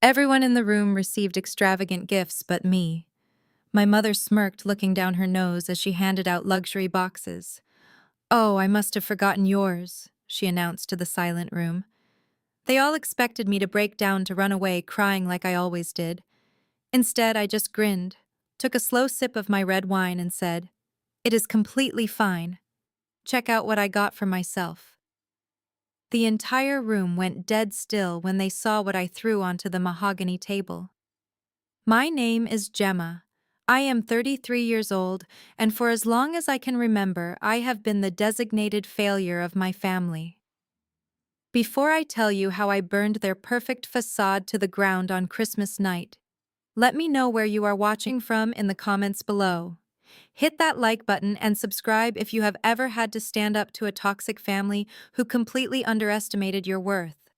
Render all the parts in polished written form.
Everyone in the room received extravagant gifts but me. My mother smirked, looking down her nose as she handed out luxury boxes. "Oh, I must have forgotten yours," she announced to the silent room. They all expected me to break down to run away, crying like I always did. Instead, I just grinned, took a slow sip of my red wine, and said, "It is completely fine. Check out what I got for myself." The entire room went dead still when they saw what I threw onto the mahogany table. My name is Gemma. I am 33 years old, and for as long as I can remember, I have been the designated failure of my family. Before I tell you how I burned their perfect facade to the ground on Christmas night, let me know where you are watching from in the comments below. Hit that like button and subscribe if you have ever had to stand up to a toxic family who completely underestimated your worth.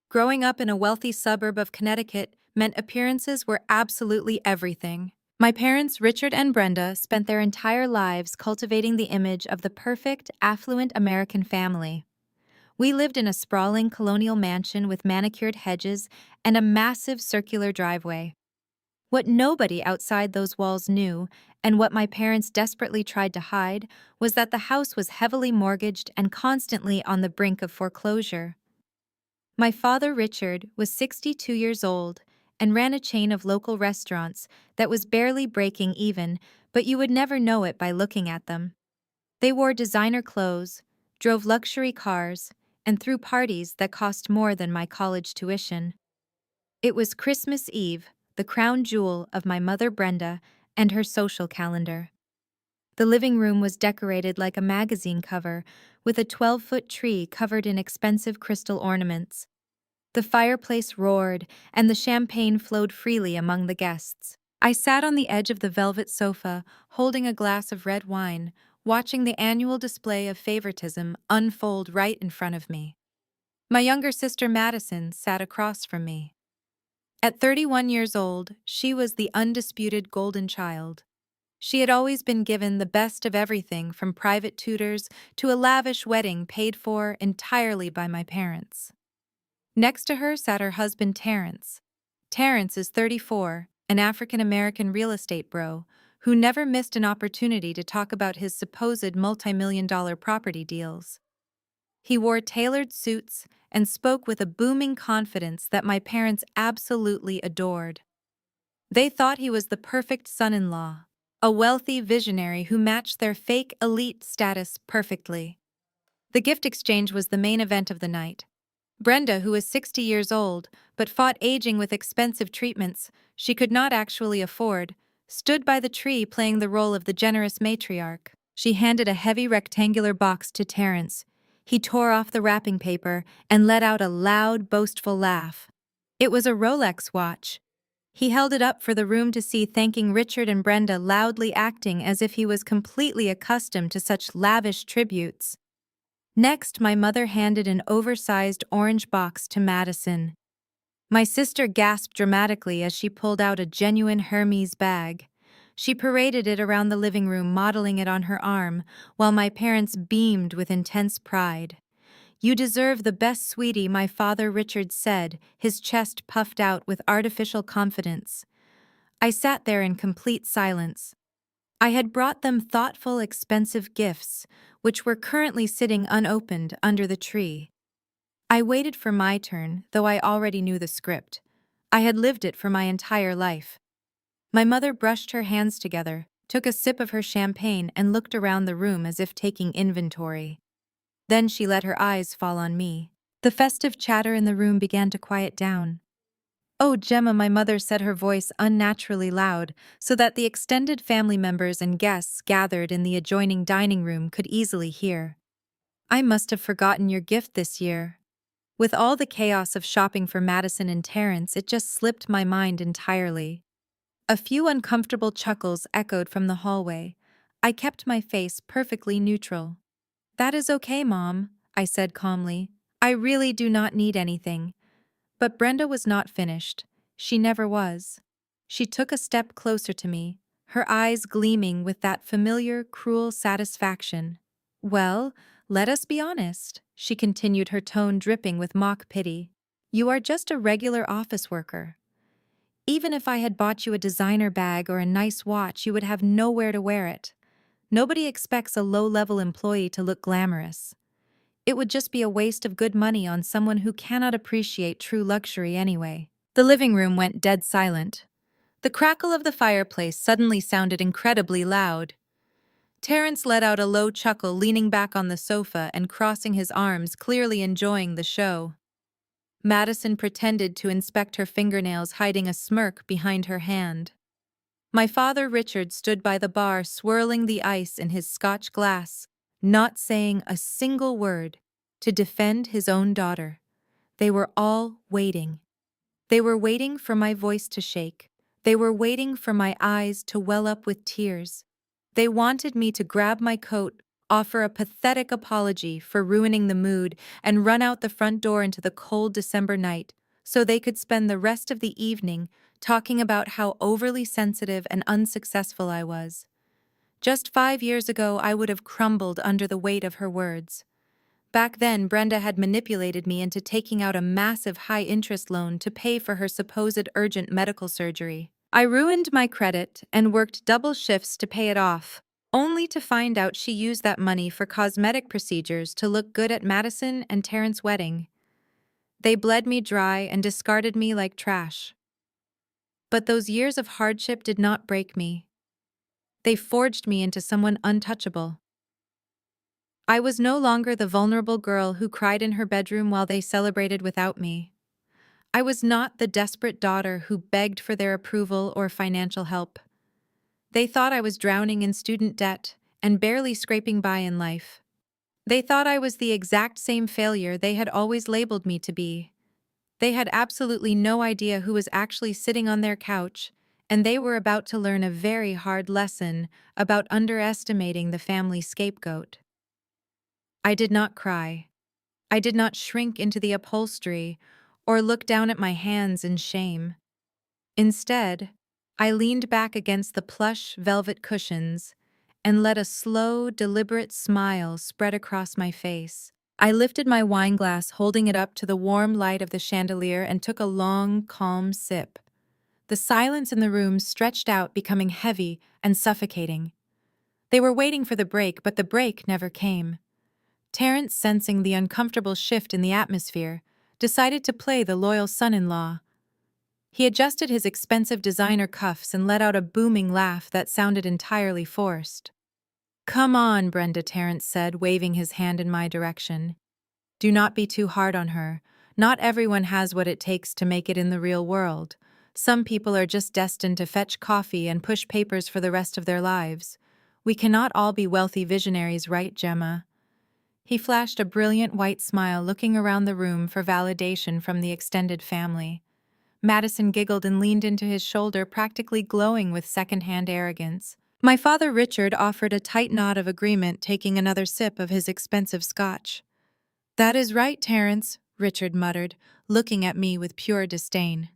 Growing up in a wealthy suburb of Connecticut meant appearances were absolutely everything. My parents, Richard and Brenda, spent their entire lives cultivating the image of the perfect, affluent American family. We lived in a sprawling colonial mansion with manicured hedges and a massive circular driveway. What nobody outside those walls knew, and what my parents desperately tried to hide, was that the house was heavily mortgaged and constantly on the brink of foreclosure. My father, Richard, was 62 years old and ran a chain of local restaurants that was barely breaking even, but you would never know it by looking at them. They wore designer clothes, drove luxury cars, and threw parties that cost more than my college tuition. It was Christmas Eve, the crown jewel of my mother Brenda and her social calendar. The living room was decorated like a magazine cover, with a 12-foot tree covered in expensive crystal ornaments. The fireplace roared, and the champagne flowed freely among the guests. I sat on the edge of the velvet sofa, holding a glass of red wine, watching the annual display of favoritism unfold right in front of me. My younger sister Madison sat across from me. At 31 years old, she was the undisputed golden child. She had always been given the best of everything, from private tutors to a lavish wedding paid for entirely by my parents. Next to her sat her husband Terrence. Terrence is 34, an African-American real estate bro, who never missed an opportunity to talk about his supposed multi-million-dollar property deals. He wore tailored suits and spoke with a booming confidence that my parents absolutely adored. They thought he was the perfect son-in-law, a wealthy visionary who matched their fake elite status perfectly. The gift exchange was the main event of the night. Brenda, who was 60 years old, but fought aging with expensive treatments she could not actually afford, stood by the tree playing the role of the generous matriarch. She handed a heavy rectangular box to Terrence. He tore off the wrapping paper and let out a loud, boastful laugh. It was a Rolex watch. He held it up for the room to see, thanking Richard and Brenda, loudly acting as if he was completely accustomed to such lavish tributes. Next, my mother handed an oversized orange box to Madison. My sister gasped dramatically as she pulled out a genuine Hermes bag. She paraded it around the living room, modeling it on her arm, while my parents beamed with intense pride. "You deserve the best, sweetie," my father Richard said, his chest puffed out with artificial confidence. I sat there in complete silence. I had brought them thoughtful, expensive gifts, which were currently sitting unopened under the tree. I waited for my turn, though I already knew the script. I had lived it for my entire life. My mother brushed her hands together, took a sip of her champagne, and looked around the room as if taking inventory. Then she let her eyes fall on me. The festive chatter in the room began to quiet down. "Oh, Gemma," my mother said, her voice unnaturally loud, so that the extended family members and guests gathered in the adjoining dining room could easily hear. "I must have forgotten your gift this year." With all the chaos of shopping for Madison and Terrence, it just slipped my mind entirely. A few uncomfortable chuckles echoed from the hallway. I kept my face perfectly neutral. "That is okay, Mom," I said calmly. "I really do not need anything." But Brenda was not finished. She never was. She took a step closer to me, her eyes gleaming with that familiar, cruel satisfaction. "Well, let us be honest," she continued, her tone dripping with mock pity. You are just a regular office worker. Even if I had bought you a designer bag or a nice watch, you would have nowhere to wear it. Nobody expects a low-level employee to look glamorous. It would just be a waste of good money on someone who cannot appreciate true luxury anyway. The living room went dead silent. The crackle of the fireplace suddenly sounded incredibly loud. Terrence let out a low chuckle, leaning back on the sofa and crossing his arms, clearly enjoying the show. Madison pretended to inspect her fingernails, hiding a smirk behind her hand. My father Richard stood by the bar, swirling the ice in his Scotch glass, not saying a single word, to defend his own daughter. They were all waiting. They were waiting for my voice to shake. They were waiting for my eyes to well up with tears. They wanted me to grab my coat, offer a pathetic apology for ruining the mood, and run out the front door into the cold December night, so they could spend the rest of the evening talking about how overly sensitive and unsuccessful I was. Just 5 years ago, I would have crumbled under the weight of her words. Back then, Brenda had manipulated me into taking out a massive high-interest loan to pay for her supposed urgent medical surgery. I ruined my credit and worked double shifts to pay it off, only to find out she used that money for cosmetic procedures to look good at Madison and Terrence's wedding. They bled me dry and discarded me like trash. But those years of hardship did not break me. They forged me into someone untouchable. I was no longer the vulnerable girl who cried in her bedroom while they celebrated without me. I was not the desperate daughter who begged for their approval or financial help. They thought I was drowning in student debt and barely scraping by in life. They thought I was the exact same failure they had always labeled me to be. They had absolutely no idea who was actually sitting on their couch, and they were about to learn a very hard lesson about underestimating the family scapegoat. I did not cry. I did not shrink into the upholstery or look down at my hands in shame. Instead, I leaned back against the plush velvet cushions and let a slow, deliberate smile spread across my face. I lifted my wine glass, holding it up to the warm light of the chandelier, and took a long, calm sip. The silence in the room stretched out, becoming heavy and suffocating. They were waiting for the break, but the break never came. Terrence, sensing the uncomfortable shift in the atmosphere, decided to play the loyal son-in-law. He adjusted his expensive designer cuffs and let out a booming laugh that sounded entirely forced. "Come on," Brenda, Terrence said, waving his hand in my direction. "Do not be too hard on her. Not everyone has what it takes to make it in the real world. Some people are just destined to fetch coffee and push papers for the rest of their lives. We cannot all be wealthy visionaries, right, Gemma?" He flashed a brilliant white smile, looking around the room for validation from the extended family. Madison giggled and leaned into his shoulder, practically glowing with second-hand arrogance. My father Richard offered a tight nod of agreement, taking another sip of his expensive scotch. "That is right, Terrence," Richard muttered, looking at me with pure disdain.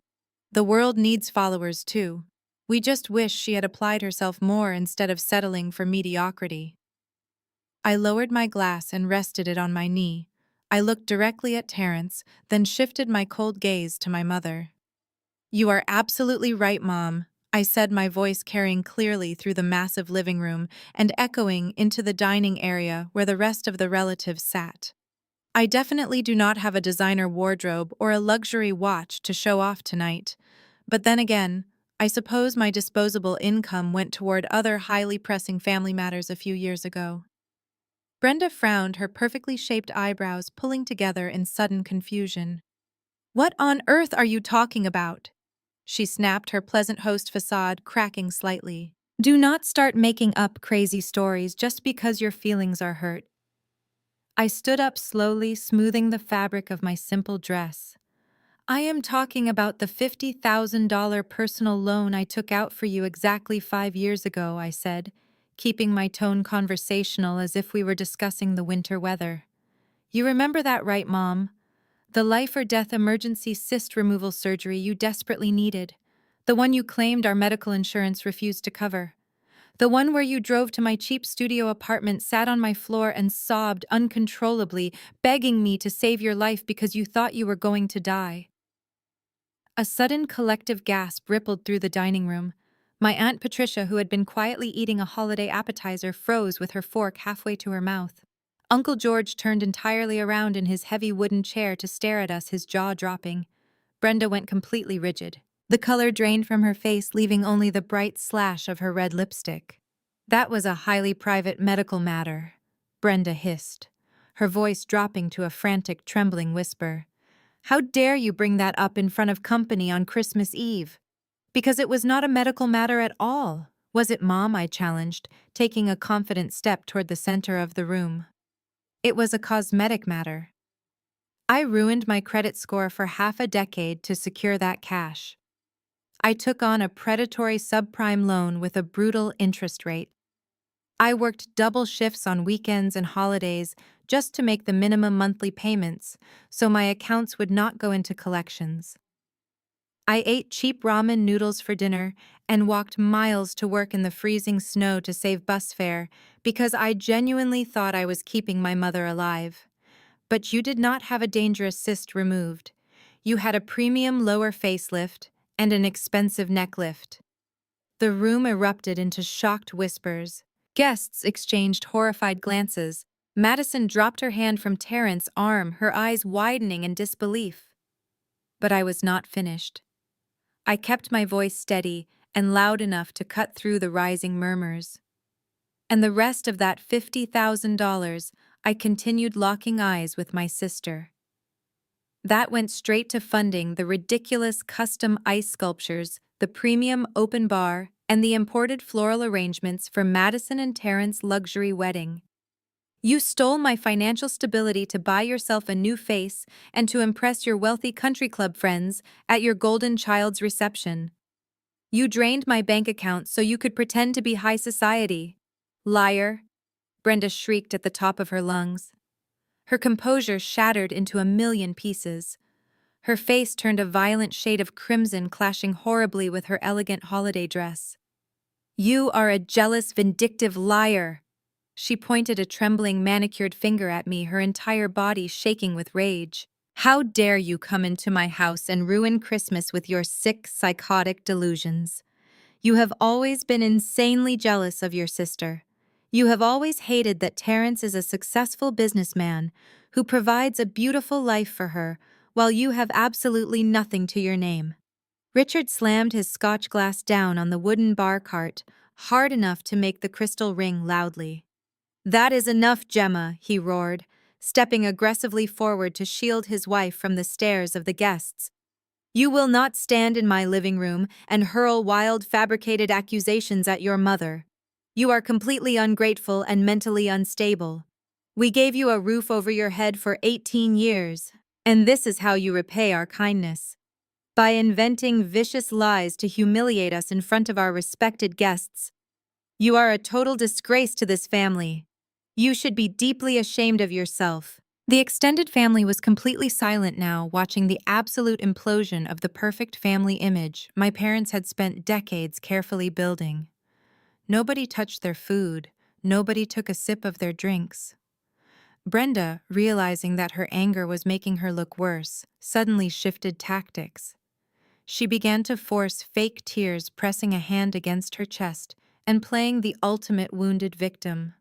"The world needs followers too. We just wish she had applied herself more instead of settling for mediocrity." I lowered my glass and rested it on my knee. I looked directly at Terrence, then shifted my cold gaze to my mother. "You are absolutely right, Mom," I said, my voice carrying clearly through the massive living room and echoing into the dining area where the rest of the relatives sat. "I definitely do not have a designer wardrobe or a luxury watch to show off tonight. But then again, I suppose my disposable income went toward other highly pressing family matters a few years ago." Brenda frowned, her perfectly shaped eyebrows pulling together in sudden confusion. "What on earth are you talking about?" she snapped, her pleasant host facade cracking slightly. "Do not start making up crazy stories just because your feelings are hurt." I stood up slowly, smoothing the fabric of my simple dress. "I am talking about the $50,000 personal loan I took out for you exactly 5 years ago," I said, keeping my tone conversational as if we were discussing the winter weather. "You remember that, right, Mom? The life-or-death emergency cyst removal surgery you desperately needed. The one you claimed our medical insurance refused to cover. The one where you drove to my cheap studio apartment, sat on my floor, and sobbed uncontrollably, begging me to save your life because you thought you were going to die. A sudden collective gasp rippled through the dining room. My Aunt Patricia, who had been quietly eating a holiday appetizer, froze with her fork halfway to her mouth. Uncle George turned entirely around in his heavy wooden chair to stare at us, his jaw dropping. Brenda went completely rigid. The color drained from her face, leaving only the bright slash of her red lipstick. "That was a highly private medical matter," Brenda hissed, her voice dropping to a frantic, trembling whisper. "How dare you bring that up in front of company on Christmas Eve?" "Because it was not a medical matter at all. Was it, Mom?" I challenged, taking a confident step toward the center of the room. "It was a cosmetic matter. I ruined my credit score for half a decade to secure that cash. I took on a predatory subprime loan with a brutal interest rate. I worked double shifts on weekends and holidays just to make the minimum monthly payments so my accounts would not go into collections. I ate cheap ramen noodles for dinner and walked miles to work in the freezing snow to save bus fare because I genuinely thought I was keeping my mother alive. But you did not have a dangerous cyst removed. You had a premium lower facelift and an expensive neck lift." The room erupted into shocked whispers. Guests exchanged horrified glances. Madison dropped her hand from Terrence's arm, her eyes widening in disbelief. But I was not finished. I kept my voice steady and loud enough to cut through the rising murmurs. "And the rest of that $50,000, I continued, locking eyes with my sister. That went straight to funding the ridiculous custom ice sculptures, the premium open bar, and the imported floral arrangements for Madison and Terrence's luxury wedding. You stole my financial stability to buy yourself a new face and to impress your wealthy country club friends at your golden child's reception. You drained my bank account so you could pretend to be high society. Liar," Brenda shrieked at the top of her lungs. Her composure shattered into a million pieces. Her face turned a violent shade of crimson, clashing horribly with her elegant holiday dress. "You are a jealous, vindictive liar." She pointed a trembling, manicured finger at me, her entire body shaking with rage. "How dare you come into my house and ruin Christmas with your sick, psychotic delusions? You have always been insanely jealous of your sister. You have always hated that Terrence is a successful businessman who provides a beautiful life for her, while you have absolutely nothing to your name." Richard slammed his scotch glass down on the wooden bar cart, hard enough to make the crystal ring loudly. "That is enough, Gemma," he roared, stepping aggressively forward to shield his wife from the stares of the guests. "You will not stand in my living room and hurl wild, fabricated accusations at your mother. You are completely ungrateful and mentally unstable. We gave you a roof over your head for 18 years, and this is how you repay our kindness. By inventing vicious lies to humiliate us in front of our respected guests. You are a total disgrace to this family. You should be deeply ashamed of yourself." The extended family was completely silent now, watching the absolute implosion of the perfect family image my parents had spent decades carefully building. Nobody touched their food, nobody took a sip of their drinks. Brenda, realizing that her anger was making her look worse, suddenly shifted tactics. She began to force fake tears, pressing a hand against her chest and playing the ultimate wounded victim.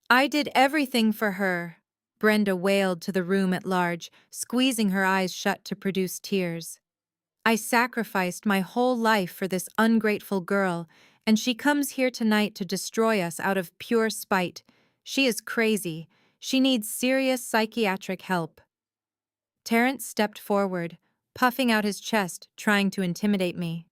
"I did everything for her," Brenda wailed to the room at large, squeezing her eyes shut to produce tears. "I sacrificed my whole life for this ungrateful girl, and she comes here tonight to destroy us out of pure spite. She is crazy. She needs serious psychiatric help." Terrence stepped forward, puffing out his chest, trying to intimidate me.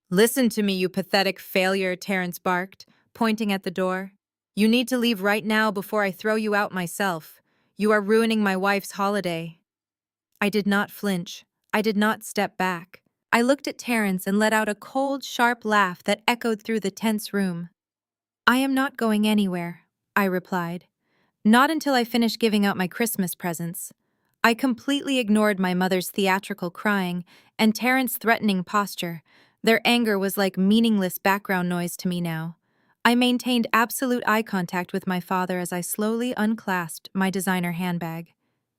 "Listen to me, you pathetic failure," Terrence barked, pointing at the door. "You need to leave right now before I throw you out myself. You are ruining my wife's holiday." I did not flinch. I did not step back. I looked at Terrence and let out a cold, sharp laugh that echoed through the tense room. "I am not going anywhere," I replied. "Not until I finish giving out my Christmas presents." I completely ignored my mother's theatrical crying and Terrence's threatening posture, Their anger was like meaningless background noise to me now. I maintained absolute eye contact with my father as I slowly unclasped my designer handbag.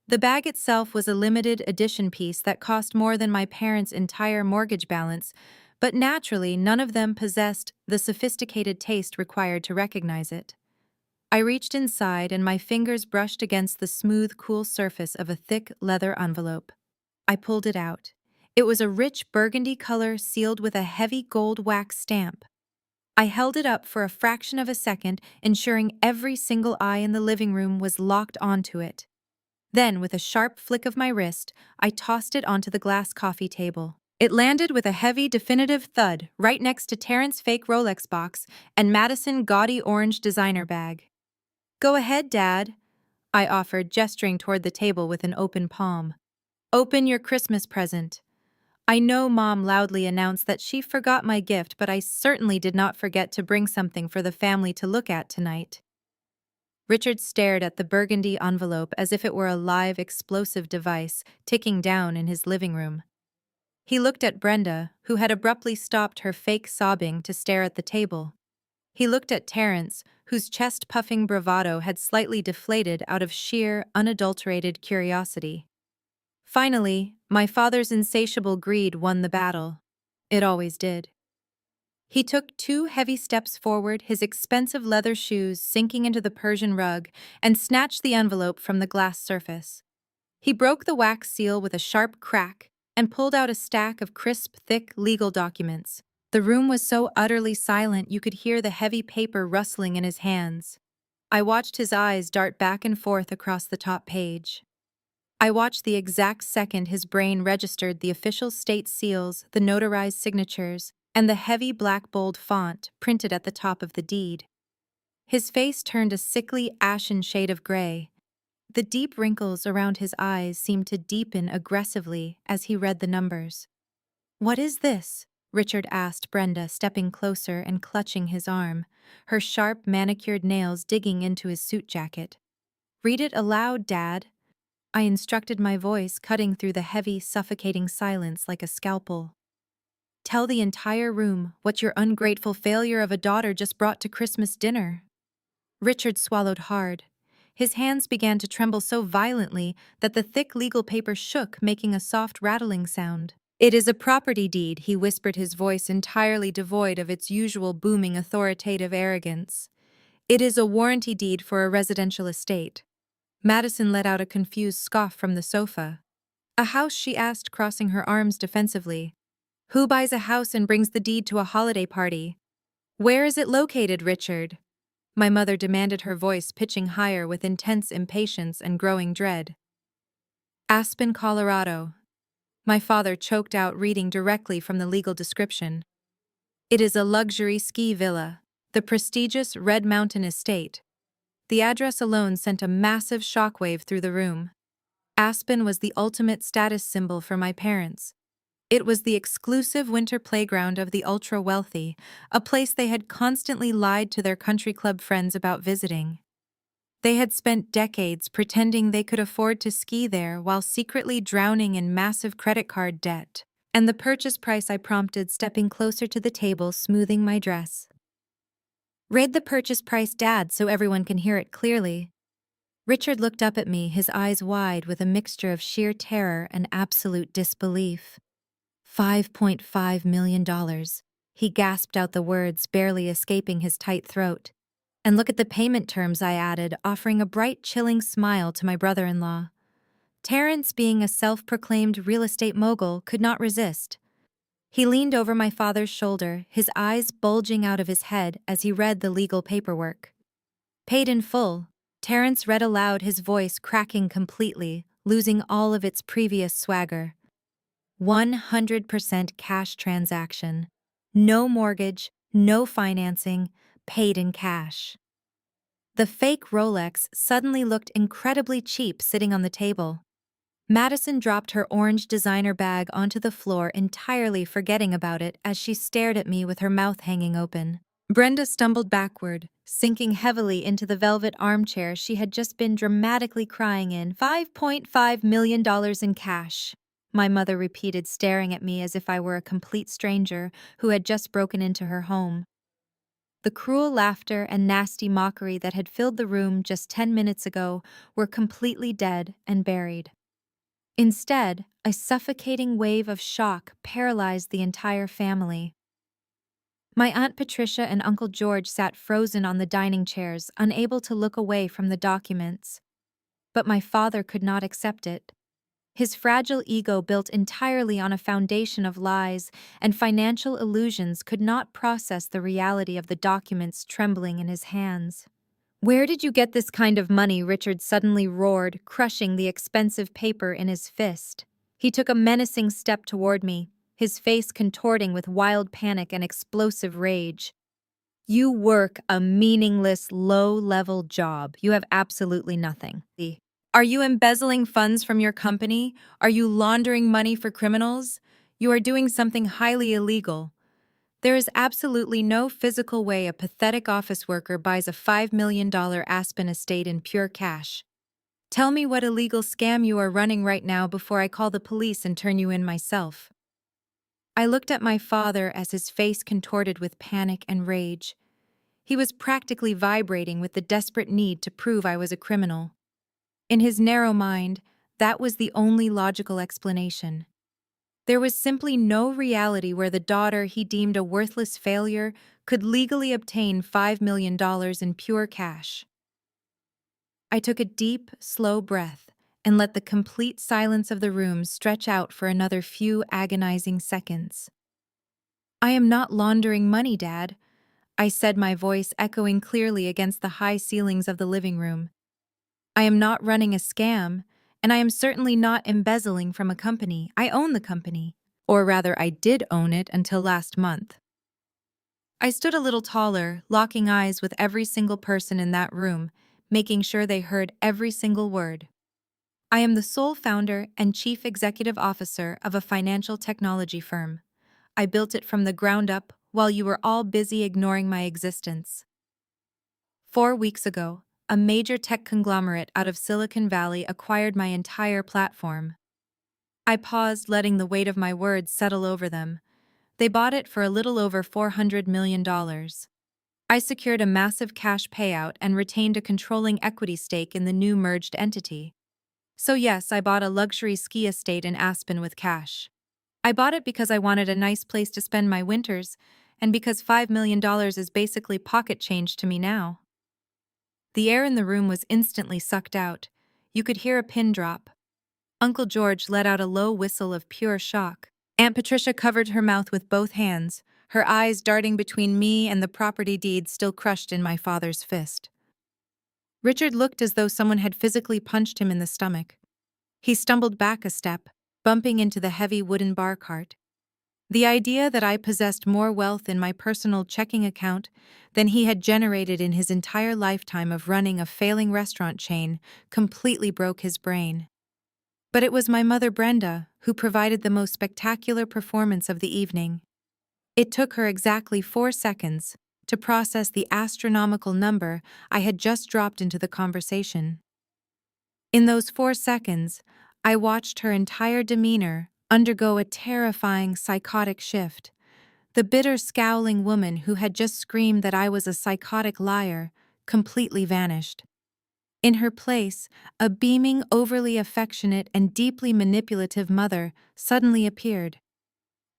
The bag itself was a limited edition piece that cost more than my parents' entire mortgage balance, but naturally none of them possessed the sophisticated taste required to recognize it. I reached inside and my fingers brushed against the smooth, cool surface of a thick leather envelope. I pulled it out. It was a rich burgundy color sealed with a heavy gold wax stamp. I held it up for a fraction of a second, ensuring every single eye in the living room was locked onto it. Then, with a sharp flick of my wrist, I tossed it onto the glass coffee table. It landed with a heavy, definitive thud right next to Terrence's fake Rolex box and Madison's gaudy orange designer bag. "Go ahead, Dad," I offered, gesturing toward the table with an open palm. "Open your Christmas present." I know Mom loudly announced that she forgot my gift, but I certainly did not forget to bring something for the family to look at tonight. Richard stared at the burgundy envelope as if it were a live, explosive device ticking down in his living room. He looked at Brenda, who had abruptly stopped her fake sobbing to stare at the table. He looked at Terrence, whose chest-puffing bravado had slightly deflated out of sheer, unadulterated curiosity. Finally, my father's insatiable greed won the battle. It always did. He took 2 heavy steps forward, his expensive leather shoes sinking into the Persian rug, and snatched the envelope from the glass surface. He broke the wax seal with a sharp crack and pulled out a stack of crisp, thick legal documents. The room was so utterly silent you could hear the heavy paper rustling in his hands. I watched his eyes dart back and forth across the top page. I watched the exact second his brain registered the official state seals, the notarized signatures, and the heavy black bold font printed at the top of the deed. His face turned a sickly ashen shade of gray. The deep wrinkles around his eyes seemed to deepen aggressively as he read the numbers. "What is this?" Richard asked Brenda, stepping closer and clutching his arm, her sharp, manicured nails digging into his suit jacket. "Read it aloud, Dad," I instructed, my voice cutting through the heavy, suffocating silence like a scalpel. "Tell the entire room what your ungrateful failure of a daughter just brought to Christmas dinner." Richard swallowed hard. His hands began to tremble so violently that the thick legal paper shook, making a soft rattling sound. "It is a property deed," he whispered, his voice entirely devoid of its usual booming, authoritative arrogance. "It is a warranty deed for a residential estate." Madison let out a confused scoff from the sofa. "A house?" she asked, crossing her arms defensively. "Who buys a house and brings the deed to a holiday party?" "Where is it located, Richard?" my mother demanded, her voice pitching higher with intense impatience and growing dread. "Aspen, Colorado." My father choked out, reading directly from the legal description. "It is a luxury ski villa, the prestigious Red Mountain Estate." The address alone sent a massive shockwave through the room. Aspen was the ultimate status symbol for my parents. It was the exclusive winter playground of the ultra-wealthy, a place they had constantly lied to their country club friends about visiting. They had spent decades pretending they could afford to ski there while secretly drowning in massive credit card debt. "And the purchase price?" I prompted, stepping closer to the table, smoothing my dress. "Read the purchase price, Dad, so everyone can hear it clearly." Richard looked up at me, his eyes wide with a mixture of sheer terror and absolute disbelief. $5.5 million. He gasped out the words, barely escaping his tight throat. "And look at the payment terms," I added, offering a bright, chilling smile to my brother-in-law. Terrence, being a self-proclaimed real estate mogul, could not resist. He leaned over my father's shoulder, his eyes bulging out of his head as he read the legal paperwork. "Paid in full," Terrence read aloud, his voice cracking completely, losing all of its previous swagger. 100% cash transaction. No mortgage, no financing, paid in cash. The fake Rolex suddenly looked incredibly cheap sitting on the table. Madison dropped her orange designer bag onto the floor, entirely forgetting about it as she stared at me with her mouth hanging open. Brenda stumbled backward, sinking heavily into the velvet armchair she had just been dramatically crying in. $5.5 million in cash. My mother repeated, staring at me as if I were a complete stranger who had just broken into her home. The cruel laughter and nasty mockery that had filled the room just 10 minutes ago were completely dead and buried. Instead, a suffocating wave of shock paralyzed the entire family. My Aunt Patricia and Uncle George sat frozen on the dining chairs, unable to look away from the documents. But my father could not accept it. His fragile ego, built entirely on a foundation of lies and financial illusions, could not process the reality of the documents trembling in his hands. "Where did you get this kind of money?" Richard suddenly roared, crushing the expensive paper in his fist. He took a menacing step toward me, his face contorting with wild panic and explosive rage. "You work a meaningless, low-level job. You have absolutely nothing. Are you embezzling funds from your company? Are you laundering money for criminals? You are doing something highly illegal. There is absolutely no physical way a pathetic office worker buys a $5 million Aspen estate in pure cash. Tell me what illegal scam you are running right now before I call the police and turn you in myself." I looked at my father as his face contorted with panic and rage. He was practically vibrating with the desperate need to prove I was a criminal. In his narrow mind, that was the only logical explanation. There was simply no reality where the daughter he deemed a worthless failure could legally obtain $5 million in pure cash. I took a deep, slow breath and let the complete silence of the room stretch out for another few agonizing seconds. "I am not laundering money, Dad," I said, my voice echoing clearly against the high ceilings of the living room. "I am not running a scam, and I am certainly not embezzling from a company. I own the company. Or rather, I did own it until last month." I stood a little taller, locking eyes with every single person in that room, making sure they heard every single word. "I am the sole founder and chief executive officer of a financial technology firm. I built it from the ground up while you were all busy ignoring my existence. 4 weeks ago, a major tech conglomerate out of Silicon Valley acquired my entire platform." I paused, letting the weight of my words settle over them. "They bought it for a little over $400 million. I secured a massive cash payout and retained a controlling equity stake in the new merged entity. So yes, I bought a luxury ski estate in Aspen with cash. I bought it because I wanted a nice place to spend my winters, and because $5 million is basically pocket change to me now." The air in the room was instantly sucked out. You could hear a pin drop. Uncle George let out a low whistle of pure shock. Aunt Patricia covered her mouth with both hands, her eyes darting between me and the property deed still crushed in my father's fist. Richard looked as though someone had physically punched him in the stomach. He stumbled back a step, bumping into the heavy wooden bar cart. The idea that I possessed more wealth in my personal checking account than he had generated in his entire lifetime of running a failing restaurant chain completely broke his brain. But it was my mother Brenda who provided the most spectacular performance of the evening. It took her exactly 4 seconds to process the astronomical number I had just dropped into the conversation. In those 4 seconds, I watched her entire demeanor undergo a terrifying psychotic shift. The bitter, scowling woman who had just screamed that I was a psychotic liar completely vanished. In her place, a beaming, overly affectionate, and deeply manipulative mother suddenly appeared.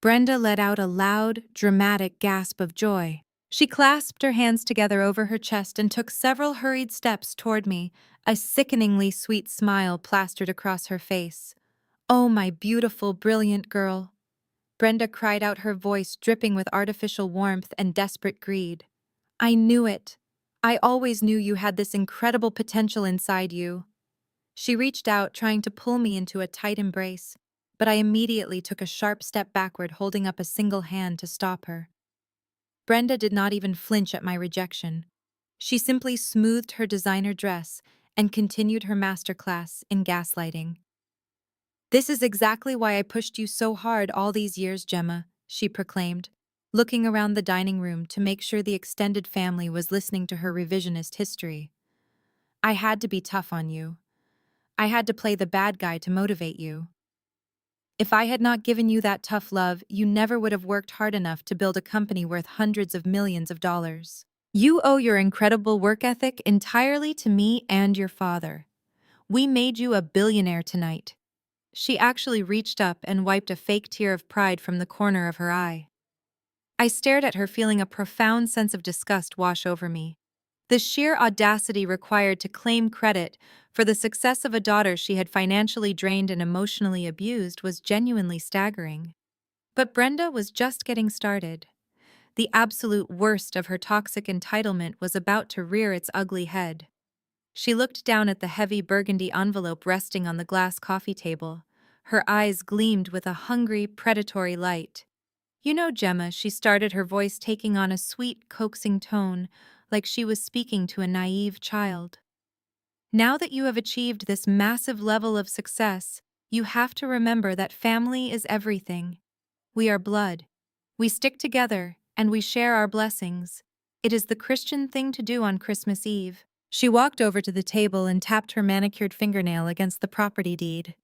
Brenda let out a loud, dramatic gasp of joy. She clasped her hands together over her chest and took several hurried steps toward me, a sickeningly sweet smile plastered across her face. "Oh, my beautiful, brilliant girl," Brenda cried out, her voice dripping with artificial warmth and desperate greed. "I knew it. I always knew you had this incredible potential inside you." She reached out, trying to pull me into a tight embrace, but I immediately took a sharp step backward, holding up a single hand to stop her. Brenda did not even flinch at my rejection. She simply smoothed her designer dress and continued her masterclass in gaslighting. "This is exactly why I pushed you so hard all these years, Gemma," she proclaimed, looking around the dining room to make sure the extended family was listening to her revisionist history. "I had to be tough on you. I had to play the bad guy to motivate you." If I had not given you that tough love, you never would have worked hard enough to build a company worth hundreds of millions of dollars. You owe your incredible work ethic entirely to me and your father. We made you a billionaire tonight." She actually reached up and wiped a fake tear of pride from the corner of her eye. I stared at her, feeling a profound sense of disgust wash over me. The sheer audacity required to claim credit for the success of a daughter she had financially drained and emotionally abused was genuinely staggering. But Brenda was just getting started. The absolute worst of her toxic entitlement was about to rear its ugly head. She looked down at the heavy burgundy envelope resting on the glass coffee table. Her eyes gleamed with a hungry, predatory light. "You know, Gemma," she started, her voice taking on a sweet, coaxing tone, like she was speaking to a naive child. "Now that you have achieved this massive level of success, you have to remember that family is everything. We are blood. We stick together, and we share our blessings. It is the Christian thing to do on Christmas Eve." She walked over to the table and tapped her manicured fingernail against the property deed.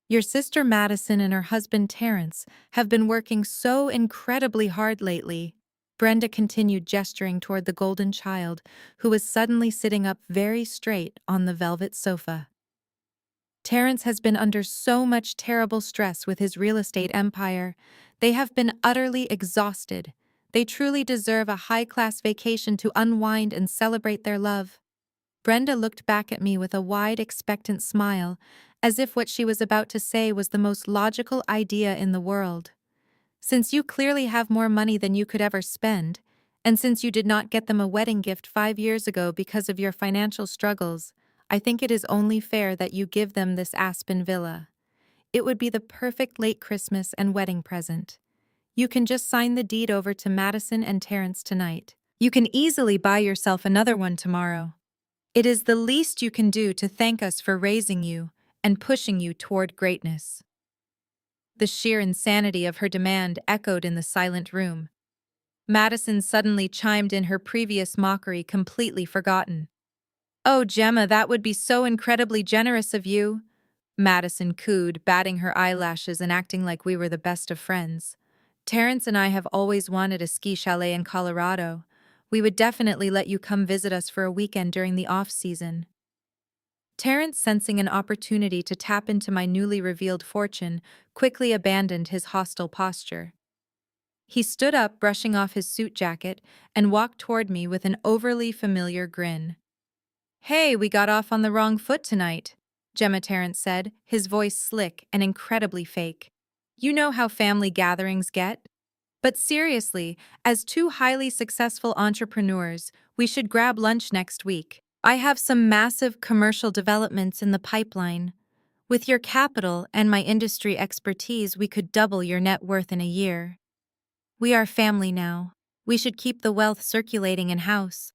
"Your sister Madison and her husband Terrence have been working so incredibly hard lately." Brenda continued, gesturing toward the golden child, who was suddenly sitting up very straight on the velvet sofa. "Terrence has been under so much terrible stress with his real estate empire. They have been utterly exhausted. They truly deserve a high-class vacation to unwind and celebrate their love." Brenda looked back at me with a wide, expectant smile, as if what she was about to say was the most logical idea in the world. "Since you clearly have more money than you could ever spend, and since you did not get them a wedding gift 5 years ago because of your financial struggles, I think it is only fair that you give them this Aspen villa. It would be the perfect late Christmas and wedding present. You can just sign the deed over to Madison and Terrence tonight. You can easily buy yourself another one tomorrow. It is the least you can do to thank us for raising you and pushing you toward greatness." The sheer insanity of her demand echoed in the silent room. Madison suddenly chimed in, her previous mockery completely forgotten. "Oh, Gemma, that would be so incredibly generous of you," Madison cooed, batting her eyelashes and acting like we were the best of friends. "Terrence and I have always wanted a ski chalet in Colorado. We would definitely let you come visit us for a weekend during the off-season." Terrence, sensing an opportunity to tap into my newly revealed fortune, quickly abandoned his hostile posture. He stood up, brushing off his suit jacket, and walked toward me with an overly familiar grin. "Hey, we got off on the wrong foot tonight," Gemma Terrence said, his voice slick and incredibly fake. "You know how family gatherings get? But seriously, as two highly successful entrepreneurs, we should grab lunch next week. I have some massive commercial developments in the pipeline. With your capital and my industry expertise, we could double your net worth in a year. We are family now. We should keep the wealth circulating in-house."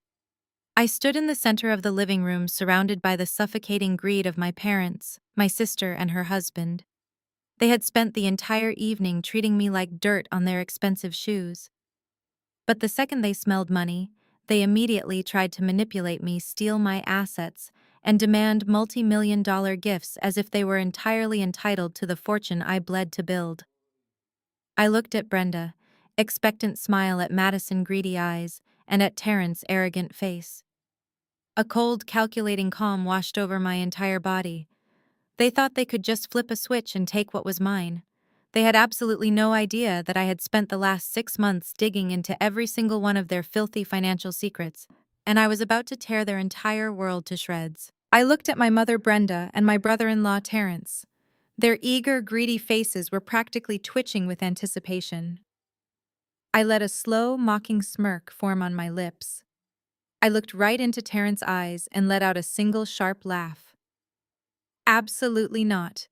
I stood in the center of the living room, surrounded by the suffocating greed of my parents, my sister, and her husband. They had spent the entire evening treating me like dirt on their expensive shoes. But the second they smelled money, they immediately tried to manipulate me, steal my assets, and demand multi-million-dollar gifts as if they were entirely entitled to the fortune I bled to build. I looked at Brenda, expectant smile, at Madison, greedy eyes, and at Terrence, arrogant face. A cold, calculating calm washed over my entire body. They thought they could just flip a switch and take what was mine. They had absolutely no idea that I had spent the last 6 months digging into every single one of their filthy financial secrets, and I was about to tear their entire world to shreds. I looked at my mother Brenda and my brother-in-law Terrence. Their eager, greedy faces were practically twitching with anticipation. I let a slow, mocking smirk form on my lips. I looked right into Terrence's eyes and let out a single sharp laugh. "Absolutely not."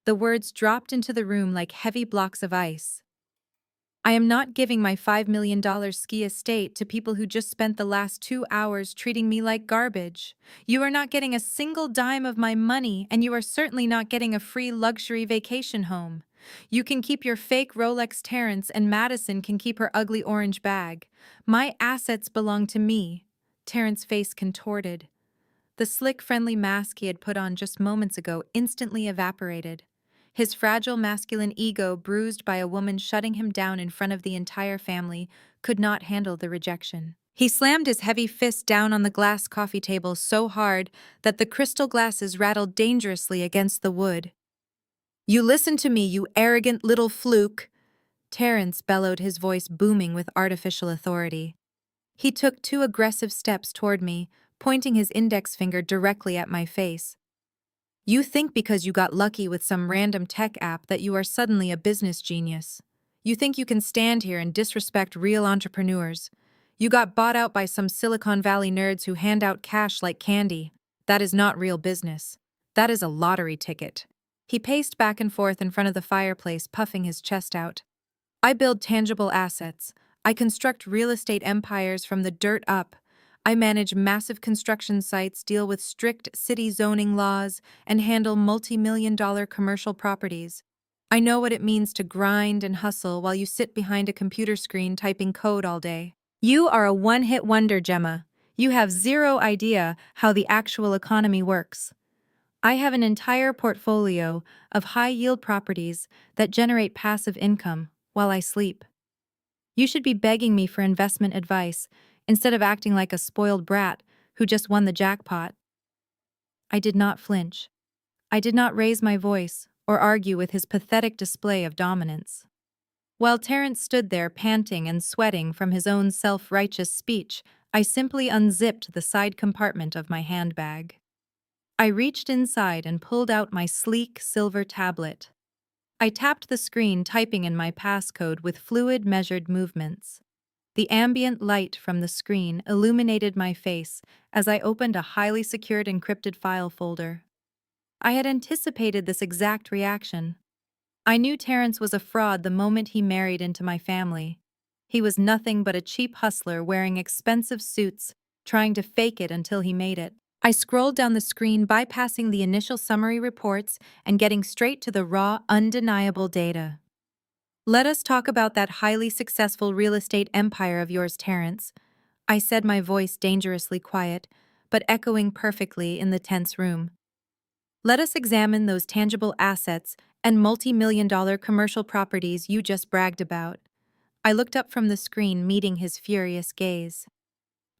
The words dropped into the room like heavy blocks of ice. "I am not giving my $5 million ski estate to people who just spent the last 2 hours treating me like garbage. You are not getting a single dime of my money, and you are certainly not getting a free luxury vacation home. You can keep your fake Rolex, Terrence, and Madison can keep her ugly orange bag. My assets belong to me." Terrence's face contorted. The slick, friendly mask he had put on just moments ago instantly evaporated. his fragile masculine ego, bruised by a woman shutting him down in front of the entire family, could not handle the rejection. He slammed his heavy fist down on the glass coffee table so hard that the crystal glasses rattled dangerously against the wood. "You listen to me, you arrogant little fluke!" Terence bellowed, his voice booming with artificial authority. He took 2 aggressive steps toward me, pointing his index finger directly at my face. "You think because you got lucky with some random tech app that you are suddenly a business genius. You think you can stand here and disrespect real entrepreneurs. You got bought out by some Silicon Valley nerds who hand out cash like candy. That is not real business. That is a lottery ticket." He paced back and forth in front of the fireplace, puffing his chest out. "I build tangible assets. I construct real estate empires from the dirt up. I manage massive construction sites, deal with strict city zoning laws, and handle multi-million-dollar commercial properties. I know what it means to grind and hustle while you sit behind a computer screen typing code all day. You are a one-hit wonder, Gemma. You have zero idea how the actual economy works. I have an entire portfolio of high-yield properties that generate passive income while I sleep. You should be begging me for investment advice instead of acting like a spoiled brat who just won the jackpot." I did not flinch. I did not raise my voice or argue with his pathetic display of dominance. While Terence stood there panting and sweating from his own self-righteous speech, I simply unzipped the side compartment of my handbag. I reached inside and pulled out my sleek silver tablet. I tapped the screen, typing in my passcode with fluid, measured movements. The ambient light from the screen illuminated my face as I opened a highly secured encrypted file folder. I had anticipated this exact reaction. I knew Terence was a fraud the moment he married into my family. He was nothing but a cheap hustler wearing expensive suits, trying to fake it until he made it. I scrolled down the screen, bypassing the initial summary reports and getting straight to the raw, undeniable data. "Let us talk about that highly successful real estate empire of yours, Terence," I said, my voice dangerously quiet, but echoing perfectly in the tense room. "Let us examine those tangible assets and multi-million-dollar commercial properties you just bragged about." I looked up from the screen, meeting his furious gaze.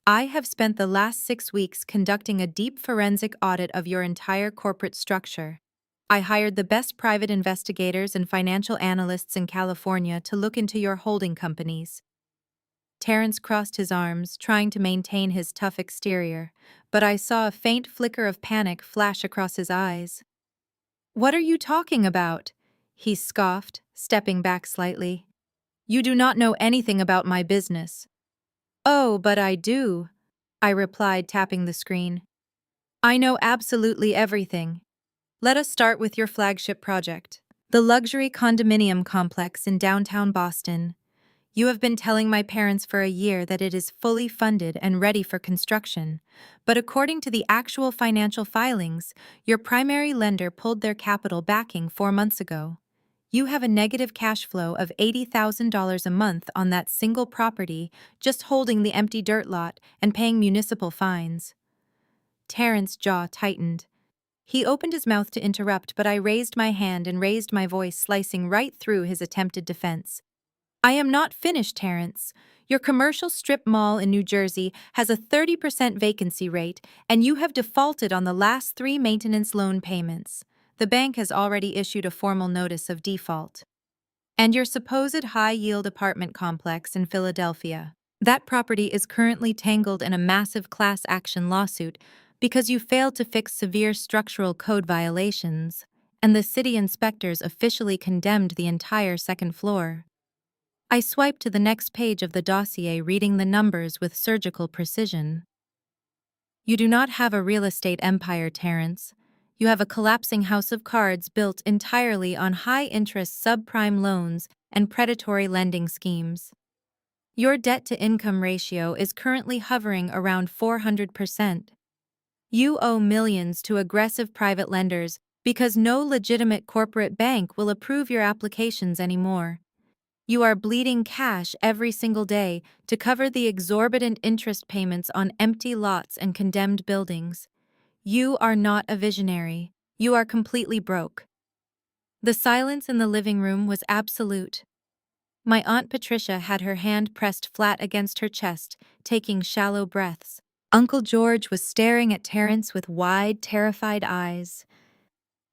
"I have spent the last 6 weeks conducting a deep forensic audit of your entire corporate structure. I hired the best private investigators and financial analysts in California to look into your holding companies." Terence crossed his arms, trying to maintain his tough exterior, but I saw a faint flicker of panic flash across his eyes. "What are you talking about?" he scoffed, stepping back slightly. "You do not know anything about my business." "Oh, but I do," I replied, tapping the screen. "I know absolutely everything. Let us start with your flagship project, the luxury condominium complex in downtown Boston. You have been telling my parents for a year that it is fully funded and ready for construction, but according to the actual financial filings, your primary lender pulled their capital backing 4 months ago. You have a negative cash flow of $80,000 a month on that single property, just holding the empty dirt lot and paying municipal fines." Terrence's jaw tightened. He opened his mouth to interrupt, but I raised my hand and raised my voice, slicing right through his attempted defense. "I am not finished, Terence. Your commercial strip mall in New Jersey has a 30% vacancy rate, and you have defaulted on the last 3 maintenance loan payments. The bank has already issued a formal notice of default. And your supposed high-yield apartment complex in Philadelphia. That property is currently tangled in a massive class action lawsuit because you failed to fix severe structural code violations, and the city inspectors officially condemned the entire second floor." I swiped to the next page of the dossier, reading the numbers with surgical precision. "You do not have a real estate empire, Terence. You have a collapsing house of cards built entirely on high-interest subprime loans and predatory lending schemes. Your debt-to-income ratio is currently hovering around 400%. You owe millions to aggressive private lenders because no legitimate corporate bank will approve your applications anymore. You are bleeding cash every single day to cover the exorbitant interest payments on empty lots and condemned buildings. You are not a visionary. You are completely broke." The silence in the living room was absolute. My Aunt Patricia had her hand pressed flat against her chest, taking shallow breaths. Uncle George was staring at Terence with wide, terrified eyes.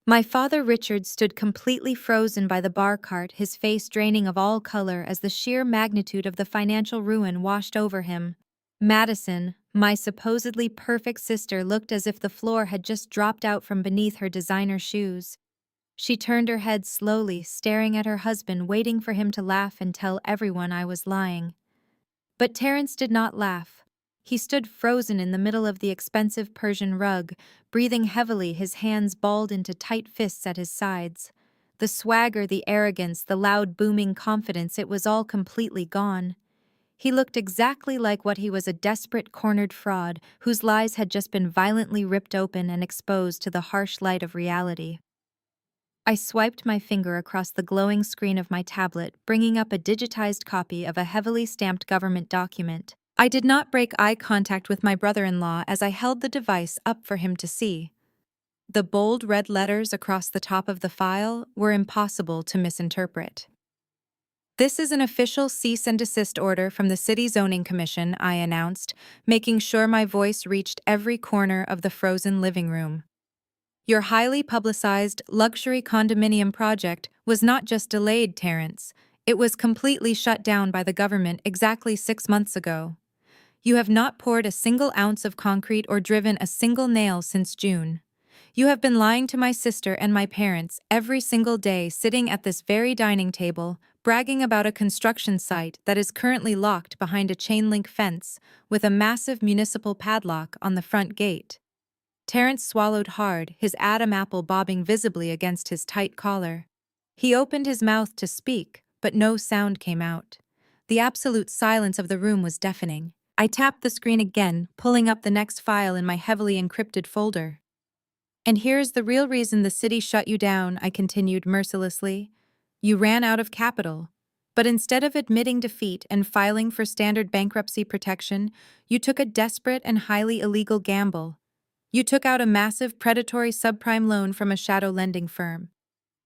My father Richard stood completely frozen by the bar cart, his face draining of all color as the sheer magnitude of the financial ruin washed over him. Madison, my supposedly perfect sister, looked as if the floor had just dropped out from beneath her designer shoes. She turned her head slowly, staring at her husband, waiting for him to laugh and tell everyone I was lying. But Terence did not laugh. He stood frozen in the middle of the expensive Persian rug, breathing heavily, his hands balled into tight fists at his sides. The swagger, the arrogance, the loud booming confidence, it was all completely gone. He looked exactly like what he was, a desperate, cornered fraud whose lies had just been violently ripped open and exposed to the harsh light of reality. I swiped my finger across the glowing screen of my tablet, bringing up a digitized copy of a heavily stamped government document. I did not break eye contact with my brother-in-law as I held the device up for him to see. The bold red letters across the top of the file were impossible to misinterpret. "This is an official cease and desist order from the City Zoning Commission," I announced, making sure my voice reached every corner of the frozen living room. "Your highly publicized luxury condominium project was not just delayed, Terence. It was completely shut down by the government exactly 6 months ago. You have not poured a single ounce of concrete or driven a single nail since June. You have been lying to my sister and my parents every single day, sitting at this very dining table, bragging about a construction site that is currently locked behind a chain-link fence with a massive municipal padlock on the front gate." Terence swallowed hard, his Adam apple bobbing visibly against his tight collar. He opened his mouth to speak, but no sound came out. The absolute silence of the room was deafening. I tapped the screen again, pulling up the next file in my heavily encrypted folder. "And here's the real reason the city shut you down," I continued mercilessly. "You ran out of capital. But instead of admitting defeat and filing for standard bankruptcy protection, you took a desperate and highly illegal gamble. You took out a massive predatory subprime loan from a shadow lending firm.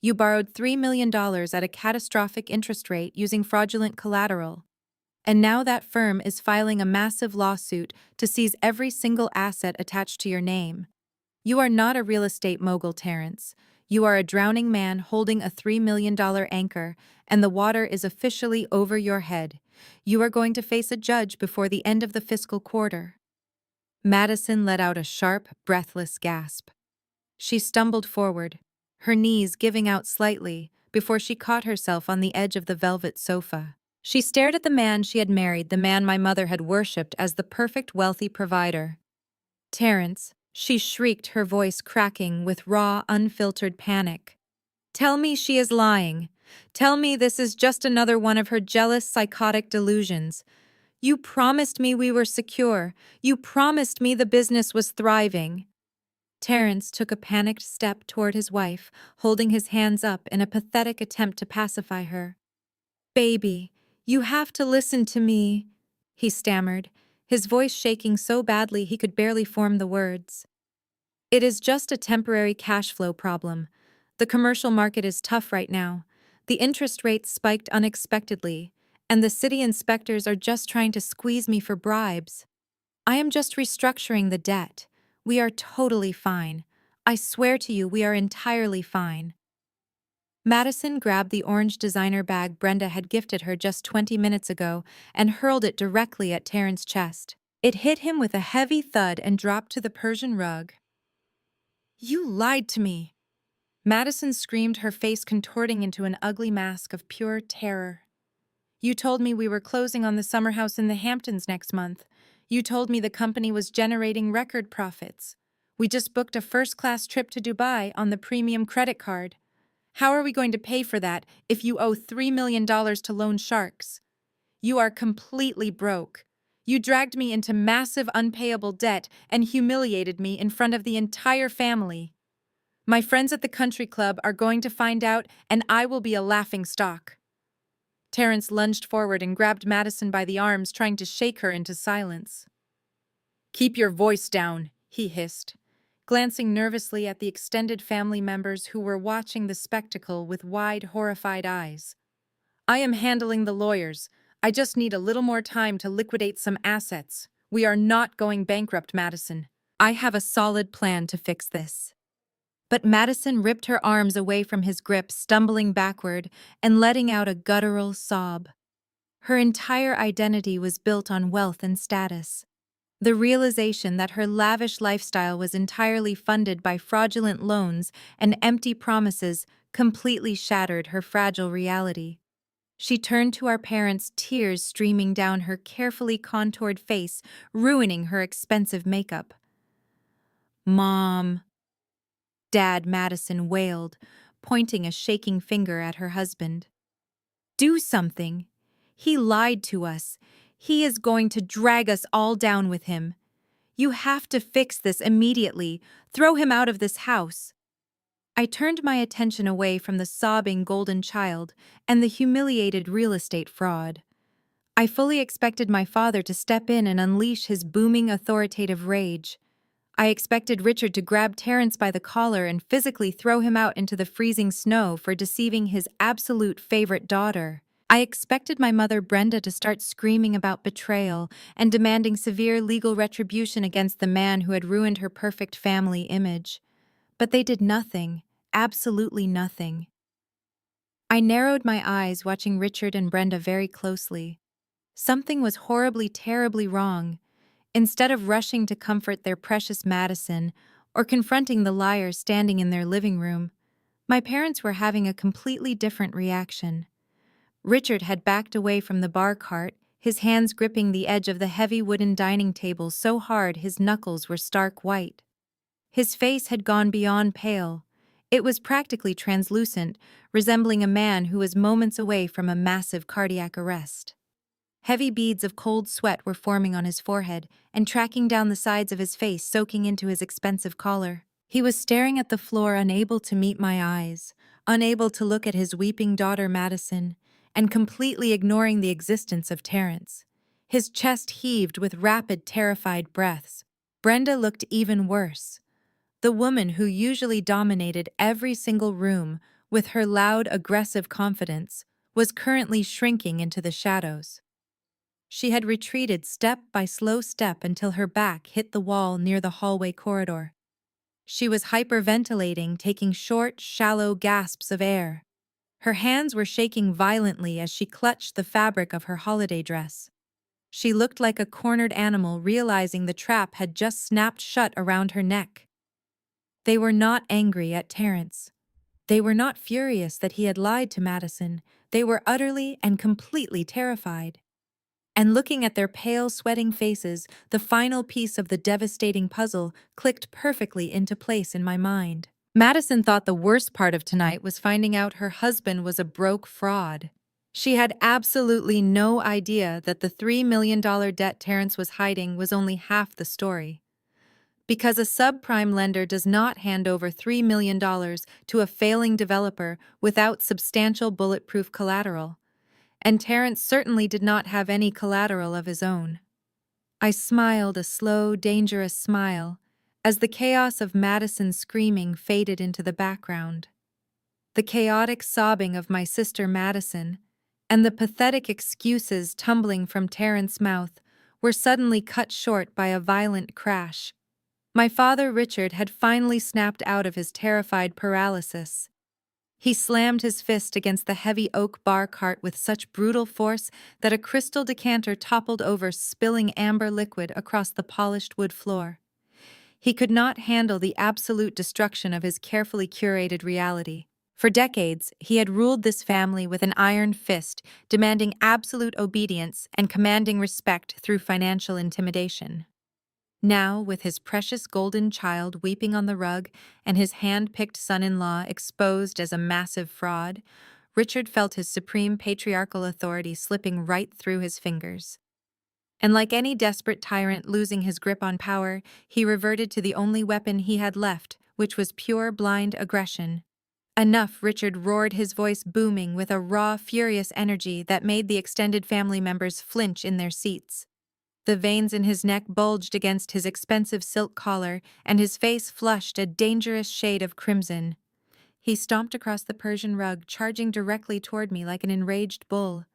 You borrowed $3 million at a catastrophic interest rate using fraudulent collateral. And now that firm is filing a massive lawsuit to seize every single asset attached to your name. You are not a real estate mogul, Terence. You are a drowning man holding a $3 million anchor, and the water is officially over your head. You are going to face a judge before the end of the fiscal quarter." Madison let out a sharp, breathless gasp. She stumbled forward, her knees giving out slightly, before she caught herself on the edge of the velvet sofa. She stared at the man she had married, the man my mother had worshipped as the perfect wealthy provider. "Terence," she shrieked, her voice cracking with raw, unfiltered panic. "Tell me she is lying. Tell me this is just another one of her jealous, psychotic delusions. You promised me we were secure. You promised me the business was thriving." Terence took a panicked step toward his wife, holding his hands up in a pathetic attempt to pacify her. "Baby, you have to listen to me," he stammered, his voice shaking so badly he could barely form the words. "It is just a temporary cash flow problem. The commercial market is tough right now. The interest rates spiked unexpectedly, and the city inspectors are just trying to squeeze me for bribes. I am just restructuring the debt. We are totally fine. I swear to you, we are entirely fine." Madison grabbed the orange designer bag Brenda had gifted her just 20 minutes ago and hurled it directly at Terrence's chest. It hit him with a heavy thud and dropped to the Persian rug. "You lied to me!" Madison screamed, her face contorting into an ugly mask of pure terror. "You told me we were closing on the summer house in the Hamptons next month. You told me the company was generating record profits. We just booked a first-class trip to Dubai on the premium credit card. How are we going to pay for that if you owe $3 million to loan sharks? You are completely broke. You dragged me into massive unpayable debt and humiliated me in front of the entire family. My friends at the country club are going to find out, and I will be a laughingstock." Terence lunged forward and grabbed Madison by the arms, trying to shake her into silence. "Keep your voice down," he hissed, glancing nervously at the extended family members who were watching the spectacle with wide, horrified eyes. I am handling the lawyers. I just need a little more time to liquidate some assets. We are not going bankrupt, Madison. I have a solid plan to fix this. But Madison ripped her arms away from his grip, stumbling backward and letting out a guttural sob. Her entire identity was built on wealth and status. The realization that her lavish lifestyle was entirely funded by fraudulent loans and empty promises completely shattered her fragile reality. She turned to our parents, tears streaming down her carefully contoured face, ruining her expensive makeup. "Mom," Dad Madison wailed, pointing a shaking finger at her husband. "Do something. He lied to us. He is going to drag us all down with him. You have to fix this immediately. Throw him out of this house." I turned my attention away from the sobbing golden child and the humiliated real estate fraud. I fully expected my father to step in and unleash his booming authoritative rage. I expected Richard to grab Terrence by the collar and physically throw him out into the freezing snow for deceiving his absolute favorite daughter. I expected my mother Brenda to start screaming about betrayal and demanding severe legal retribution against the man who had ruined her perfect family image. But they did nothing, absolutely nothing. I narrowed my eyes, watching Richard and Brenda very closely. Something was horribly, terribly wrong. Instead of rushing to comfort their precious Madison or confronting the liar standing in their living room, my parents were having a completely different reaction. Richard had backed away from the bar cart, his hands gripping the edge of the heavy wooden dining table so hard his knuckles were stark white. His face had gone beyond pale. It was practically translucent, resembling a man who was moments away from a massive cardiac arrest. Heavy beads of cold sweat were forming on his forehead and tracking down the sides of his face, soaking into his expensive collar. He was staring at the floor, unable to meet my eyes, unable to look at his weeping daughter Madison, and completely ignoring the existence of Terrence. His chest heaved with rapid, terrified breaths. Brenda looked even worse. The woman who usually dominated every single room with her loud, aggressive confidence was currently shrinking into the shadows. She had retreated step by slow step until her back hit the wall near the hallway corridor. She was hyperventilating, taking short, shallow gasps of air. Her hands were shaking violently as she clutched the fabric of her holiday dress. She looked like a cornered animal, realizing the trap had just snapped shut around her neck. They were not angry at Terrence. They were not furious that he had lied to Madison. They were utterly and completely terrified. And looking at their pale, sweating faces, the final piece of the devastating puzzle clicked perfectly into place in my mind. Madison thought the worst part of tonight was finding out her husband was a broke fraud. She had absolutely no idea that the $3 million debt Terrence was hiding was only half the story. Because a subprime lender does not hand over $3 million to a failing developer without substantial bulletproof collateral. And Terrence certainly did not have any collateral of his own. I smiled a slow, dangerous smile as the chaos of Madison's screaming faded into the background. The chaotic sobbing of my sister Madison and the pathetic excuses tumbling from Terrence's mouth were suddenly cut short by a violent crash. My father Richard had finally snapped out of his terrified paralysis. He slammed his fist against the heavy oak bar cart with such brutal force that a crystal decanter toppled over, spilling amber liquid across the polished wood floor. He could not handle the absolute destruction of his carefully curated reality. For decades, he had ruled this family with an iron fist, demanding absolute obedience and commanding respect through financial intimidation. Now, with his precious golden child weeping on the rug and his hand-picked son-in-law exposed as a massive fraud, Richard felt his supreme patriarchal authority slipping right through his fingers. And like any desperate tyrant losing his grip on power, he reverted to the only weapon he had left, which was pure, blind aggression. "Enough!" Richard roared, his voice booming with a raw, furious energy that made the extended family members flinch in their seats. The veins in his neck bulged against his expensive silk collar, and his face flushed a dangerous shade of crimson. He stomped across the Persian rug, charging directly toward me like an enraged bull.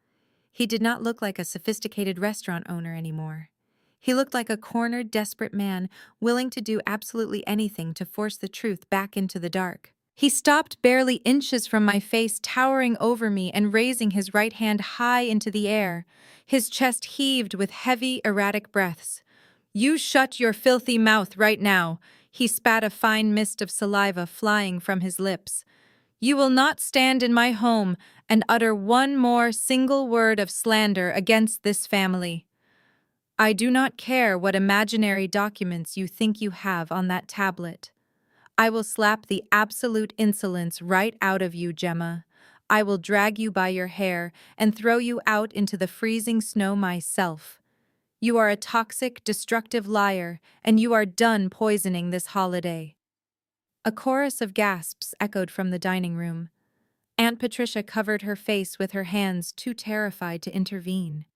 He did not look like a sophisticated restaurant owner anymore. He looked like a cornered, desperate man, willing to do absolutely anything to force the truth back into the dark. He stopped barely inches from my face, towering over me and raising his right hand high into the air. His chest heaved with heavy, erratic breaths. "You shut your filthy mouth right now." He spat a fine mist of saliva flying from his lips. "You will not stand in my home and utter one more single word of slander against this family. I do not care what imaginary documents you think you have on that tablet. I will slap the absolute insolence right out of you, Gemma. I will drag you by your hair and throw you out into the freezing snow myself. You are a toxic, destructive liar, and you are done poisoning this holiday." A chorus of gasps echoed from the dining room. Aunt Patricia covered her face with her hands, too terrified to intervene.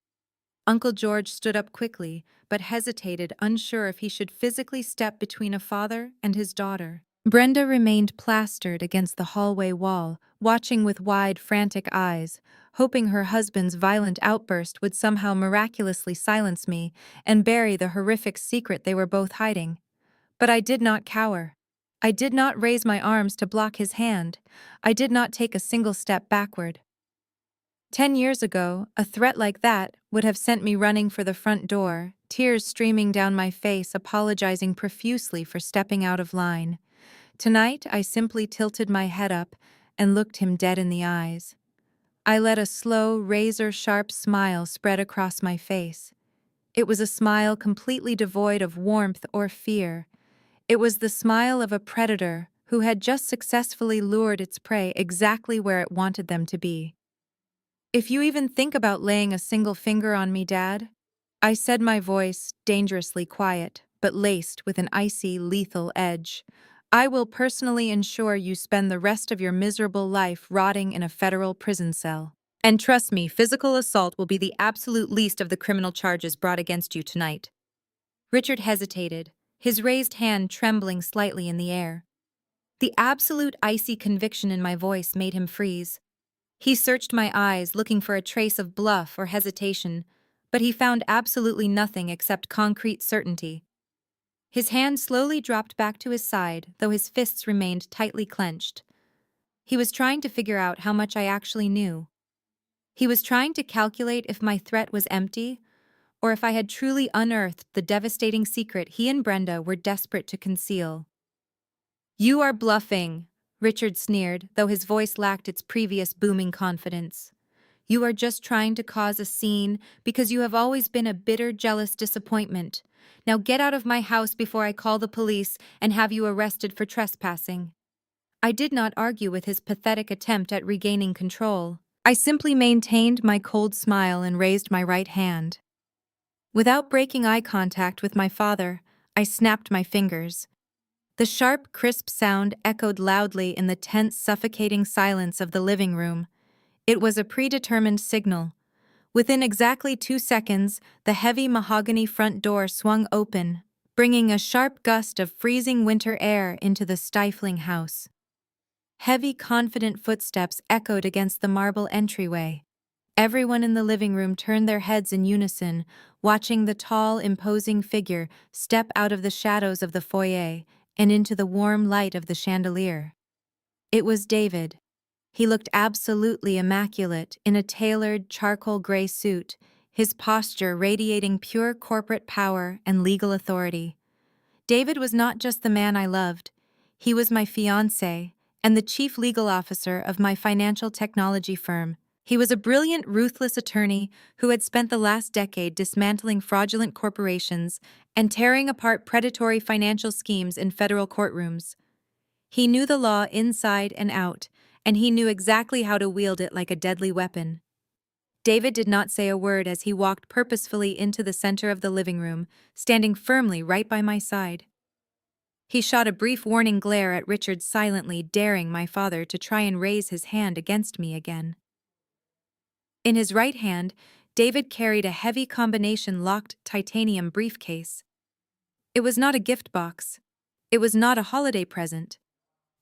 Uncle George stood up quickly, but hesitated, unsure if he should physically step between a father and his daughter. Brenda remained plastered against the hallway wall, watching with wide, frantic eyes, hoping her husband's violent outburst would somehow miraculously silence me and bury the horrific secret they were both hiding. But I did not cower. I did not raise my arms to block his hand. I did not take a single step backward. 10 years ago, a threat like that would have sent me running for the front door, tears streaming down my face, apologizing profusely for stepping out of line. Tonight, I simply tilted my head up and looked him dead in the eyes. I let a slow, razor-sharp smile spread across my face. It was a smile completely devoid of warmth or fear. It was the smile of a predator who had just successfully lured its prey exactly where it wanted them to be. "If you even think about laying a single finger on me, Dad," I said, my voice dangerously quiet, but laced with an icy, lethal edge, "I will personally ensure you spend the rest of your miserable life rotting in a federal prison cell. And trust me, physical assault will be the absolute least of the criminal charges brought against you tonight." Richard hesitated, his raised hand trembling slightly in the air. The absolute icy conviction in my voice made him freeze. He searched my eyes, looking for a trace of bluff or hesitation, but he found absolutely nothing except concrete certainty. His hand slowly dropped back to his side, though his fists remained tightly clenched. He was trying to figure out how much I actually knew. He was trying to calculate if my threat was empty, or if I had truly unearthed the devastating secret he and Brenda were desperate to conceal. "You are bluffing," Richard sneered, though his voice lacked its previous booming confidence. "You are just trying to cause a scene because you have always been a bitter, jealous disappointment. Now get out of my house before I call the police and have you arrested for trespassing." I did not argue with his pathetic attempt at regaining control. I simply maintained my cold smile and raised my right hand. Without breaking eye contact with my father, I snapped my fingers. The sharp, crisp sound echoed loudly in the tense, suffocating silence of the living room. It was a predetermined signal. Within exactly 2 seconds, the heavy mahogany front door swung open, bringing a sharp gust of freezing winter air into the stifling house. Heavy, confident footsteps echoed against the marble entryway. Everyone in the living room turned their heads in unison, watching the tall, imposing figure step out of the shadows of the foyer and into the warm light of the chandelier. It was David. He looked absolutely immaculate in a tailored charcoal gray suit, his posture radiating pure corporate power and legal authority. David was not just the man I loved. He was my fiancé and the chief legal officer of my financial technology firm. He was a brilliant, ruthless attorney who had spent the last decade dismantling fraudulent corporations and tearing apart predatory financial schemes in federal courtrooms. He knew the law inside and out, and he knew exactly how to wield it like a deadly weapon. David did not say a word as he walked purposefully into the center of the living room, standing firmly right by my side. He shot a brief warning glare at Richard, silently daring my father to try and raise his hand against me again. In his right hand, David carried a heavy combination-locked titanium briefcase. It was not a gift box. It was not a holiday present.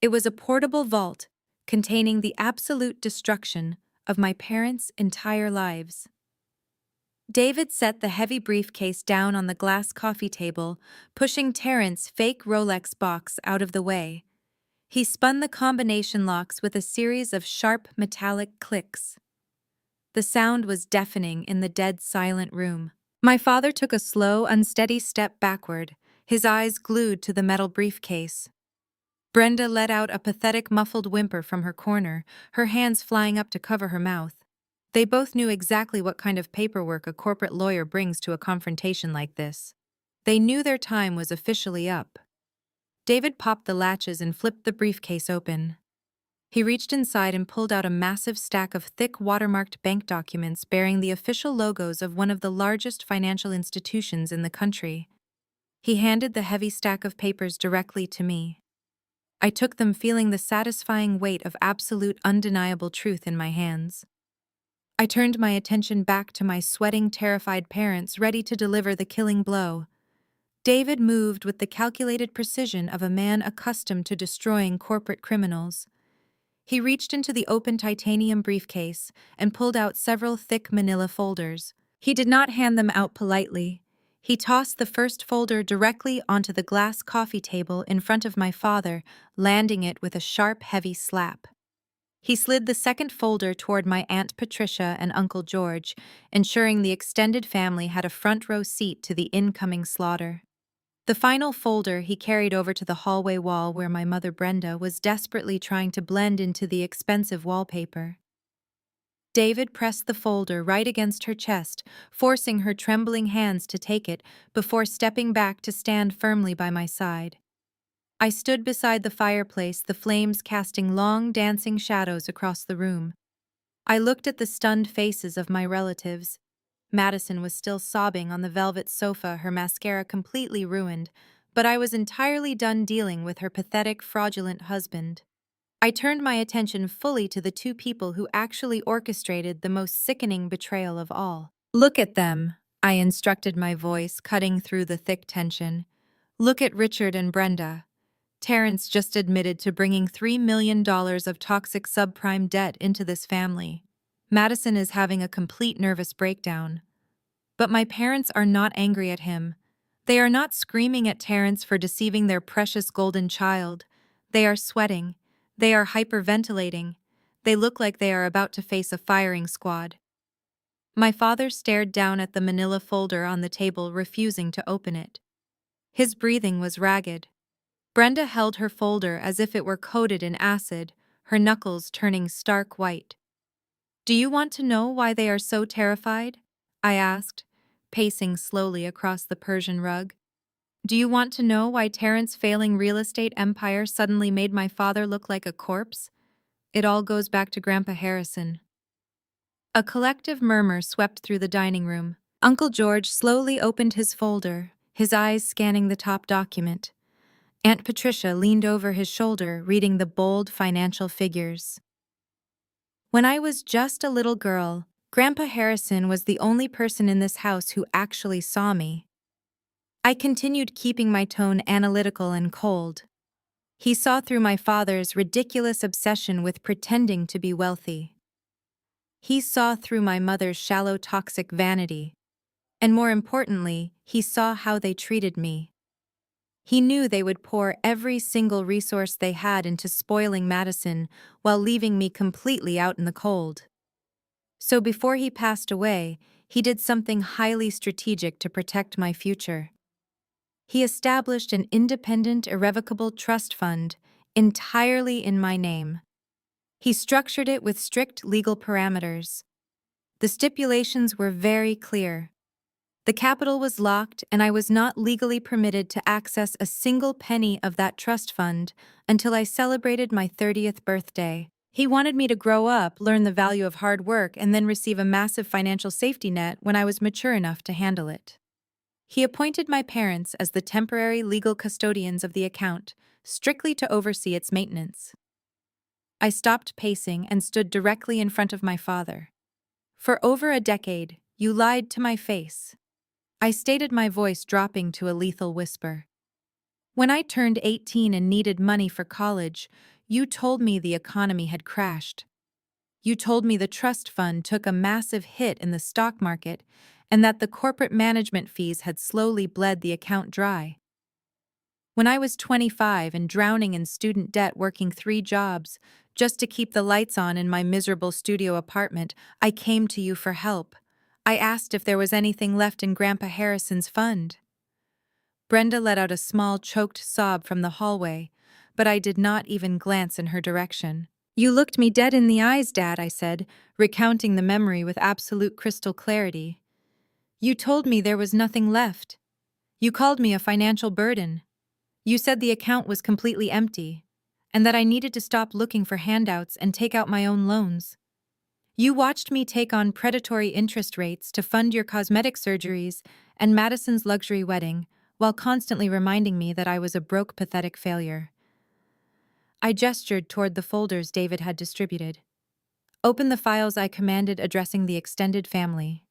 It was a portable vault containing the absolute destruction of my parents' entire lives. David set the heavy briefcase down on the glass coffee table, pushing Terrence's fake Rolex box out of the way. He spun the combination locks with a series of sharp metallic clicks. The sound was deafening in the dead silent room. My father took a slow, unsteady step backward, his eyes glued to the metal briefcase. Brenda let out a pathetic muffled whimper from her corner, her hands flying up to cover her mouth. They both knew exactly what kind of paperwork a corporate lawyer brings to a confrontation like this. They knew their time was officially up. David popped the latches and flipped the briefcase open. He reached inside and pulled out a massive stack of thick watermarked bank documents bearing the official logos of one of the largest financial institutions in the country. He handed the heavy stack of papers directly to me. I took them, feeling the satisfying weight of absolute, undeniable truth in my hands. I turned my attention back to my sweating, terrified parents, ready to deliver the killing blow. David moved with the calculated precision of a man accustomed to destroying corporate criminals. He reached into the open titanium briefcase and pulled out several thick manila folders. He did not hand them out politely. He tossed the first folder directly onto the glass coffee table in front of my father, landing it with a sharp, heavy slap. He slid the second folder toward my Aunt Patricia and Uncle George, ensuring the extended family had a front-row seat to the incoming slaughter. The final folder he carried over to the hallway wall where my mother Brenda was desperately trying to blend into the expensive wallpaper. David pressed the folder right against her chest, forcing her trembling hands to take it before stepping back to stand firmly by my side. I stood beside the fireplace, the flames casting long, dancing shadows across the room. I looked at the stunned faces of my relatives. Madison was still sobbing on the velvet sofa, her mascara completely ruined, but I was entirely done dealing with her pathetic, fraudulent husband. I turned my attention fully to the two people who actually orchestrated the most sickening betrayal of all. "Look at them," I instructed, my voice cutting through the thick tension. "Look at Richard and Brenda. Terrence just admitted to bringing $3 million of toxic subprime debt into this family. Madison is having a complete nervous breakdown. But my parents are not angry at him. They are not screaming at Terrence for deceiving their precious golden child. They are sweating. They are hyperventilating. They look like they are about to face a firing squad." My father stared down at the manila folder on the table, refusing to open it. His breathing was ragged. Brenda held her folder as if it were coated in acid, her knuckles turning stark white. "Do you want to know why they are so terrified?" I asked, pacing slowly across the Persian rug. "Do you want to know why Terrence's failing real estate empire suddenly made my father look like a corpse? It all goes back to Grandpa Harrison." A collective murmur swept through the dining room. Uncle George slowly opened his folder, his eyes scanning the top document. Aunt Patricia leaned over his shoulder, reading the bold financial figures. "When I was just a little girl, Grandpa Harrison was the only person in this house who actually saw me." I continued, keeping my tone analytical and cold. "He saw through my father's ridiculous obsession with pretending to be wealthy. He saw through my mother's shallow, toxic vanity. And more importantly, he saw how they treated me. He knew they would pour every single resource they had into spoiling Madison while leaving me completely out in the cold. So before he passed away, he did something highly strategic to protect my future. He established an independent, irrevocable trust fund entirely in my name. He structured it with strict legal parameters. The stipulations were very clear. The capital was locked, and I was not legally permitted to access a single penny of that trust fund until I celebrated my 30th birthday. He wanted me to grow up, learn the value of hard work, and then receive a massive financial safety net when I was mature enough to handle it. He appointed my parents as the temporary legal custodians of the account, strictly to oversee its maintenance. I stopped pacing and stood directly in front of my father. For over a decade, You lied to my face. I stated, my voice dropping to a lethal whisper. When I turned 18 and needed money for college, you told me the economy had crashed. You told me the trust fund took a massive hit in the stock market and that the corporate management fees had slowly bled the account dry. When I was 25 and drowning in student debt working 3 jobs just to keep the lights on in my miserable studio apartment, I came to you for help. I asked if there was anything left in Grandpa Harrison's fund. Brenda let out a small, choked sob from the hallway, but I did not even glance in her direction. You looked me dead in the eyes, Dad, I said, recounting the memory with absolute crystal clarity. You told me there was nothing left. You called me a financial burden. You said the account was completely empty, and that I needed to stop looking for handouts and take out my own loans. You watched me take on predatory interest rates to fund your cosmetic surgeries and Madison's luxury wedding, while constantly reminding me that I was a broke, pathetic failure. I gestured toward the folders David had distributed. Open the files, I commanded, addressing the extended family.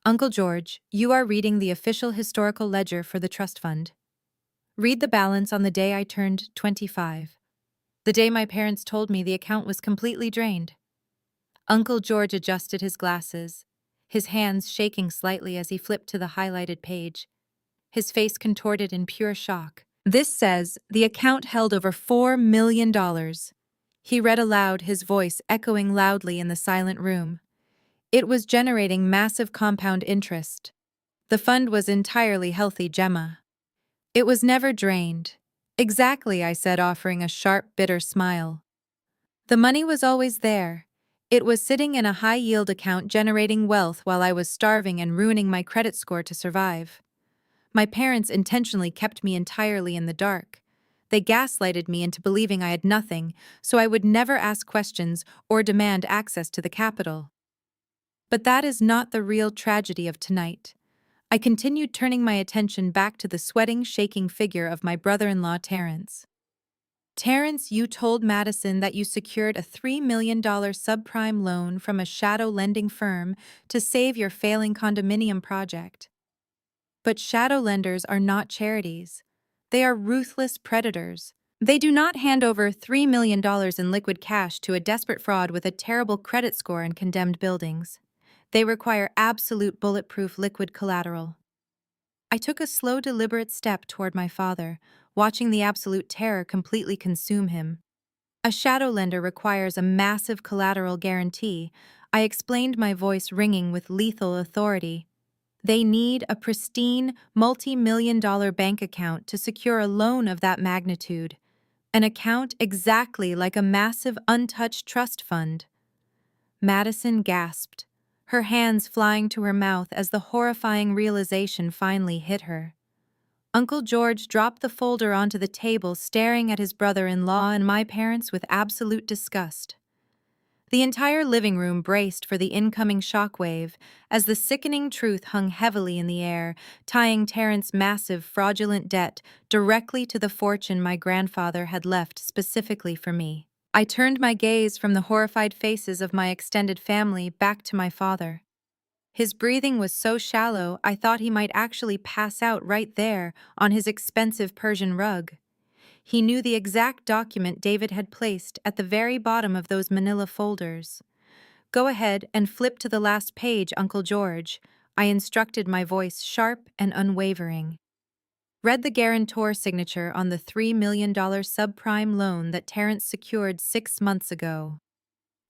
Uncle George, you are reading the official historical ledger for the trust fund. Read the balance on the day I turned 25. The day my parents told me the account was completely drained. Uncle George adjusted his glasses, his hands shaking slightly as he flipped to the highlighted page, his face contorted in pure shock. This says the account held over $4 million. He read aloud, his voice echoing loudly in the silent room. It was generating massive compound interest. The fund was entirely healthy, Gemma. It was never drained. Exactly, I said, offering a sharp, bitter smile. The money was always there. It was sitting in a high-yield account generating wealth while I was starving and ruining my credit score to survive. My parents intentionally kept me entirely in the dark. They gaslighted me into believing I had nothing, so I would never ask questions or demand access to the capital. But that is not the real tragedy of tonight. I continued, turning my attention back to the sweating, shaking figure of my brother-in-law, Terrence. Terrence, you told Madison that you secured a $3 million subprime loan from a shadow lending firm to save your failing condominium project. But shadow lenders are not charities. They are ruthless predators. They do not hand over $3 million in liquid cash to a desperate fraud with a terrible credit score and condemned buildings. They require absolute bulletproof liquid collateral. I took a slow, deliberate step toward my father, watching the absolute terror completely consume him. A shadow lender requires a massive collateral guarantee. I explained, my voice ringing with lethal authority. They need a pristine, multi-million-dollar bank account to secure a loan of that magnitude. An account exactly like a massive, untouched trust fund. Madison gasped, her hands flying to her mouth as the horrifying realization finally hit her. Uncle George dropped the folder onto the table, staring at his brother-in-law and my parents with absolute disgust. The entire living room braced for the incoming shockwave as the sickening truth hung heavily in the air, tying Terrence's massive, fraudulent debt directly to the fortune my grandfather had left specifically for me. I turned my gaze from the horrified faces of my extended family back to my father. His breathing was so shallow I thought he might actually pass out right there on his expensive Persian rug. He knew the exact document David had placed at the very bottom of those manila folders. Go ahead and flip to the last page, Uncle George, I instructed, my voice sharp and unwavering. Read the guarantor signature on the $3 million subprime loan that Terrence secured 6 months ago.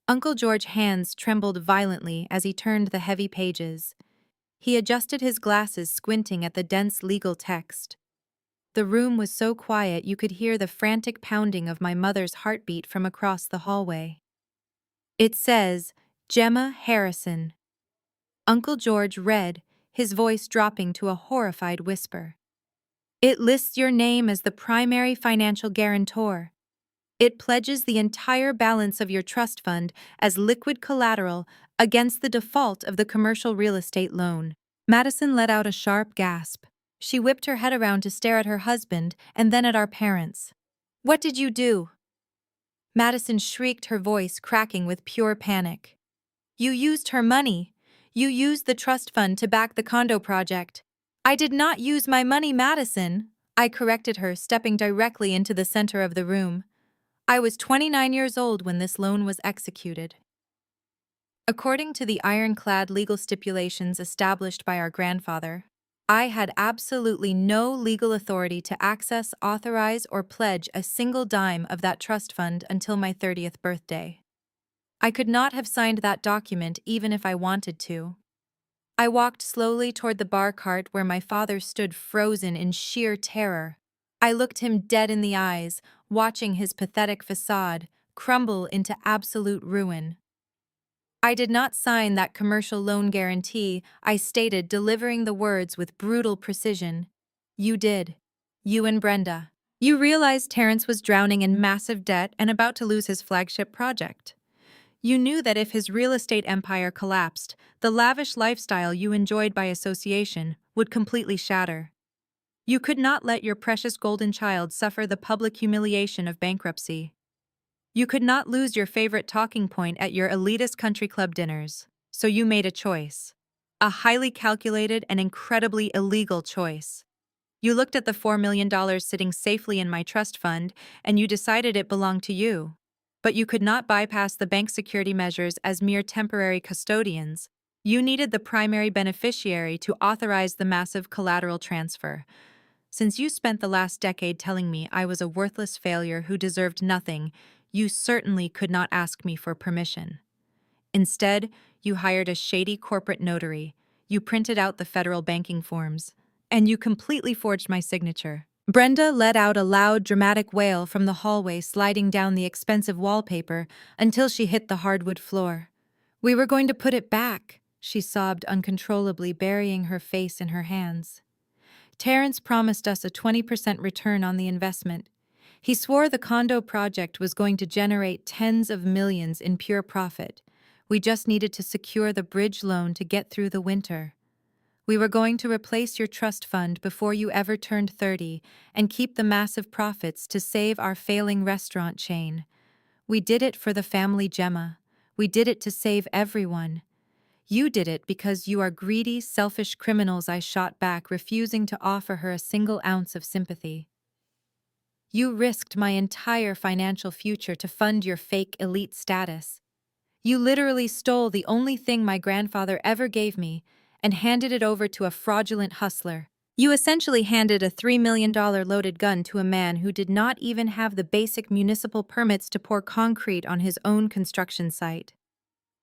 Uncle George's hands trembled violently as he turned the heavy pages. He adjusted his glasses, squinting at the dense legal text. The room was so quiet you could hear the frantic pounding of my mother's heartbeat from across the hallway. It says, Gemma Harrison. Uncle George read, his voice dropping to a horrified whisper. It lists your name as the primary financial guarantor. It pledges the entire balance of your trust fund as liquid collateral against the default of the commercial real estate loan. Madison let out a sharp gasp. She whipped her head around to stare at her husband and then at our parents. What did you do? Madison shrieked, her voice cracking with pure panic. You used her money. You used the trust fund to back the condo project. I did not use my money, Madison. I corrected her, stepping directly into the center of the room. I was 29 years old when this loan was executed. According to the ironclad legal stipulations established by our grandfather, I had absolutely no legal authority to access, authorize, or pledge a single dime of that trust fund until my 30th birthday. I could not have signed that document even if I wanted to. I walked slowly toward the bar cart where my father stood frozen in sheer terror. I looked him dead in the eyes, watching his pathetic facade crumble into absolute ruin. I did not sign that commercial loan guarantee, I stated, delivering the words with brutal precision. You did. You and Brenda. You realized Terrence was drowning in massive debt and about to lose his flagship project. You knew that if his real estate empire collapsed, the lavish lifestyle you enjoyed by association would completely shatter. You could not let your precious golden child suffer the public humiliation of bankruptcy. You could not lose your favorite talking point at your elitist country club dinners, so you made a choice. A highly calculated and incredibly illegal choice. You looked at the $4 million sitting safely in my trust fund, and you decided it belonged to you. But you could not bypass the bank security measures as mere temporary custodians. You needed the primary beneficiary to authorize the massive collateral transfer. Since you spent the last decade telling me I was a worthless failure who deserved nothing, you certainly could not ask me for permission. Instead, you hired a shady corporate notary, you printed out the federal banking forms, and you completely forged my signature. Brenda let out a loud, dramatic wail from the hallway, sliding down the expensive wallpaper until she hit the hardwood floor. We were going to put it back, she sobbed uncontrollably, burying her face in her hands. Terrence promised us a 20% return on the investment. He swore the condo project was going to generate tens of millions in pure profit. We just needed to secure the bridge loan to get through the winter. We were going to replace your trust fund before you ever turned 30 and keep the massive profits to save our failing restaurant chain. We did it for the family, Gemma. We did it to save everyone. You did it because you are greedy, selfish criminals, I shot back, refusing to offer her a single ounce of sympathy. You risked my entire financial future to fund your fake elite status. You literally stole the only thing my grandfather ever gave me and handed it over to a fraudulent hustler. You essentially handed a $3 million loaded gun to a man who did not even have the basic municipal permits to pour concrete on his own construction site.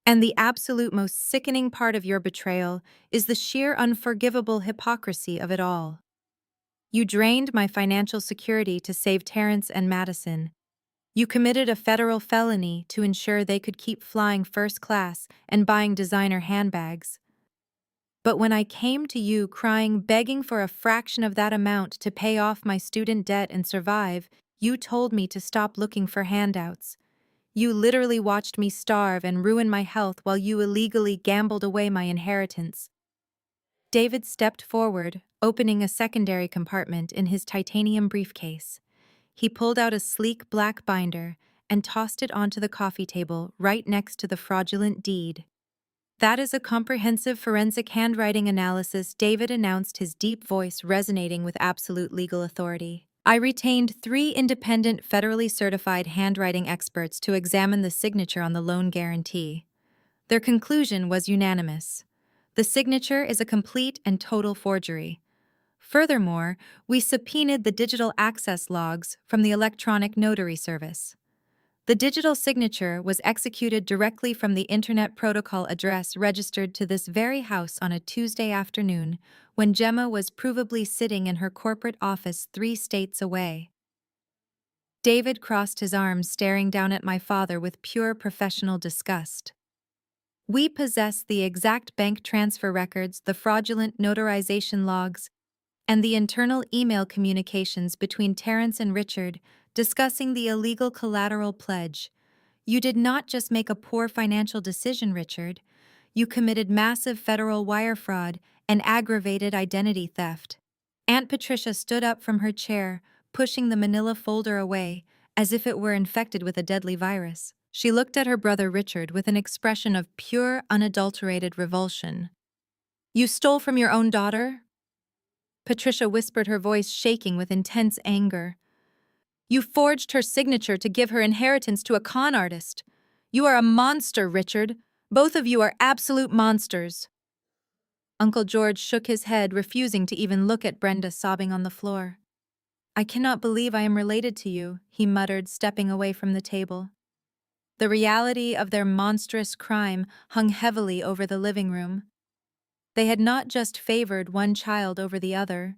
And the absolute most sickening part of your betrayal is the sheer unforgivable hypocrisy of it all. You drained my financial security to save Terrence and Madison. You committed a federal felony to ensure they could keep flying first class and buying designer handbags. But when I came to you crying, begging for a fraction of that amount to pay off my student debt and survive, you told me to stop looking for handouts. You literally watched me starve and ruin my health while you illegally gambled away my inheritance. David stepped forward, opening a secondary compartment in his titanium briefcase. He pulled out a sleek black binder and tossed it onto the coffee table right next to the fraudulent deed. That is a comprehensive forensic handwriting analysis, David announced, his deep voice resonating with absolute legal authority. I retained 3 independent, federally certified handwriting experts to examine the signature on the loan guarantee. Their conclusion was unanimous. The signature is a complete and total forgery. Furthermore, we subpoenaed the digital access logs from the electronic notary service. The digital signature was executed directly from the Internet Protocol address registered to this very house on a Tuesday afternoon when Gemma was provably sitting in her corporate office 3 states away. David crossed his arms, staring down at my father with pure professional disgust. We possess the exact bank transfer records, the fraudulent notarization logs, and the internal email communications between Terrence and Richard discussing the illegal collateral pledge. You did not just make a poor financial decision, Richard. You committed massive federal wire fraud and aggravated identity theft. Aunt Patricia stood up from her chair, pushing the manila folder away, as if it were infected with a deadly virus. She looked at her brother Richard with an expression of pure, unadulterated revulsion. "You stole from your own daughter?" Patricia whispered, her voice shaking with intense anger. "You forged her signature to give her inheritance to a con artist. You are a monster, Richard. Both of you are absolute monsters." Uncle George shook his head, refusing to even look at Brenda sobbing on the floor. "I cannot believe I am related to you," he muttered, stepping away from the table. The reality of their monstrous crime hung heavily over the living room. They had not just favored one child over the other.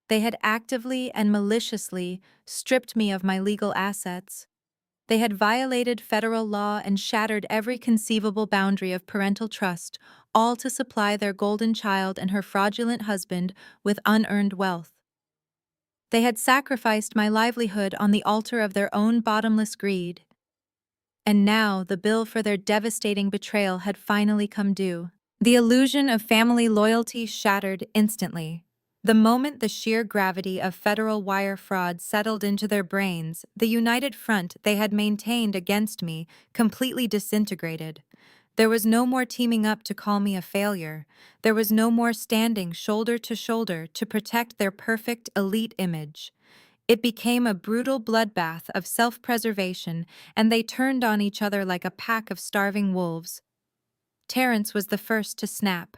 They had actively and maliciously stripped me of my legal assets. They had violated federal law and shattered every conceivable boundary of parental trust, all to supply their golden child and her fraudulent husband with unearned wealth. They had sacrificed my livelihood on the altar of their own bottomless greed. And now the bill for their devastating betrayal had finally come due. The illusion of family loyalty shattered instantly. The moment the sheer gravity of federal wire fraud settled into their brains, the united front they had maintained against me completely disintegrated. There was no more teaming up to call me a failure. There was no more standing shoulder to shoulder to protect their perfect elite image. It became a brutal bloodbath of self-preservation, and they turned on each other like a pack of starving wolves. Terrence was the first to snap.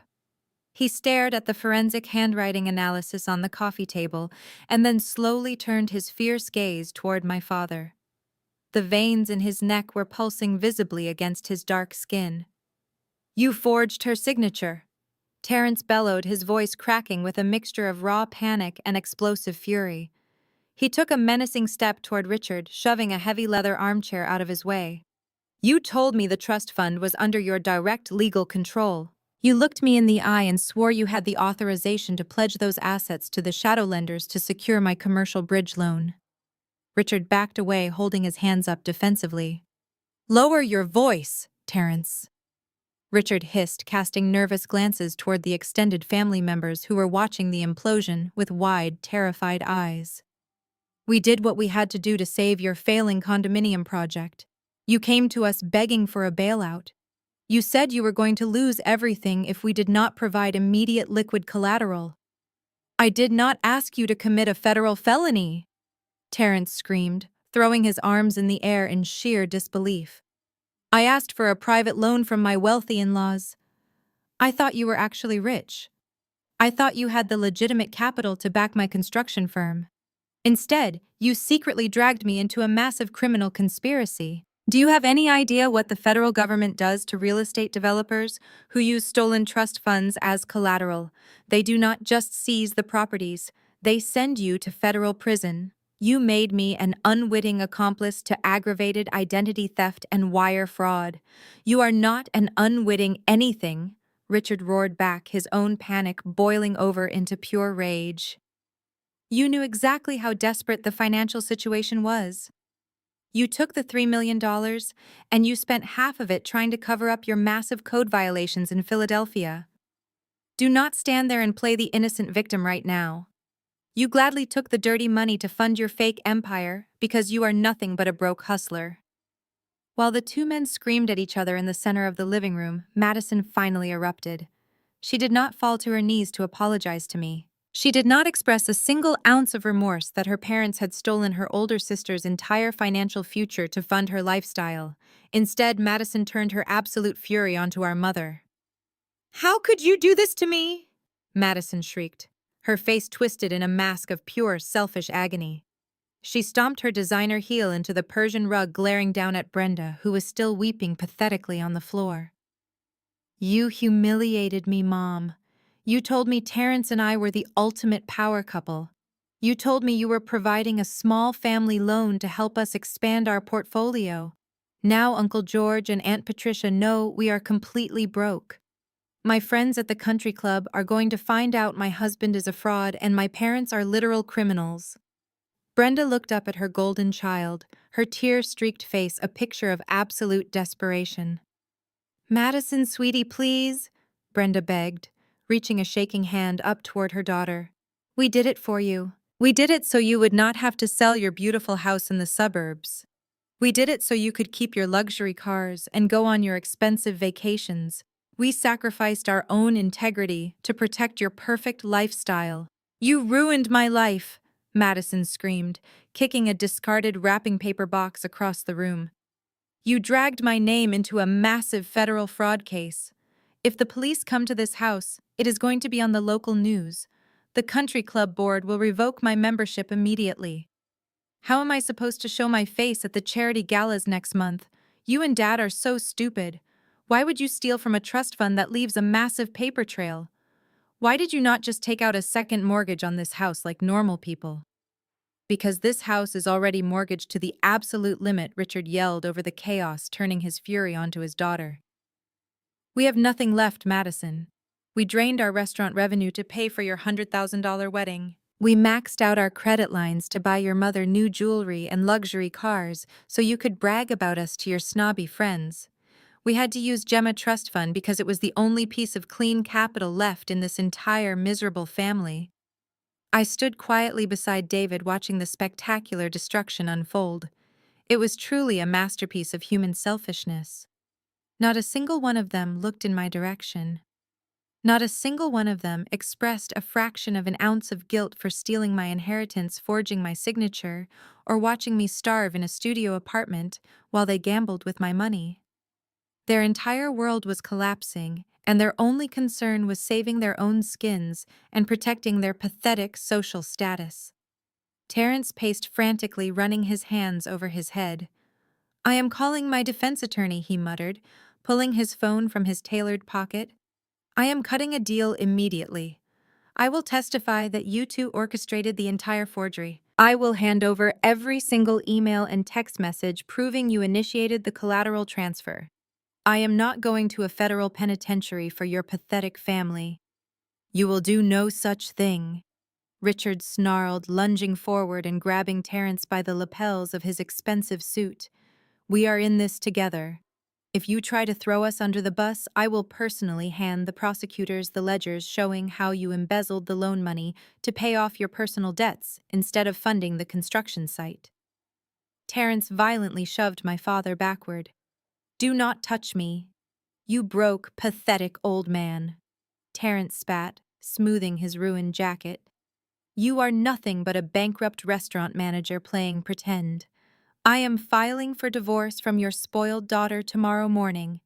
He stared at the forensic handwriting analysis on the coffee table and then slowly turned his fierce gaze toward my father. The veins in his neck were pulsing visibly against his dark skin. "You forged her signature," Terrence bellowed, his voice cracking with a mixture of raw panic and explosive fury. He took a menacing step toward Richard, shoving a heavy leather armchair out of his way. "You told me the trust fund was under your direct legal control. You looked me in the eye and swore you had the authorization to pledge those assets to the shadow lenders to secure my commercial bridge loan." Richard backed away, holding his hands up defensively. "Lower your voice, Terrence," Richard hissed, casting nervous glances toward the extended family members who were watching the implosion with wide, terrified eyes. "We did what we had to do to save your failing condominium project. You came to us begging for a bailout. You said you were going to lose everything if we did not provide immediate liquid collateral. I did not ask you to commit a federal felony," Terrence screamed, throwing his arms in the air in sheer disbelief. "I asked for a private loan from my wealthy in-laws. I thought you were actually rich. I thought you had the legitimate capital to back my construction firm. Instead, you secretly dragged me into a massive criminal conspiracy. Do you have any idea what the federal government does to real estate developers who use stolen trust funds as collateral? They do not just seize the properties, they send you to federal prison. You made me an unwitting accomplice to aggravated identity theft and wire fraud. You are not an unwitting anything," Richard roared back, his own panic boiling over into pure rage. "You knew exactly how desperate the financial situation was. You took the $3 million, and you spent half of it trying to cover up your massive code violations in Philadelphia. Do not stand there and play the innocent victim right now. You gladly took the dirty money to fund your fake empire because you are nothing but a broke hustler." While the two men screamed at each other in the center of the living room, Madison finally erupted. She did not fall to her knees to apologize to me. She did not express a single ounce of remorse that her parents had stolen her older sister's entire financial future to fund her lifestyle. Instead, Madison turned her absolute fury onto our mother. "How could you do this to me?" Madison shrieked, her face twisted in a mask of pure, selfish agony. She stomped her designer heel into the Persian rug, glaring down at Brenda, who was still weeping pathetically on the floor. "You humiliated me, Mom. You told me Terrence and I were the ultimate power couple. You told me you were providing a small family loan to help us expand our portfolio. Now Uncle George and Aunt Patricia know we are completely broke. My friends at the country club are going to find out my husband is a fraud and my parents are literal criminals." Brenda looked up at her golden child, her tear-streaked face a picture of absolute desperation. "Madison, sweetie, please," Brenda begged, reaching a shaking hand up toward her daughter. "We did it for you. We did it so you would not have to sell your beautiful house in the suburbs." We did it so you could keep your luxury cars and go on your expensive vacations. We sacrificed our own integrity to protect your perfect lifestyle. You ruined my life, Madison screamed, kicking a discarded wrapping paper box across the room. You dragged my name into a massive federal fraud case. If the police come to this house, it is going to be on the local news. The country club board will revoke my membership immediately. How am I supposed to show my face at the charity galas next month? You and Dad are so stupid. Why would you steal from a trust fund that leaves a massive paper trail? Why did you not just take out a second mortgage on this house like normal people? Because this house is already mortgaged to the absolute limit, Richard yelled over the chaos, turning his fury onto his daughter. We have nothing left, Madison. We drained our restaurant revenue to pay for your $100,000 wedding. We maxed out our credit lines to buy your mother new jewelry and luxury cars so you could brag about us to your snobby friends. We had to use Gemma Trust Fund because it was the only piece of clean capital left in this entire miserable family. I stood quietly beside David watching the spectacular destruction unfold. It was truly a masterpiece of human selfishness. Not a single one of them looked in my direction. Not a single one of them expressed a fraction of an ounce of guilt for stealing my inheritance, forging my signature, or watching me starve in a studio apartment while they gambled with my money. Their entire world was collapsing, and their only concern was saving their own skins and protecting their pathetic social status. Terrence paced frantically, running his hands over his head. "I am calling my defense attorney," he muttered, pulling his phone from his tailored pocket. "I am cutting a deal immediately. I will testify that you two orchestrated the entire forgery. I will hand over every single email and text message proving you initiated the collateral transfer. I am not going to a federal penitentiary for your pathetic family. You will do no such thing." Richard snarled, lunging forward and grabbing Terrence by the lapels of his expensive suit. "We are in this together. If you try to throw us under the bus, I will personally hand the prosecutors the ledgers showing how you embezzled the loan money to pay off your personal debts instead of funding the construction site." Terrence violently shoved my father backward. "Do not touch me. You broke, pathetic old man." Terrence spat, smoothing his ruined jacket. "You are nothing but a bankrupt restaurant manager playing pretend. I am filing for divorce from your spoiled daughter tomorrow morning.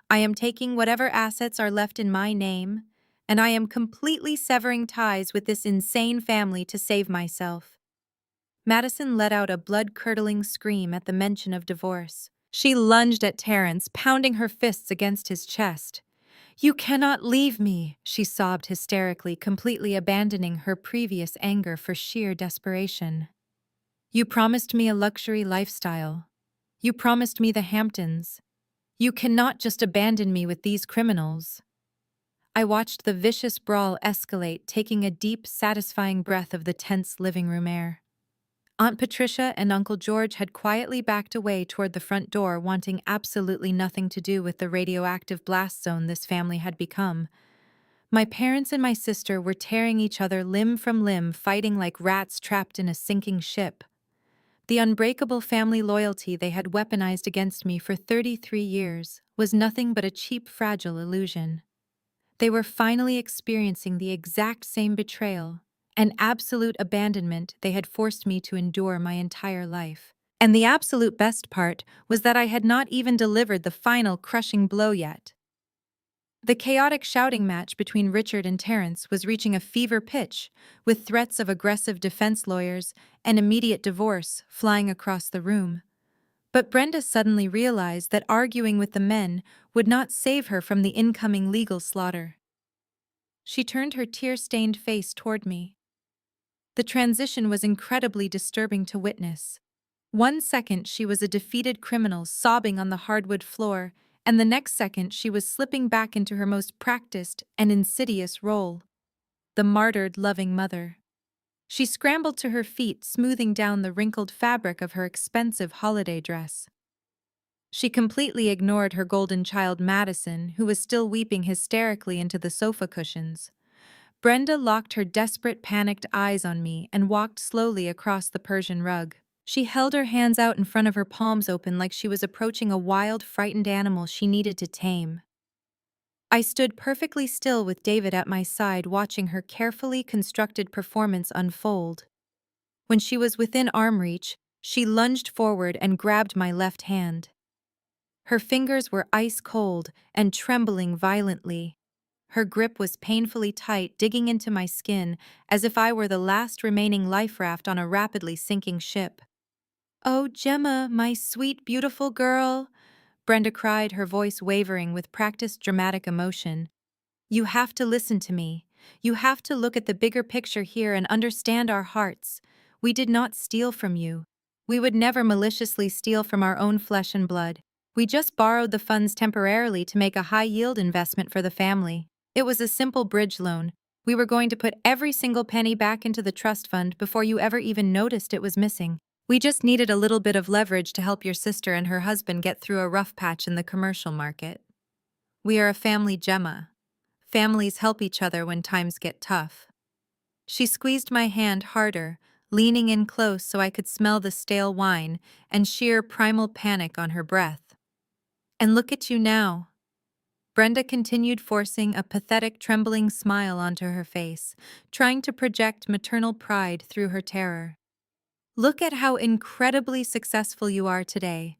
I am taking whatever assets are left in my name, and I am completely severing ties with this insane family to save myself." Madison let out a blood-curdling scream at the mention of divorce. She lunged at Terrence, pounding her fists against his chest. "You cannot leave me," she sobbed hysterically, completely abandoning her previous anger for sheer desperation. "You promised me a luxury lifestyle. You promised me the Hamptons. You cannot just abandon me with these criminals." I watched the vicious brawl escalate, taking a deep, satisfying breath of the tense living room air. Aunt Patricia and Uncle George had quietly backed away toward the front door, wanting absolutely nothing to do with the radioactive blast zone this family had become. My parents and my sister were tearing each other limb from limb, fighting like rats trapped in a sinking ship. The unbreakable family loyalty they had weaponized against me for 33 years was nothing but a cheap, fragile illusion. They were finally experiencing the exact same betrayal and absolute abandonment they had forced me to endure my entire life. And the absolute best part was that I had not even delivered the final crushing blow yet. The chaotic shouting match between Richard and Terrence was reaching a fever pitch, with threats of aggressive defense lawyers and immediate divorce flying across the room. But Brenda suddenly realized that arguing with the men would not save her from the incoming legal slaughter. She turned her tear-stained face toward me. The transition was incredibly disturbing to witness. One second she was a defeated criminal sobbing on the hardwood floor, and the next second she was slipping back into her most practiced and insidious role, the martyred, loving mother. She scrambled to her feet, smoothing down the wrinkled fabric of her expensive holiday dress. She completely ignored her golden child Madison, who was still weeping hysterically into the sofa cushions. Brenda locked her desperate, panicked eyes on me and walked slowly across the Persian rug. She held her hands out in front of her, palms open like she was approaching a wild, frightened animal she needed to tame. I stood perfectly still with David at my side, watching her carefully constructed performance unfold. When she was within arm reach, she lunged forward and grabbed my left hand. Her fingers were ice cold and trembling violently. Her grip was painfully tight, digging into my skin as if I were the last remaining life raft on a rapidly sinking ship. "Oh, Gemma, my sweet, beautiful girl," Brenda cried, her voice wavering with practiced dramatic emotion. "You have to listen to me. You have to look at the bigger picture here and understand our hearts. We did not steal from you. We would never maliciously steal from our own flesh and blood. We just borrowed the funds temporarily to make a high-yield investment for the family. It was a simple bridge loan. We were going to put every single penny back into the trust fund before you ever even noticed it was missing. We just needed a little bit of leverage to help your sister and her husband get through a rough patch in the commercial market. We are a family, Gemma. Families help each other when times get tough." She squeezed my hand harder, leaning in close so I could smell the stale wine and sheer primal panic on her breath. "And look at you now." Brenda continued, forcing a pathetic, trembling smile onto her face, trying to project maternal pride through her terror. "Look at how incredibly successful you are today.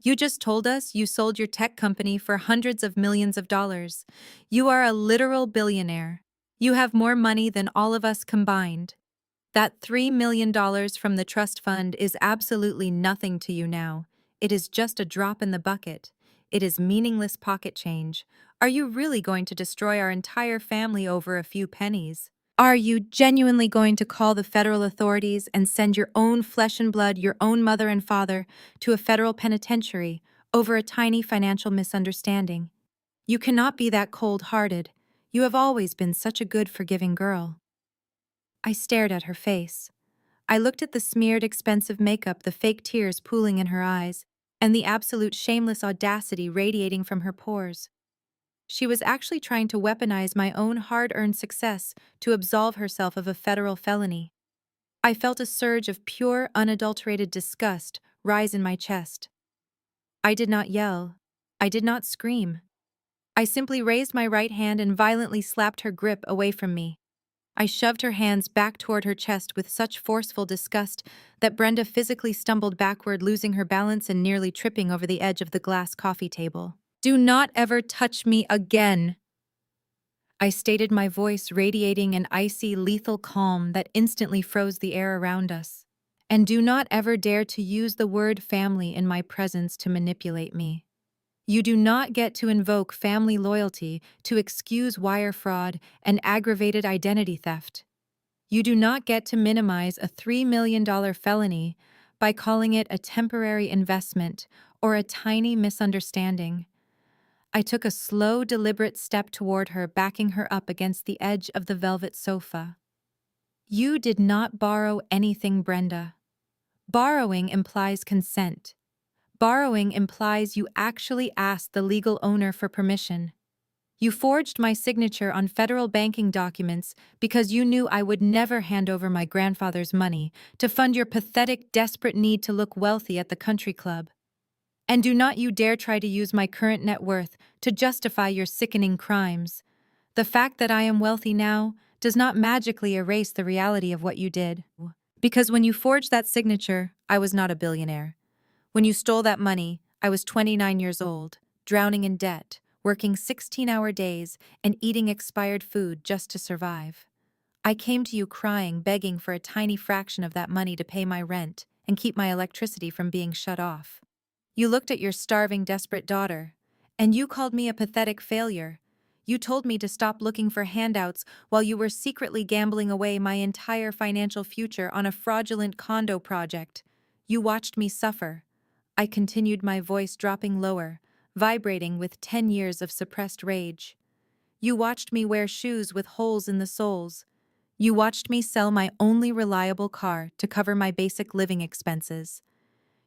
You just told us you sold your tech company for hundreds of millions of dollars. You are a literal billionaire. You have more money than all of us combined. That $3 million from the trust fund is absolutely nothing to you now. It is just a drop in the bucket. It is meaningless pocket change. Are you really going to destroy our entire family over a few pennies? Are you genuinely going to call the federal authorities and send your own flesh and blood, your own mother and father, to a federal penitentiary over a tiny financial misunderstanding? You cannot be that cold-hearted. You have always been such a good, forgiving girl." I stared at her face. I looked at the smeared, expensive makeup, the fake tears pooling in her eyes, and the absolute shameless audacity radiating from her pores. She was actually trying to weaponize my own hard-earned success to absolve herself of a federal felony. I felt a surge of pure, unadulterated disgust rise in my chest. I did not yell. I did not scream. I simply raised my right hand and violently slapped her grip away from me. I shoved her hands back toward her chest with such forceful disgust that Brenda physically stumbled backward, losing her balance and nearly tripping over the edge of the glass coffee table. "Do not ever touch me again," I stated, my voice radiating an icy, lethal calm that instantly froze the air around us. "And do not ever dare to use the word family in my presence to manipulate me. You do not get to invoke family loyalty to excuse wire fraud and aggravated identity theft. You do not get to minimize a $3 million felony by calling it a temporary investment or a tiny misunderstanding." I took a slow, deliberate step toward her, backing her up against the edge of the velvet sofa. "You did not borrow anything, Brenda. Borrowing implies consent. Borrowing implies you actually asked the legal owner for permission. You forged my signature on federal banking documents because you knew I would never hand over my grandfather's money to fund your pathetic, desperate need to look wealthy at the country club. And do not you dare try to use my current net worth to justify your sickening crimes. The fact that I am wealthy now does not magically erase the reality of what you did. Because when you forged that signature, I was not a billionaire. When you stole that money, I was 29 years old, drowning in debt, working 16-hour days, and eating expired food just to survive. I came to you crying, begging for a tiny fraction of that money to pay my rent and keep my electricity from being shut off. You looked at your starving, desperate daughter, and you called me a pathetic failure. You told me to stop looking for handouts while you were secretly gambling away my entire financial future on a fraudulent condo project. You watched me suffer. I continued, my voice dropping lower, vibrating with 10 years of suppressed rage. You watched me wear shoes with holes in the soles. You watched me sell my only reliable car to cover my basic living expenses.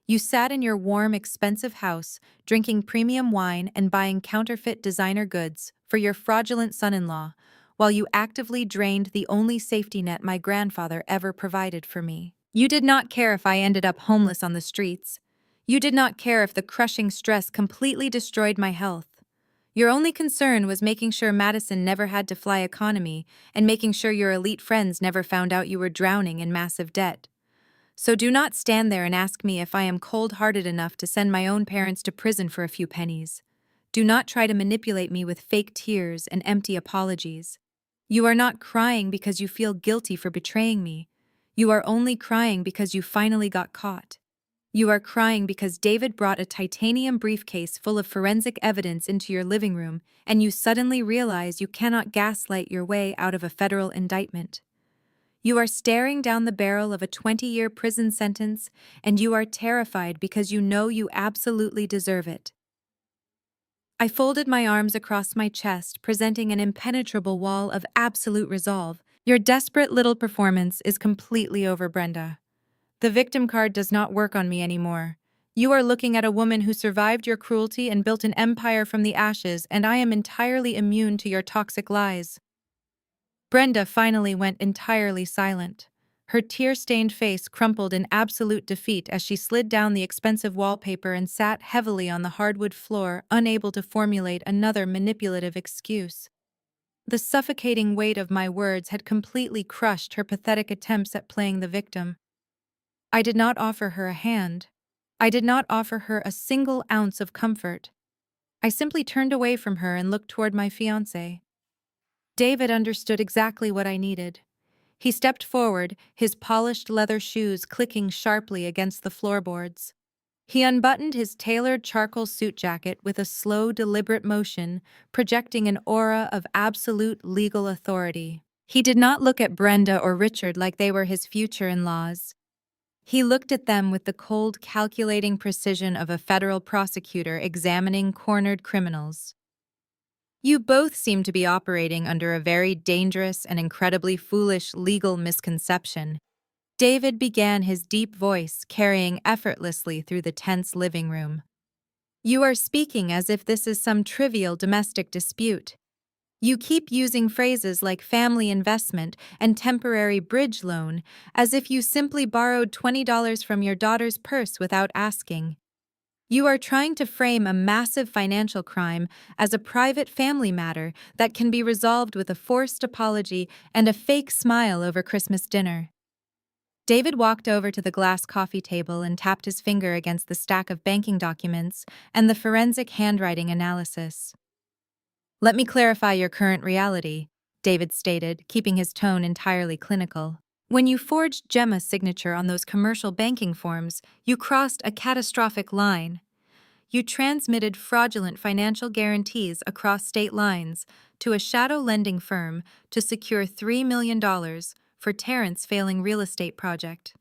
You sat in your warm, expensive house, drinking premium wine and buying counterfeit designer goods for your fraudulent son-in-law, while you actively drained the only safety net my grandfather ever provided for me. You did not care if I ended up homeless on the streets. You did not care if the crushing stress completely destroyed my health. Your only concern was making sure Madison never had to fly economy and making sure your elite friends never found out you were drowning in massive debt. So do not stand there and ask me if I am cold-hearted enough to send my own parents to prison for a few pennies. Do not try to manipulate me with fake tears and empty apologies. You are not crying because you feel guilty for betraying me. You are only crying because you finally got caught. You are crying because David brought a titanium briefcase full of forensic evidence into your living room, and you suddenly realize you cannot gaslight your way out of a federal indictment. You are staring down the barrel of a 20-year prison sentence, and you are terrified because you know you absolutely deserve it. I folded my arms across my chest, presenting an impenetrable wall of absolute resolve. Your desperate little performance is completely over, Brenda. The victim card does not work on me anymore. You are looking at a woman who survived your cruelty and built an empire from the ashes, and I am entirely immune to your toxic lies. Brenda finally went entirely silent. Her tear-stained face crumpled in absolute defeat as she slid down the expensive wallpaper and sat heavily on the hardwood floor, unable to formulate another manipulative excuse. The suffocating weight of my words had completely crushed her pathetic attempts at playing the victim. I did not offer her a hand. I did not offer her a single ounce of comfort. I simply turned away from her and looked toward my fiancé. David understood exactly what I needed. He stepped forward, his polished leather shoes clicking sharply against the floorboards. He unbuttoned his tailored charcoal suit jacket with a slow, deliberate motion, projecting an aura of absolute legal authority. He did not look at Brenda or Richard like they were his future in-laws. He looked at them with the cold, calculating precision of a federal prosecutor examining cornered criminals. You both seem to be operating under a very dangerous and incredibly foolish legal misconception. David began, his deep voice carrying effortlessly through the tense living room. You are speaking as if this is some trivial domestic dispute. You keep using phrases like family investment and temporary bridge loan as if you simply borrowed $20 from your daughter's purse without asking. You are trying to frame a massive financial crime as a private family matter that can be resolved with a forced apology and a fake smile over Christmas dinner. David walked over to the glass coffee table and tapped his finger against the stack of banking documents and the forensic handwriting analysis. Let me clarify your current reality, David stated, keeping his tone entirely clinical. When you forged Gemma's signature on those commercial banking forms, you crossed a catastrophic line. You transmitted fraudulent financial guarantees across state lines to a shadow lending firm to secure $3 million for Terrence's failing real estate project.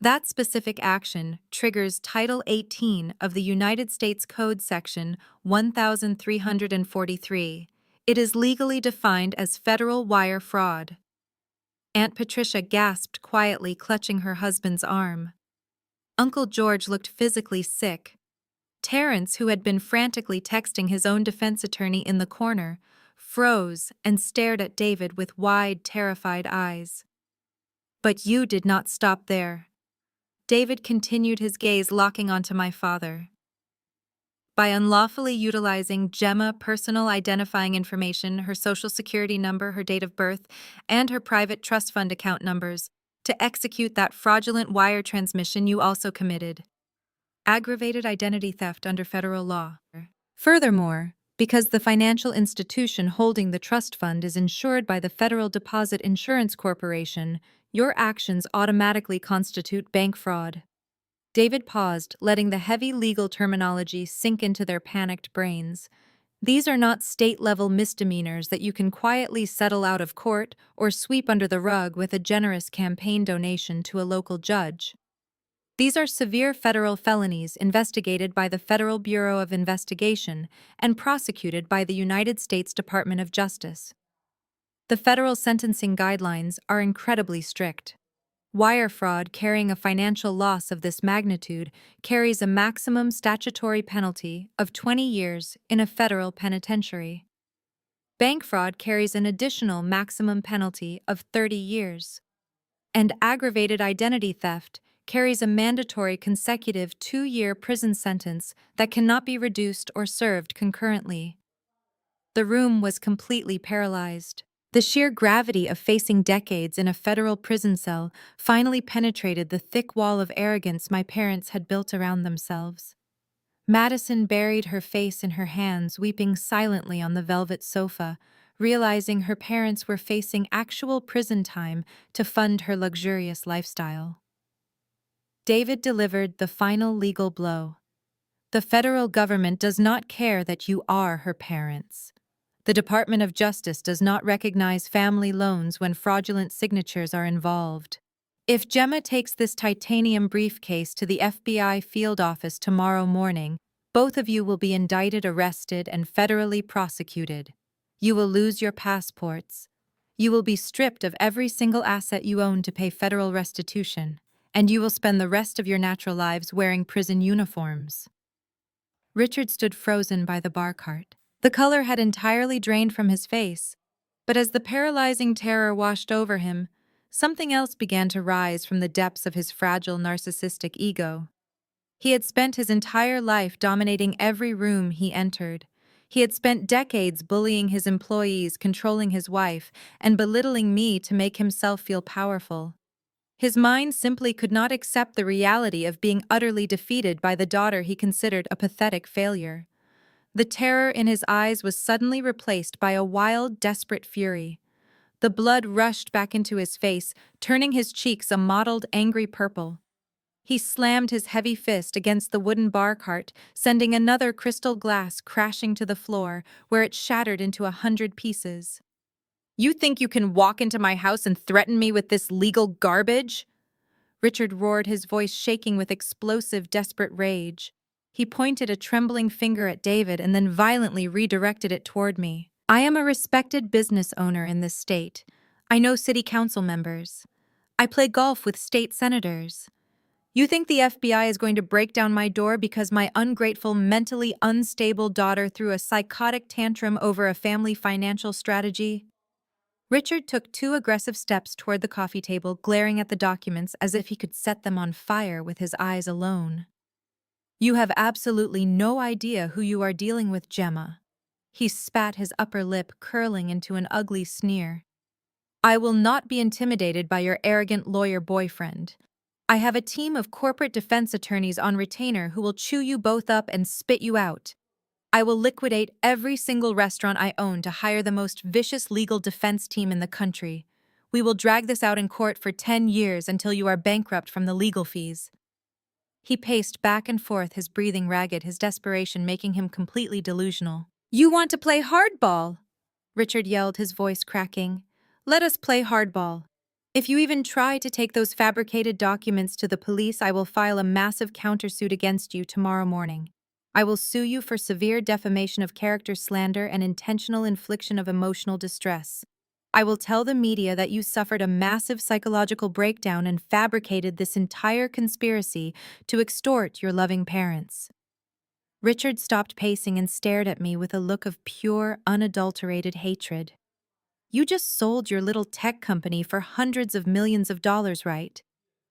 That specific action triggers Title 18 of the United States Code Section 1343. It is legally defined as federal wire fraud. Aunt Patricia gasped quietly, clutching her husband's arm. Uncle George looked physically sick. Terrence, who had been frantically texting his own defense attorney in the corner, froze and stared at David with wide, terrified eyes. But you did not stop there. David continued, his gaze locking onto my father. By unlawfully utilizing Gemma personal identifying information, her social security number, her date of birth, and her private trust fund account numbers, to execute that fraudulent wire transmission, you also committed aggravated identity theft under federal law. Furthermore, because the financial institution holding the trust fund is insured by the Federal Deposit Insurance Corporation, your actions automatically constitute bank fraud. David paused, letting the heavy legal terminology sink into their panicked brains. These are not state-level misdemeanors that you can quietly settle out of court or sweep under the rug with a generous campaign donation to a local judge. These are severe federal felonies investigated by the Federal Bureau of Investigation and prosecuted by the United States Department of Justice. The federal sentencing guidelines are incredibly strict. Wire fraud carrying a financial loss of this magnitude carries a maximum statutory penalty of 20 years in a federal penitentiary. Bank fraud carries an additional maximum penalty of 30 years. and aggravated identity theft carries a mandatory consecutive 2-year prison sentence that cannot be reduced or served concurrently. The room was completely paralyzed. The sheer gravity of facing decades in a federal prison cell finally penetrated the thick wall of arrogance my parents had built around themselves. Madison buried her face in her hands, weeping silently on the velvet sofa, realizing her parents were facing actual prison time to fund her luxurious lifestyle. David delivered the final legal blow. The federal government does not care that you are her parents. The Department of Justice does not recognize family loans when fraudulent signatures are involved. If Gemma takes this titanium briefcase to the FBI field office tomorrow morning, both of you will be indicted, arrested, and federally prosecuted. You will lose your passports. You will be stripped of every single asset you own to pay federal restitution, and you will spend the rest of your natural lives wearing prison uniforms. Richard stood frozen by the bar cart. The color had entirely drained from his face, but as the paralyzing terror washed over him, something else began to rise from the depths of his fragile narcissistic ego. He had spent his entire life dominating every room he entered. He had spent decades bullying his employees, controlling his wife, and belittling me to make himself feel powerful. His mind simply could not accept the reality of being utterly defeated by the daughter he considered a pathetic failure. The terror in his eyes was suddenly replaced by a wild, desperate fury. The blood rushed back into his face, turning his cheeks a mottled, angry purple. He slammed his heavy fist against the wooden bar cart, sending another crystal glass crashing to the floor, where it shattered into 100 pieces. "You think you can walk into my house and threaten me with this legal garbage?" Richard roared, his voice shaking with explosive, desperate rage. He pointed a trembling finger at David and then violently redirected it toward me. "I am a respected business owner in this state. I know city council members. I play golf with state senators. You think the FBI is going to break down my door because my ungrateful, mentally unstable daughter threw a psychotic tantrum over a family financial strategy?" Richard took 2 aggressive steps toward the coffee table, glaring at the documents as if he could set them on fire with his eyes alone. "You have absolutely no idea who you are dealing with, Gemma." He spat, his upper lip curling into an ugly sneer. "I will not be intimidated by your arrogant lawyer boyfriend. I have a team of corporate defense attorneys on retainer who will chew you both up and spit you out. I will liquidate every single restaurant I own to hire the most vicious legal defense team in the country. We will drag this out in court for 10 years until you are bankrupt from the legal fees." He paced back and forth, his breathing ragged, his desperation making him completely delusional. "You want to play hardball?" Richard yelled, his voice cracking. "Let us play hardball. If you even try to take those fabricated documents to the police, I will file a massive countersuit against you tomorrow morning. I will sue you for severe defamation of character, slander, and intentional infliction of emotional distress. I will tell the media that you suffered a massive psychological breakdown and fabricated this entire conspiracy to extort your loving parents." Richard stopped pacing and stared at me with a look of pure, unadulterated hatred. "You just sold your little tech company for hundreds of millions of dollars, right?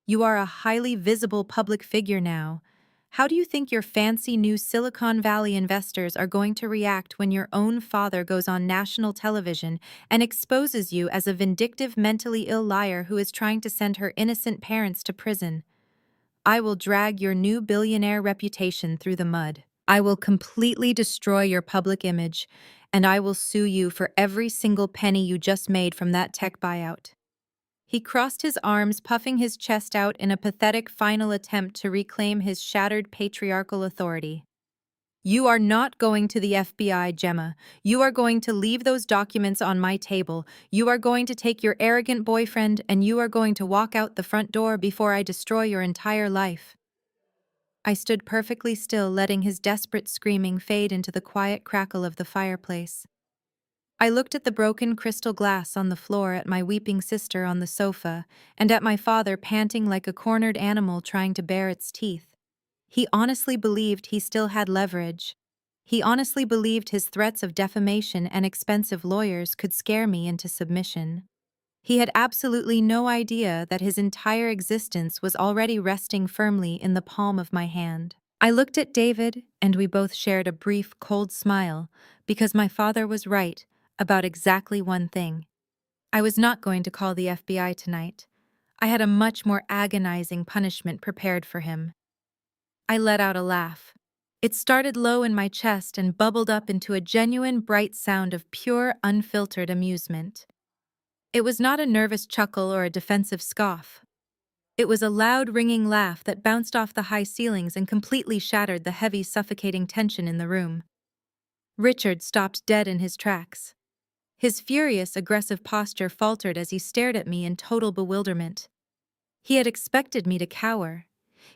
You are a highly visible public figure now. How do you think your fancy new Silicon Valley investors are going to react when your own father goes on national television and exposes you as a vindictive, mentally ill liar who is trying to send her innocent parents to prison? I will drag your new billionaire reputation through the mud. I will completely destroy your public image, and I will sue you for every single penny you just made from that tech buyout." He crossed his arms, puffing his chest out in a pathetic final attempt to reclaim his shattered patriarchal authority. "You are not going to the FBI, Gemma. You are going to leave those documents on my table. You are going to take your arrogant boyfriend, and you are going to walk out the front door before I destroy your entire life." I stood perfectly still, letting his desperate screaming fade into the quiet crackle of the fireplace. I looked at the broken crystal glass on the floor, at my weeping sister on the sofa, and at my father panting like a cornered animal trying to bare its teeth. He honestly believed he still had leverage. He honestly believed his threats of defamation and expensive lawyers could scare me into submission. He had absolutely no idea that his entire existence was already resting firmly in the palm of my hand. I looked at David, and we both shared a brief, cold smile, because my father was right about exactly one thing. I was not going to call the FBI tonight. I had a much more agonizing punishment prepared for him. I let out a laugh. It started low in my chest and bubbled up into a genuine bright sound of pure, unfiltered amusement. It was not a nervous chuckle or a defensive scoff. It was a loud, ringing laugh that bounced off the high ceilings and completely shattered the heavy, suffocating tension in the room. Richard stopped dead in his tracks. His furious, aggressive posture faltered as he stared at me in total bewilderment. He had expected me to cower.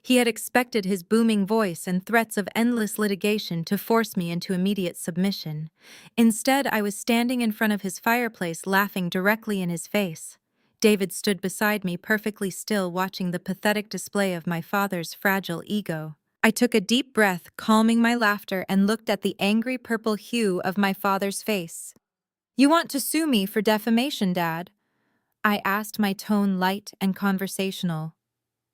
He had expected his booming voice and threats of endless litigation to force me into immediate submission. Instead, I was standing in front of his fireplace, laughing directly in his face. David stood beside me, perfectly still, watching the pathetic display of my father's fragile ego. I took a deep breath, calming my laughter, and looked at the angry purple hue of my father's face. "You want to sue me for defamation, Dad?" I asked, my tone light and conversational.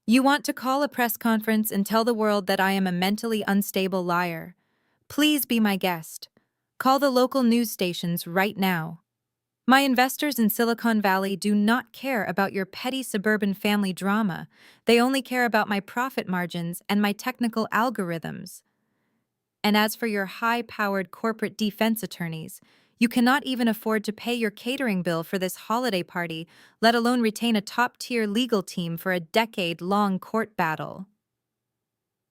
"You want to call a press conference and tell the world that I am a mentally unstable liar? Please be my guest. Call the local news stations right now. My investors in Silicon Valley do not care about your petty suburban family drama. They only care about my profit margins and my technical algorithms. And as for your high-powered corporate defense attorneys, you cannot even afford to pay your catering bill for this holiday party, let alone retain a top-tier legal team for a decade-long court battle."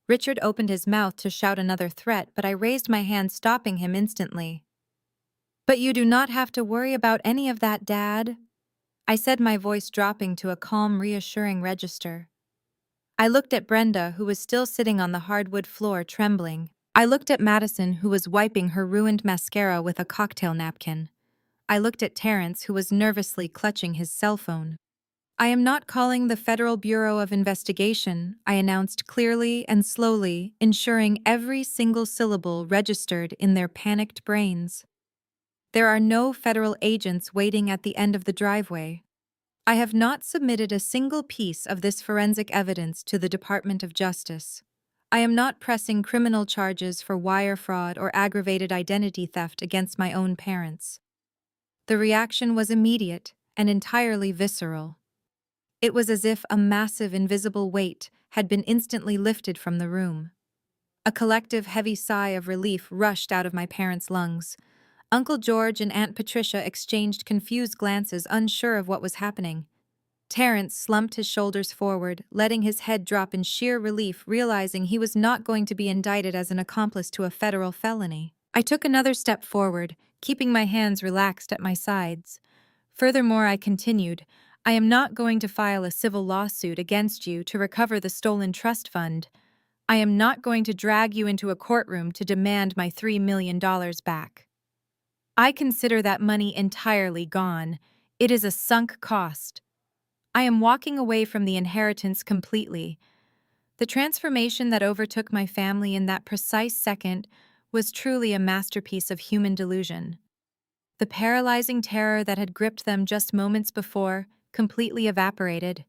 Richard opened his mouth to shout another threat, but I raised my hand, stopping him instantly. "But you do not have to worry about any of that, Dad," I said, my voice dropping to a calm, reassuring register. I looked at Brenda, who was still sitting on the hardwood floor, trembling. I looked at Madison, who was wiping her ruined mascara with a cocktail napkin. I looked at Terrence, who was nervously clutching his cell phone. "I am not calling the Federal Bureau of Investigation," I announced clearly and slowly, ensuring every single syllable registered in their panicked brains. "There are no federal agents waiting at the end of the driveway. I have not submitted a single piece of this forensic evidence to the Department of Justice. I am not pressing criminal charges for wire fraud or aggravated identity theft against my own parents." The reaction was immediate and entirely visceral. It was as if a massive invisible weight had been instantly lifted from the room. A collective heavy sigh of relief rushed out of my parents' lungs. Uncle George and Aunt Patricia exchanged confused glances, unsure of what was happening. Terrence slumped his shoulders forward, letting his head drop in sheer relief, realizing he was not going to be indicted as an accomplice to a federal felony. I took another step forward, keeping my hands relaxed at my sides. Furthermore, I continued, "I am not going to file a civil lawsuit against you to recover the stolen trust fund. I am not going to drag you into a courtroom to demand my $3 million back. I consider that money entirely gone. It is a sunk cost. I am walking away from the inheritance completely." The transformation that overtook my family in that precise second was truly a masterpiece of human delusion. The paralyzing terror that had gripped them just moments before completely evaporated.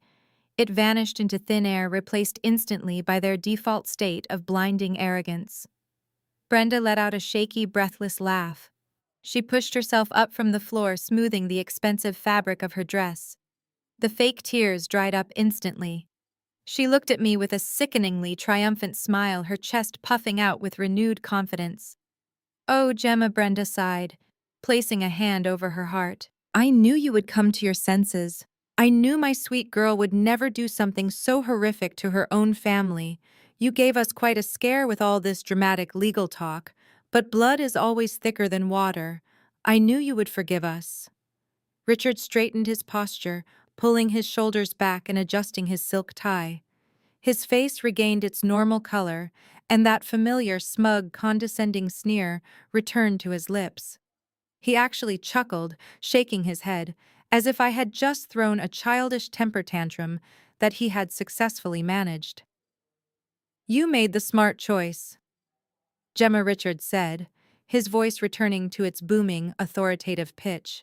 It vanished into thin air, replaced instantly by their default state of blinding arrogance. Brenda let out a shaky, breathless laugh. She pushed herself up from the floor, smoothing the expensive fabric of her dress. The fake tears dried up instantly. She looked at me with a sickeningly triumphant smile, her chest puffing out with renewed confidence. "Oh, Gemma," Brenda sighed, placing a hand over her heart. "I knew you would come to your senses. I knew my sweet girl would never do something so horrific to her own family. You gave us quite a scare with all this dramatic legal talk, but blood is always thicker than water. I knew you would forgive us." Richard straightened his posture, pulling his shoulders back and adjusting his silk tie. His face regained its normal color, and that familiar, smug, condescending sneer returned to his lips. He actually chuckled, shaking his head, as if I had just thrown a childish temper tantrum that he had successfully managed. "You made the smart choice," Gemma Richards said, his voice returning to its booming, authoritative pitch.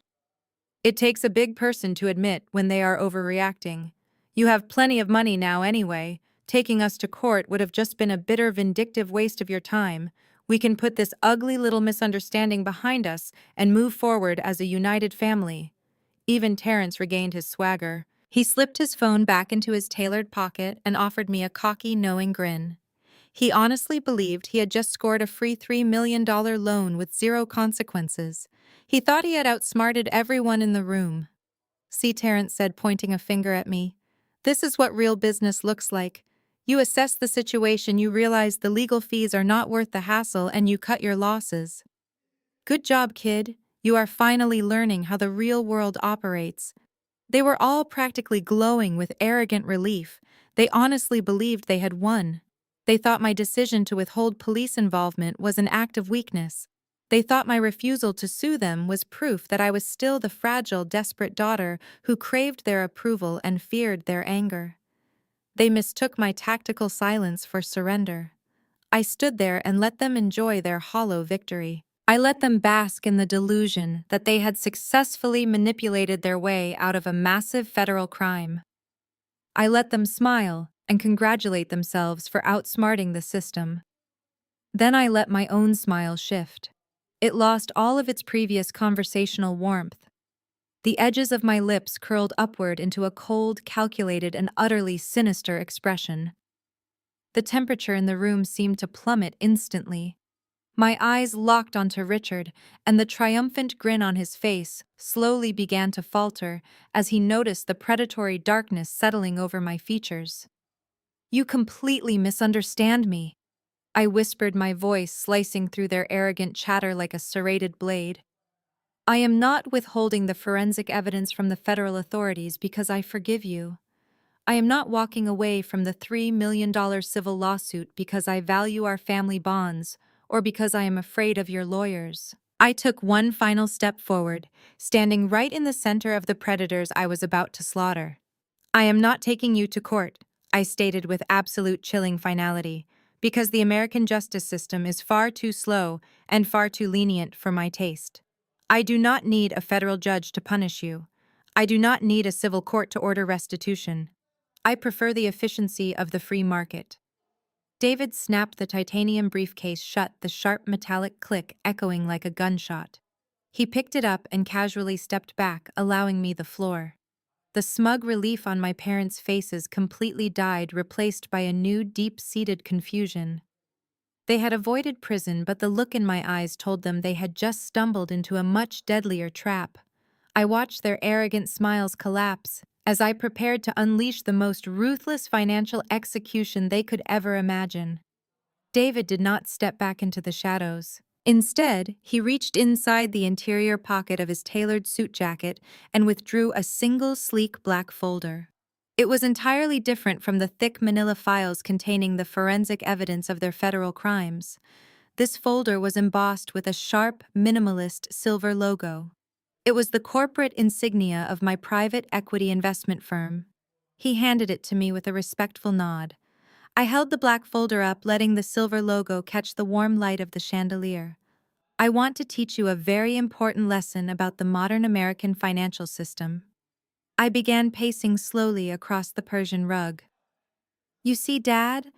It takes a big person to admit when they are overreacting. You have plenty of money now anyway. Taking us to court would have just been a bitter, vindictive waste of your time. We can put this ugly little misunderstanding behind us and move forward as a united family. Even Terrence regained his swagger. He slipped his phone back into his tailored pocket and offered me a cocky, knowing grin. He honestly believed he had just scored a free $3 million loan with zero consequences. He thought he had outsmarted everyone in the room. See, Terrence said, pointing a finger at me. This is what real business looks like. You assess the situation, you realize the legal fees are not worth the hassle, and you cut your losses. Good job, kid. You are finally learning how the real world operates. They were all practically glowing with arrogant relief. They honestly believed they had won. They thought my decision to withhold police involvement was an act of weakness. They thought my refusal to sue them was proof that I was still the fragile, desperate daughter who craved their approval and feared their anger. They mistook my tactical silence for surrender. I stood there and let them enjoy their hollow victory. I let them bask in the delusion that they had successfully manipulated their way out of a massive federal crime. I let them smile and congratulate themselves for outsmarting the system. Then I let my own smile shift. It lost all of its previous conversational warmth. The edges of my lips curled upward into a cold, calculated, and utterly sinister expression. The temperature in the room seemed to plummet instantly. My eyes locked onto Richard, and the triumphant grin on his face slowly began to falter as he noticed the predatory darkness settling over my features. You completely misunderstand me, I whispered, my voice slicing through their arrogant chatter like a serrated blade. I am not withholding the forensic evidence from the federal authorities because I forgive you. I am not walking away from the $3 million civil lawsuit because I value our family bonds or because I am afraid of your lawyers. I took one final step forward, standing right in the center of the predators I was about to slaughter. I am not taking you to court, I stated with absolute chilling finality, because the American justice system is far too slow and far too lenient for my taste. I do not need a federal judge to punish you. I do not need a civil court to order restitution. I prefer the efficiency of the free market. David snapped the titanium briefcase shut, the sharp metallic click echoing like a gunshot. He picked it up and casually stepped back, allowing me the floor. The smug relief on my parents' faces completely died, replaced by a new, deep-seated confusion. They had avoided prison, but the look in my eyes told them they had just stumbled into a much deadlier trap. I watched their arrogant smiles collapse as I prepared to unleash the most ruthless financial execution they could ever imagine. David did not step back into the shadows. Instead, he reached inside the interior pocket of his tailored suit jacket and withdrew a single sleek black folder. It was entirely different from the thick manila files containing the forensic evidence of their federal crimes. This folder was embossed with a sharp, minimalist silver logo. It was the corporate insignia of my private equity investment firm. He handed it to me with a respectful nod. I held the black folder up, letting the silver logo catch the warm light of the chandelier. I want to teach you a very important lesson about the modern American financial system. I began pacing slowly across the Persian rug. You see, Dad,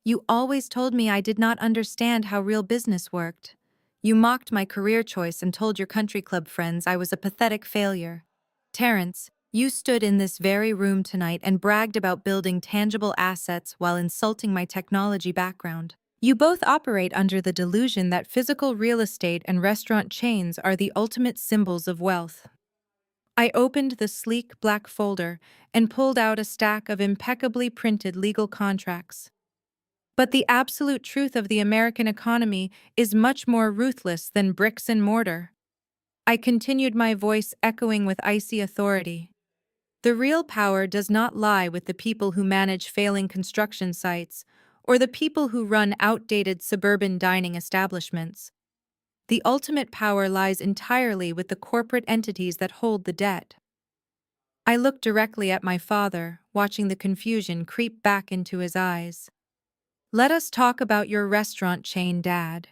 you always told me I did not understand how real business worked. You mocked my career choice and told your country club friends I was a pathetic failure. Terrence, you stood in this very room tonight and bragged about building tangible assets while insulting my technology background. You both operate under the delusion that physical real estate and restaurant chains are the ultimate symbols of wealth. I opened the sleek black folder and pulled out a stack of impeccably printed legal contracts. But the absolute truth of the American economy is much more ruthless than bricks and mortar. I continued, my voice echoing with icy authority. The real power does not lie with the people who manage failing construction sites or the people who run outdated suburban dining establishments. The ultimate power lies entirely with the corporate entities that hold the debt. I looked directly at my father, watching the confusion creep back into his eyes. Let us talk about your restaurant chain, Dad.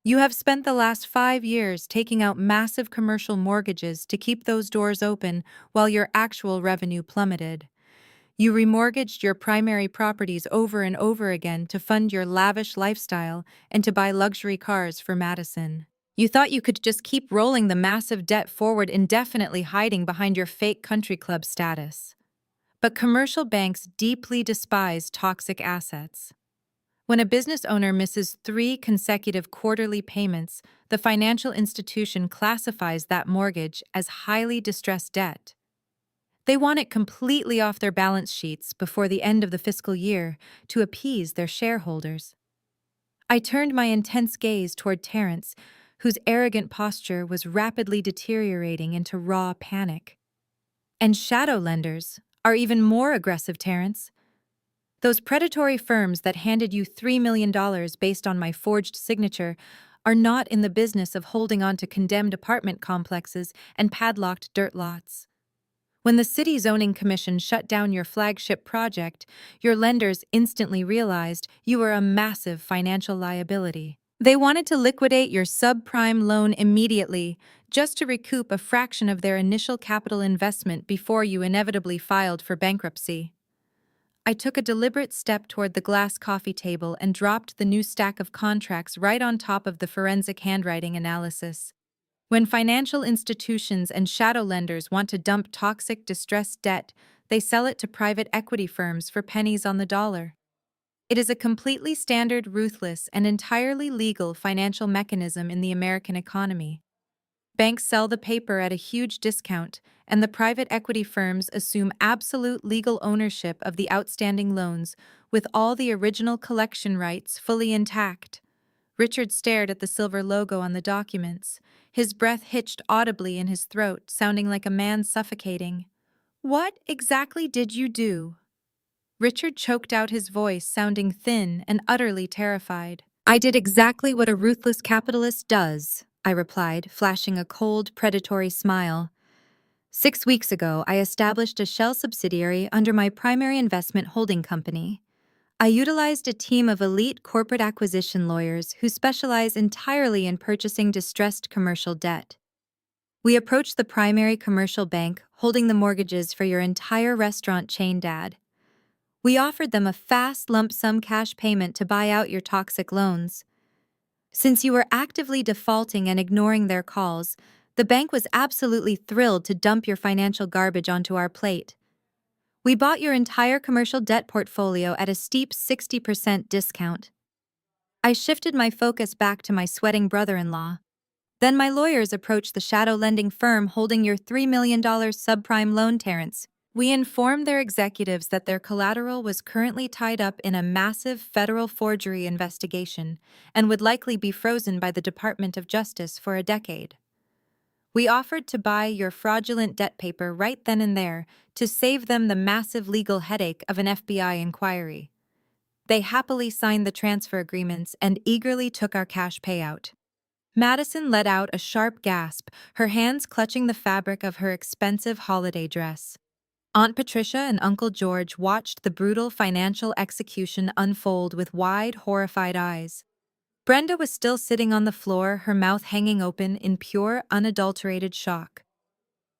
You have spent the last 5 years taking out massive commercial mortgages to keep those doors open while your actual revenue plummeted. You remortgaged your primary properties over and over again to fund your lavish lifestyle and to buy luxury cars for Madison. You thought you could just keep rolling the massive debt forward indefinitely, hiding behind your fake country club status. But commercial banks deeply despise toxic assets. When a business owner misses 3 consecutive quarterly payments, the financial institution classifies that mortgage as highly distressed debt. They want it completely off their balance sheets before the end of the fiscal year to appease their shareholders. I turned my intense gaze toward Terence, whose arrogant posture was rapidly deteriorating into raw panic. And shadow lenders are even more aggressive, Terence. Those predatory firms that handed you $3 million based on my forged signature are not in the business of holding on to condemned apartment complexes and padlocked dirt lots. When the City Zoning Commission shut down your flagship project, your lenders instantly realized you were a massive financial liability. They wanted to liquidate your subprime loan immediately, just to recoup a fraction of their initial capital investment before you inevitably filed for bankruptcy. I took a deliberate step toward the glass coffee table and dropped the new stack of contracts right on top of the forensic handwriting analysis. When financial institutions and shadow lenders want to dump toxic, distressed debt, they sell it to private equity firms for pennies on the dollar. It is a completely standard, ruthless, and entirely legal financial mechanism in the American economy. Banks sell the paper at a huge discount, and the private equity firms assume absolute legal ownership of the outstanding loans, with all the original collection rights fully intact. Richard stared at the silver logo on the documents. His breath hitched audibly in his throat, sounding like a man suffocating. "What exactly did you do?" Richard choked out his voice, sounding thin and utterly terrified. "I did exactly what a ruthless capitalist does," I replied, flashing a cold, predatory smile. "6 weeks ago, I established a shell subsidiary under my primary investment holding company. I utilized a team of elite corporate acquisition lawyers who specialize entirely in purchasing distressed commercial debt. We approached the primary commercial bank holding the mortgages for your entire restaurant chain, Dad. We offered them a fast lump sum cash payment to buy out your toxic loans. Since you were actively defaulting and ignoring their calls, the bank was absolutely thrilled to dump your financial garbage onto our plate. We bought your entire commercial debt portfolio at a steep 60% discount. I shifted my focus back to my sweating brother-in-law. Then my lawyers approached the shadow lending firm holding your $3 million subprime loan, Terence. We informed their executives that their collateral was currently tied up in a massive federal forgery investigation and would likely be frozen by the Department of Justice for a decade. We offered to buy your fraudulent debt paper right then and there to save them the massive legal headache of an FBI inquiry. They happily signed the transfer agreements and eagerly took our cash payout. Madison let out a sharp gasp, her hands clutching the fabric of her expensive holiday dress. Aunt Patricia and Uncle George watched the brutal financial execution unfold with wide, horrified eyes. Brenda was still sitting on the floor, her mouth hanging open in pure, unadulterated shock.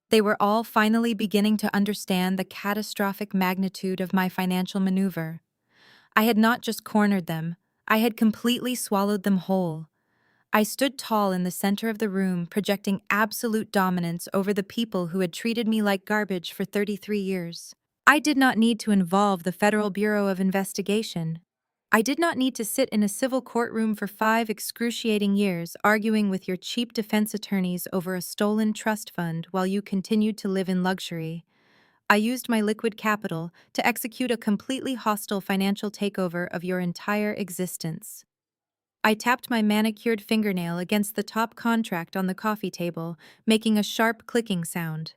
They were all finally beginning to understand the catastrophic magnitude of my financial maneuver. I had not just cornered them, I had completely swallowed them whole. I stood tall in the center of the room, projecting absolute dominance over the people who had treated me like garbage for 33 years. I did not need to involve the Federal Bureau of Investigation. I did not need to sit in a civil courtroom for 5 excruciating years arguing with your cheap defense attorneys over a stolen trust fund while you continued to live in luxury. I used my liquid capital to execute a completely hostile financial takeover of your entire existence. I tapped my manicured fingernail against the top contract on the coffee table, making a sharp clicking sound.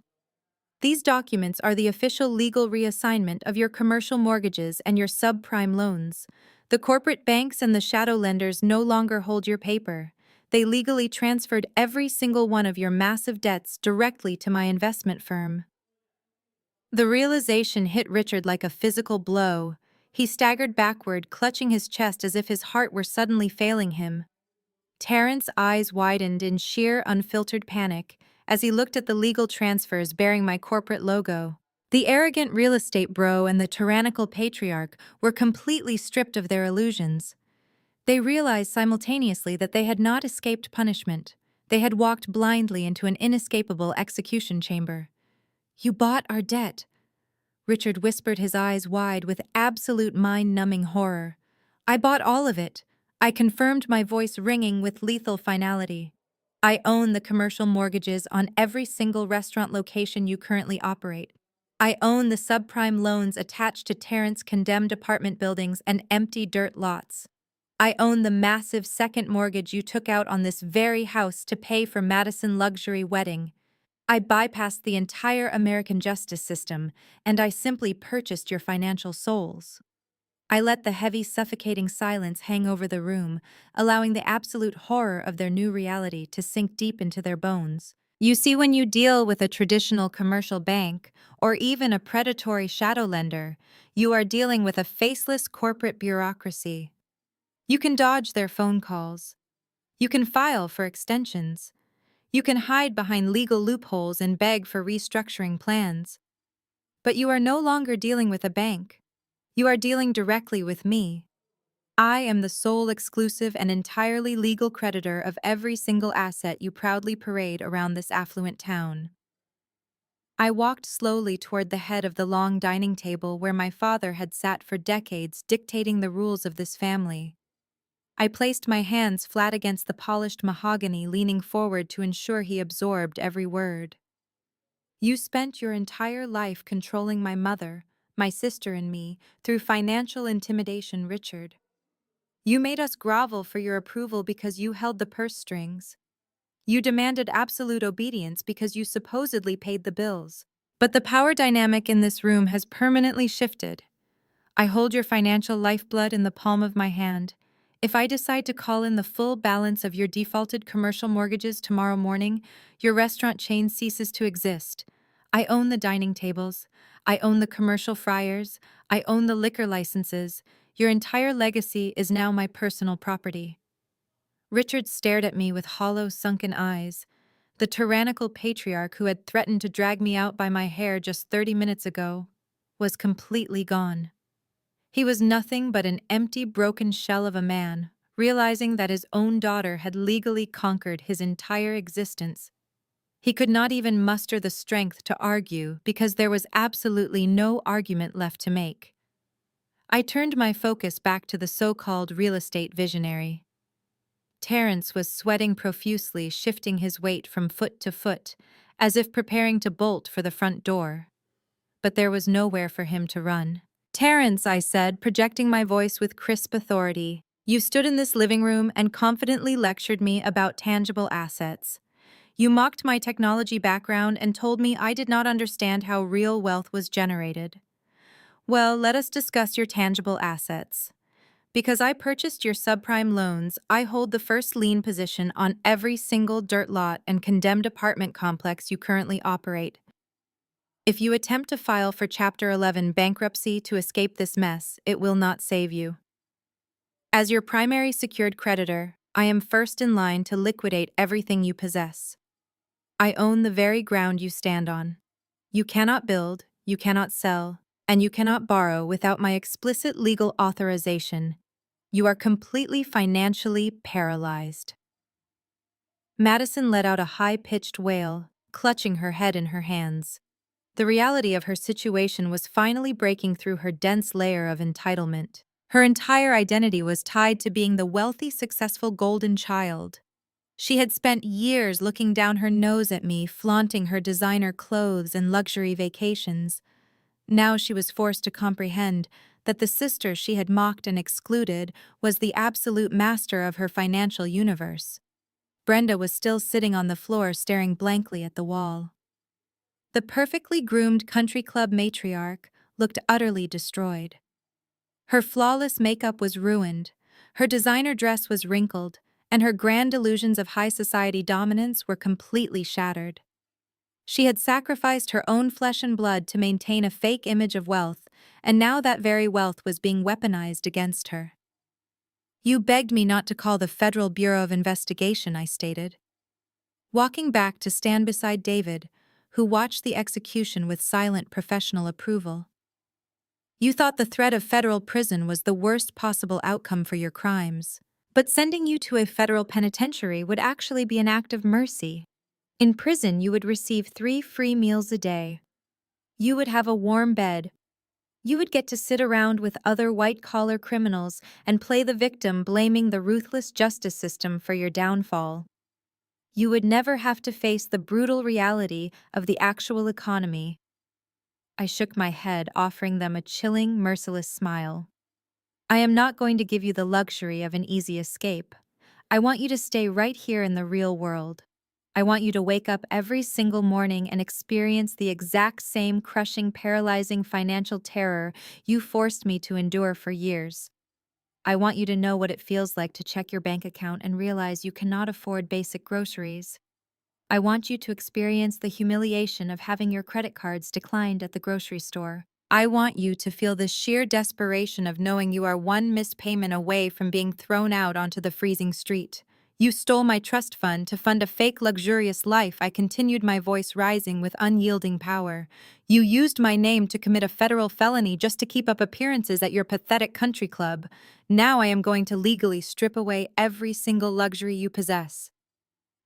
These documents are the official legal reassignment of your commercial mortgages and your subprime loans. The corporate banks and the shadow lenders no longer hold your paper. They legally transferred every single one of your massive debts directly to my investment firm. The realization hit Richard like a physical blow. He staggered backward, clutching his chest as if his heart were suddenly failing him. Terrence's eyes widened in sheer, unfiltered panic as he looked at the legal transfers bearing my corporate logo. The arrogant real estate bro and the tyrannical patriarch were completely stripped of their illusions. They realized simultaneously that they had not escaped punishment. They had walked blindly into an inescapable execution chamber. "You bought our debt," Richard whispered, his eyes wide with absolute mind-numbing horror. "I bought all of it," I confirmed, my voice ringing with lethal finality. "I own the commercial mortgages on every single restaurant location you currently operate. I own the subprime loans attached to Terrence's condemned apartment buildings and empty dirt lots. I own the massive second mortgage you took out on this very house to pay for Madison luxury wedding. I bypassed the entire American justice system, and I simply purchased your financial souls." I let the heavy, suffocating silence hang over the room, allowing the absolute horror of their new reality to sink deep into their bones. You see, when you deal with a traditional commercial bank, or even a predatory shadow lender, you are dealing with a faceless corporate bureaucracy. You can dodge their phone calls. You can file for extensions. You can hide behind legal loopholes and beg for restructuring plans. But you are no longer dealing with a bank. You are dealing directly with me. I am the sole, exclusive, and entirely legal creditor of every single asset you proudly parade around this affluent town. I walked slowly toward the head of the long dining table where my father had sat for decades, dictating the rules of this family. I placed my hands flat against the polished mahogany, leaning forward to ensure he absorbed every word. "You spent your entire life controlling my mother, my sister, and me through financial intimidation, Richard. You made us grovel for your approval because you held the purse strings. You demanded absolute obedience because you supposedly paid the bills. But the power dynamic in this room has permanently shifted. I hold your financial lifeblood in the palm of my hand. If I decide to call in the full balance of your defaulted commercial mortgages tomorrow morning, your restaurant chain ceases to exist. I own the dining tables. I own the commercial fryers. I own the liquor licenses. Your entire legacy is now my personal property." Richard stared at me with hollow, sunken eyes. The tyrannical patriarch who had threatened to drag me out by my hair just 30 minutes ago was completely gone. He was nothing but an empty, broken shell of a man, realizing that his own daughter had legally conquered his entire existence. He could not even muster the strength to argue because there was absolutely no argument left to make. I turned my focus back to the so-called real estate visionary. Terrence was sweating profusely, shifting his weight from foot to foot, as if preparing to bolt for the front door. But there was nowhere for him to run. "Terrence," I said, projecting my voice with crisp authority, "you stood in this living room and confidently lectured me about tangible assets. You mocked my technology background and told me I did not understand how real wealth was generated. Well, let us discuss your tangible assets. Because I purchased your subprime loans, I hold the first lien position on every single dirt lot and condemned apartment complex you currently operate. If you attempt to file for Chapter 11 bankruptcy to escape this mess, it will not save you. As your primary secured creditor, I am first in line to liquidate everything you possess. I own the very ground you stand on. You cannot build, you cannot sell, and you cannot borrow without my explicit legal authorization. You are completely financially paralyzed." Madison let out a high-pitched wail, clutching her head in her hands. The reality of her situation was finally breaking through her dense layer of entitlement. Her entire identity was tied to being the wealthy, successful golden child. She had spent years looking down her nose at me, flaunting her designer clothes and luxury vacations. Now she was forced to comprehend that the sister she had mocked and excluded was the absolute master of her financial universe. Brenda was still sitting on the floor, staring blankly at the wall. The perfectly groomed country club matriarch looked utterly destroyed. Her flawless makeup was ruined, her designer dress was wrinkled, and her grand illusions of high society dominance were completely shattered. She had sacrificed her own flesh and blood to maintain a fake image of wealth, and now that very wealth was being weaponized against her. You begged me not to call the Federal Bureau of Investigation, I stated. Walking back to stand beside David, who watched the execution with silent professional approval. You thought the threat of federal prison was the worst possible outcome for your crimes. But sending you to a federal penitentiary would actually be an act of mercy. In prison, you would receive 3 free meals a day. You would have a warm bed. You would get to sit around with other white-collar criminals and play the victim, blaming the ruthless justice system for your downfall. You would never have to face the brutal reality of the actual economy. I shook my head, offering them a chilling, merciless smile. I am not going to give you the luxury of an easy escape. I want you to stay right here in the real world. I want you to wake up every single morning and experience the exact same crushing, paralyzing financial terror you forced me to endure for years. I want you to know what it feels like to check your bank account and realize you cannot afford basic groceries. I want you to experience the humiliation of having your credit cards declined at the grocery store. I want you to feel the sheer desperation of knowing you are one missed payment away from being thrown out onto the freezing street. You stole my trust fund to fund a fake luxurious life. I continued, my voice rising with unyielding power. You used my name to commit a federal felony just to keep up appearances at your pathetic country club. Now I am going to legally strip away every single luxury you possess.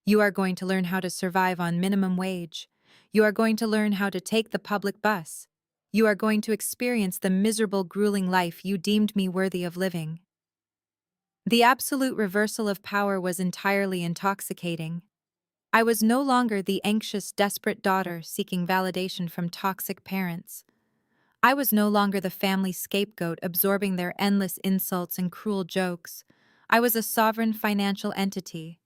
You are going to learn how to survive on minimum wage. You are going to learn how to take the public bus. You are going to experience the miserable, grueling life you deemed me worthy of living. The absolute reversal of power was entirely intoxicating. I was no longer the anxious, desperate daughter seeking validation from toxic parents. I was no longer the family scapegoat absorbing their endless insults and cruel jokes. I was a sovereign financial entity.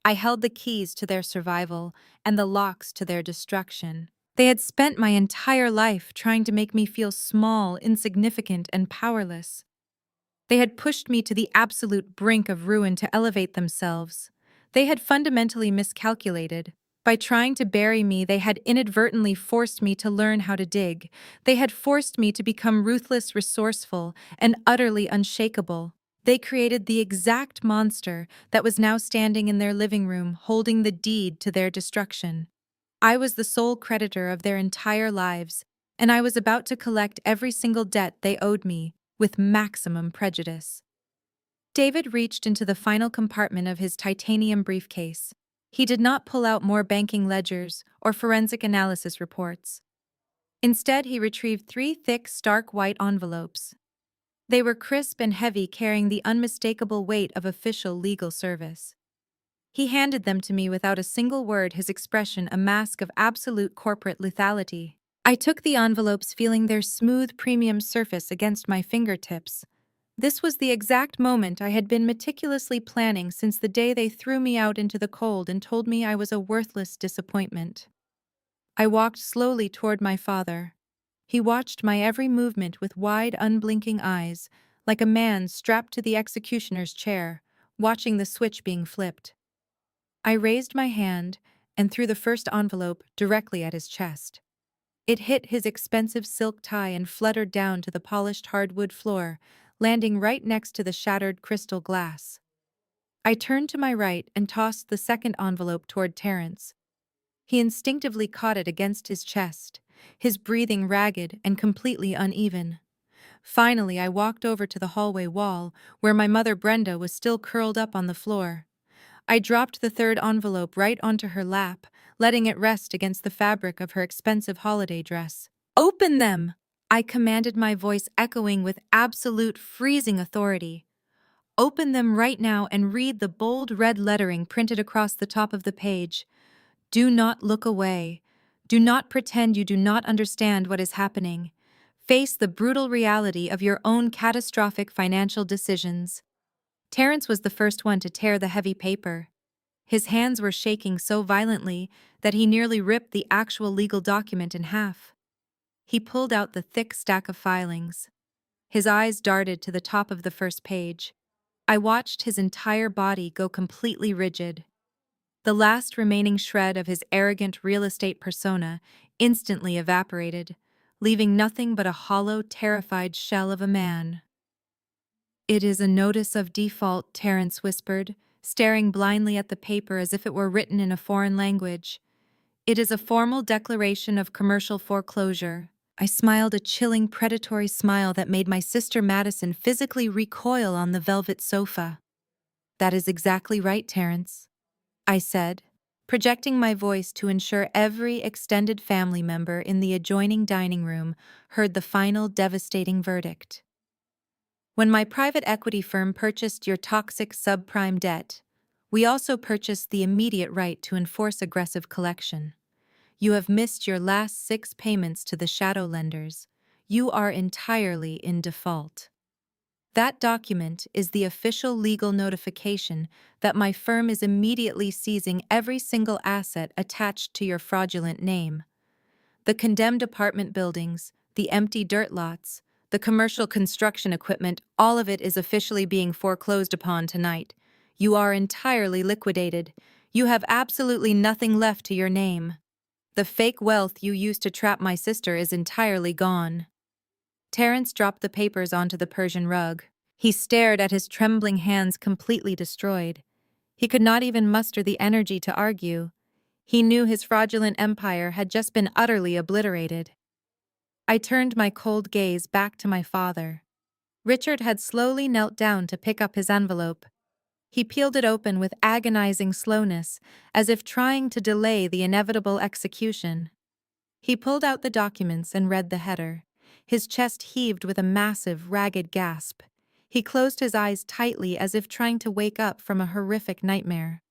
I held the keys to their survival and the locks to their destruction. They had spent my entire life trying to make me feel small, insignificant, and powerless. They had pushed me to the absolute brink of ruin to elevate themselves. They had fundamentally miscalculated. By trying to bury me, they had inadvertently forced me to learn how to dig. They had forced me to become ruthless, resourceful, and utterly unshakable. They created the exact monster that was now standing in their living room, holding the deed to their destruction. I was the sole creditor of their entire lives, and I was about to collect every single debt they owed me, with maximum prejudice. David reached into the final compartment of his titanium briefcase. He did not pull out more banking ledgers or forensic analysis reports. Instead, he retrieved 3 thick, stark white envelopes. They were crisp and heavy, carrying the unmistakable weight of official legal service. He handed them to me without a single word, his expression a mask of absolute corporate lethality. I took the envelopes, feeling their smooth, premium surface against my fingertips. This was the exact moment I had been meticulously planning since the day they threw me out into the cold and told me I was a worthless disappointment. I walked slowly toward my father. He watched my every movement with wide, unblinking eyes, like a man strapped to the executioner's chair, watching the switch being flipped. I raised my hand and threw the first envelope directly at his chest. It hit his expensive silk tie and fluttered down to the polished hardwood floor, landing right next to the shattered crystal glass. I turned to my right and tossed the second envelope toward Terence. He instinctively caught it against his chest, his breathing ragged and completely uneven. Finally, I walked over to the hallway wall, where my mother Brenda was still curled up on the floor. I dropped the third envelope right onto her lap, letting it rest against the fabric of her expensive holiday dress. "Open them!" I commanded, my voice echoing with absolute freezing authority. "Open them right now and read the bold red lettering printed across the top of the page. Do not look away. Do not pretend you do not understand what is happening. Face the brutal reality of your own catastrophic financial decisions." Terence was the first one to tear the heavy paper. His hands were shaking so violently that he nearly ripped the actual legal document in half. He pulled out the thick stack of filings. His eyes darted to the top of the first page. I watched his entire body go completely rigid. The last remaining shred of his arrogant real estate persona instantly evaporated, leaving nothing but a hollow, terrified shell of a man. It is a notice of default, Terence whispered, staring blindly at the paper as if it were written in a foreign language. It is a formal declaration of commercial foreclosure. I smiled a chilling, predatory smile that made my sister Madison physically recoil on the velvet sofa. That is exactly right, Terence, I said, projecting my voice to ensure every extended family member in the adjoining dining room heard the final devastating verdict. When my private equity firm purchased your toxic subprime debt, we also purchased the immediate right to enforce aggressive collection. You have missed your last 6 payments to the shadow lenders. You are entirely in default. That document is the official legal notification that my firm is immediately seizing every single asset attached to your fraudulent name. The condemned apartment buildings, the empty dirt lots, the commercial construction equipment, all of it is officially being foreclosed upon tonight. You are entirely liquidated. You have absolutely nothing left to your name. The fake wealth you used to trap my sister is entirely gone. Terence dropped the papers onto the Persian rug. He stared at his trembling hands completely destroyed. He could not even muster the energy to argue. He knew his fraudulent empire had just been utterly obliterated. I turned my cold gaze back to my father. Richard had slowly knelt down to pick up his envelope. He peeled it open with agonizing slowness, as if trying to delay the inevitable execution. He pulled out the documents and read the header. His chest heaved with a massive, ragged gasp. He closed his eyes tightly as if trying to wake up from a horrific nightmare.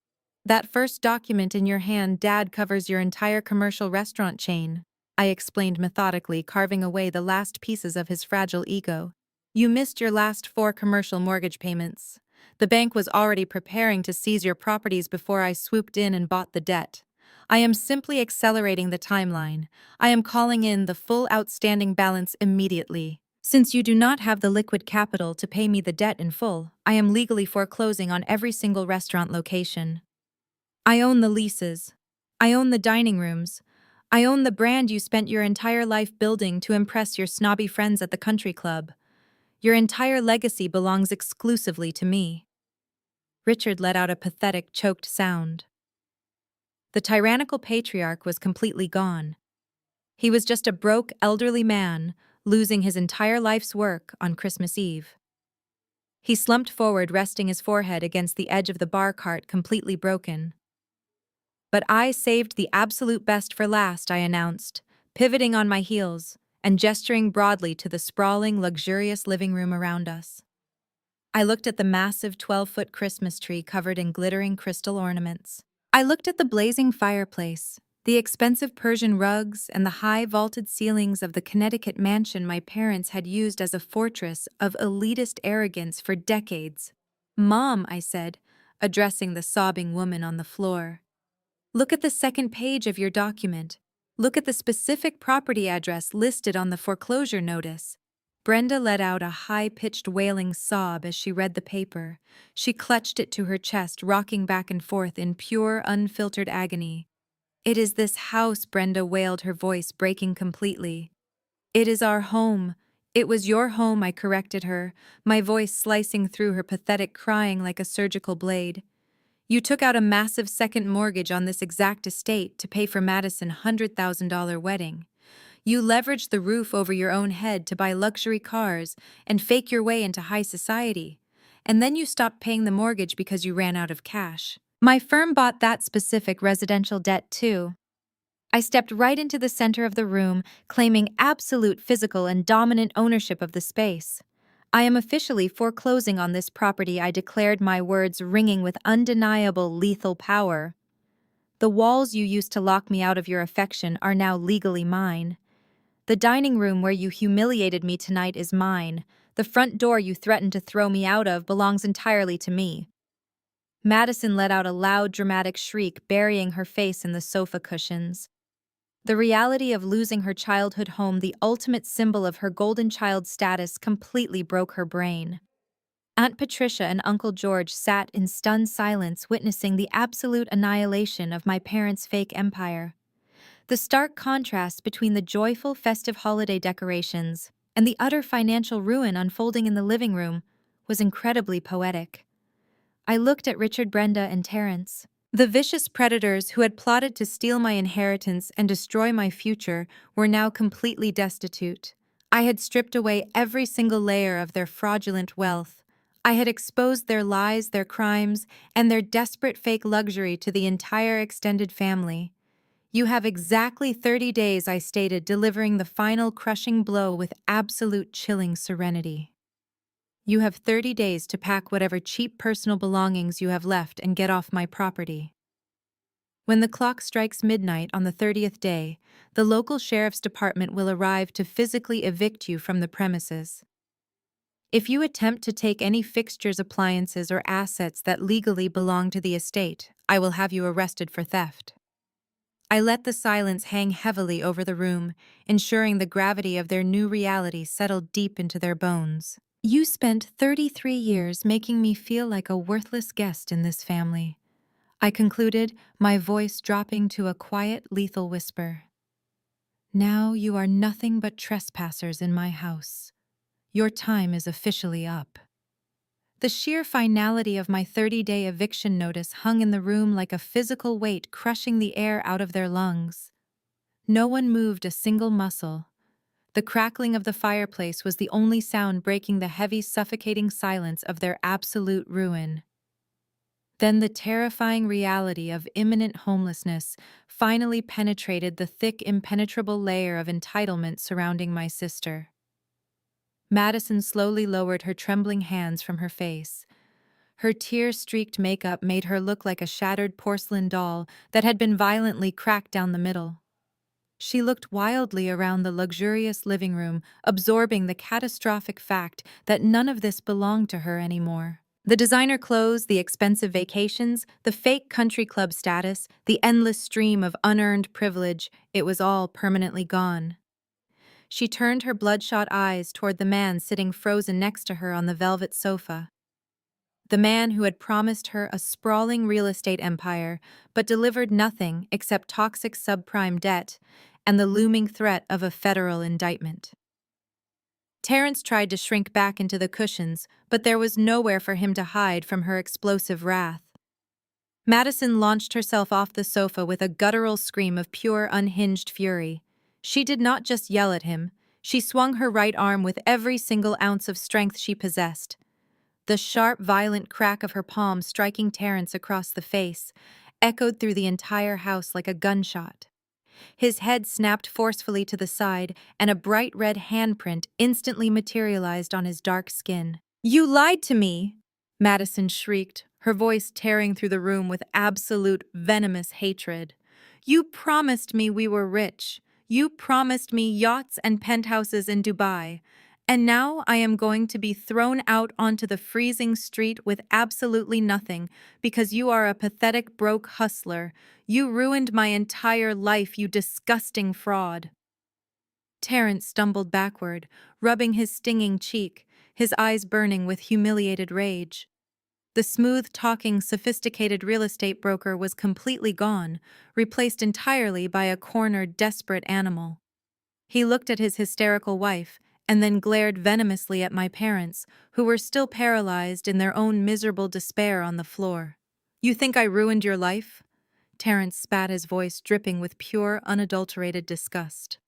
That first document in your hand, Dad, covers your entire commercial restaurant chain, I explained methodically, carving away the last pieces of his fragile ego. You missed your last 4 commercial mortgage payments. The bank was already preparing to seize your properties before I swooped in and bought the debt. I am simply accelerating the timeline. I am calling in the full outstanding balance immediately. Since you do not have the liquid capital to pay me the debt in full, I am legally foreclosing on every single restaurant location. I own the leases. I own the dining rooms. I own the brand you spent your entire life building to impress your snobby friends at the country club. Your entire legacy belongs exclusively to me. Richard let out a pathetic, choked sound. The tyrannical patriarch was completely gone. He was just a broke, elderly man, losing his entire life's work on Christmas Eve. He slumped forward, resting his forehead against the edge of the bar cart, completely broken. But I saved the absolute best for last, I announced, pivoting on my heels and gesturing broadly to the sprawling, luxurious living room around us. I looked at the massive 12-foot Christmas tree covered in glittering crystal ornaments. I looked at the blazing fireplace, the expensive Persian rugs, and the high vaulted ceilings of the Connecticut mansion my parents had used as a fortress of elitist arrogance for decades. Mom, I said, addressing the sobbing woman on the floor. Look at the second page of your document. Look at the specific property address listed on the foreclosure notice. Brenda let out a high-pitched wailing sob as she read the paper. She clutched it to her chest, rocking back and forth in pure, unfiltered agony. It is this house, Brenda wailed, her voice breaking completely. It is our home. It was your home, I corrected her, my voice slicing through her pathetic crying like a surgical blade. You took out a massive second mortgage on this exact estate to pay for Madison's $100,000 wedding. You leveraged the roof over your own head to buy luxury cars and fake your way into high society. And then you stopped paying the mortgage because you ran out of cash. My firm bought that specific residential debt too. I stepped right into the center of the room, claiming absolute physical and dominant ownership of the space. I am officially foreclosing on this property, I declared, my words ringing with undeniable lethal power. The walls you used to lock me out of your affection are now legally mine. The dining room where you humiliated me tonight is mine. The front door you threatened to throw me out of belongs entirely to me. Madison let out a loud, dramatic shriek, burying her face in the sofa cushions. The reality of losing her childhood home, the ultimate symbol of her golden child status, completely broke her brain. Aunt Patricia and Uncle George sat in stunned silence, witnessing the absolute annihilation of my parents' fake empire. The stark contrast between the joyful, festive holiday decorations and the utter financial ruin unfolding in the living room was incredibly poetic. I looked at Richard, Brenda, and Terence. The vicious predators who had plotted to steal my inheritance and destroy my future were now completely destitute. I had stripped away every single layer of their fraudulent wealth. I had exposed their lies, their crimes, and their desperate fake luxury to the entire extended family. You have exactly 30 days, I stated, delivering the final crushing blow with absolute chilling serenity. You have 30 days to pack whatever cheap personal belongings you have left and get off my property. When the clock strikes midnight on the 30th day, the local sheriff's department will arrive to physically evict you from the premises. If you attempt to take any fixtures, appliances, or assets that legally belong to the estate, I will have you arrested for theft. I let the silence hang heavily over the room, ensuring the gravity of their new reality settled deep into their bones. You spent 33 years making me feel like a worthless guest in this family, I concluded, my voice dropping to a quiet, lethal whisper. Now you are nothing but trespassers in my house. Your time is officially up. The sheer finality of my 30-day eviction notice hung in the room like a physical weight crushing the air out of their lungs. No one moved a single muscle. The crackling of the fireplace was the only sound breaking the heavy, suffocating silence of their absolute ruin. Then the terrifying reality of imminent homelessness finally penetrated the thick, impenetrable layer of entitlement surrounding my sister. Madison slowly lowered her trembling hands from her face. Her tear-streaked makeup made her look like a shattered porcelain doll that had been violently cracked down the middle. She looked wildly around the luxurious living room, absorbing the catastrophic fact that none of this belonged to her anymore. The designer clothes, the expensive vacations, the fake country club status, the endless stream of unearned privilege, it was all permanently gone. She turned her bloodshot eyes toward the man sitting frozen next to her on the velvet sofa. The man who had promised her a sprawling real estate empire, but delivered nothing except toxic subprime debt and the looming threat of a federal indictment. Terence tried to shrink back into the cushions, but there was nowhere for him to hide from her explosive wrath. Madison launched herself off the sofa with a guttural scream of pure, unhinged fury. She did not just yell at him, she swung her right arm with every single ounce of strength she possessed. The sharp, violent crack of her palm striking Terence across the face echoed through the entire house like a gunshot. His head snapped forcefully to the side, and a bright red handprint instantly materialized on his dark skin. "You lied to me!" Madison shrieked, her voice tearing through the room with absolute venomous hatred. "You promised me we were rich. You promised me yachts and penthouses in Dubai. And now I am going to be thrown out onto the freezing street with absolutely nothing because you are a pathetic broke hustler. You ruined my entire life, you disgusting fraud." Terence stumbled backward, rubbing his stinging cheek, his eyes burning with humiliated rage. The smooth-talking, sophisticated real estate broker was completely gone, replaced entirely by a cornered, desperate animal. He looked at his hysterical wife, and then glared venomously at my parents, who were still paralyzed in their own miserable despair on the floor. "You think I ruined your life?" Terence spat, his voice dripping with pure, unadulterated disgust.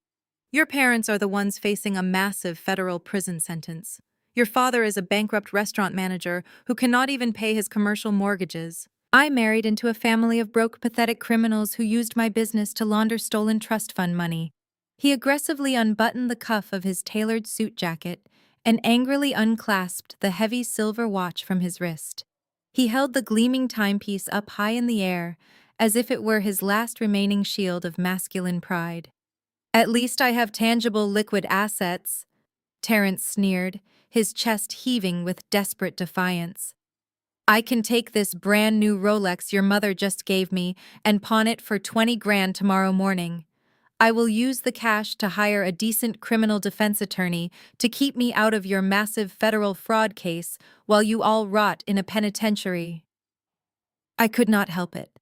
"Your parents are the ones facing a massive federal prison sentence. Your father is a bankrupt restaurant manager who cannot even pay his commercial mortgages. I married into a family of broke, pathetic criminals who used my business to launder stolen trust fund money." He aggressively unbuttoned the cuff of his tailored suit jacket and angrily unclasped the heavy silver watch from his wrist. He held the gleaming timepiece up high in the air, as if it were his last remaining shield of masculine pride. "At least I have tangible liquid assets," Terence sneered, his chest heaving with desperate defiance. "I can take this brand new Rolex your mother just gave me and pawn it for 20 grand tomorrow morning. I will use the cash to hire a decent criminal defense attorney to keep me out of your massive federal fraud case while you all rot in a penitentiary." I could not help it.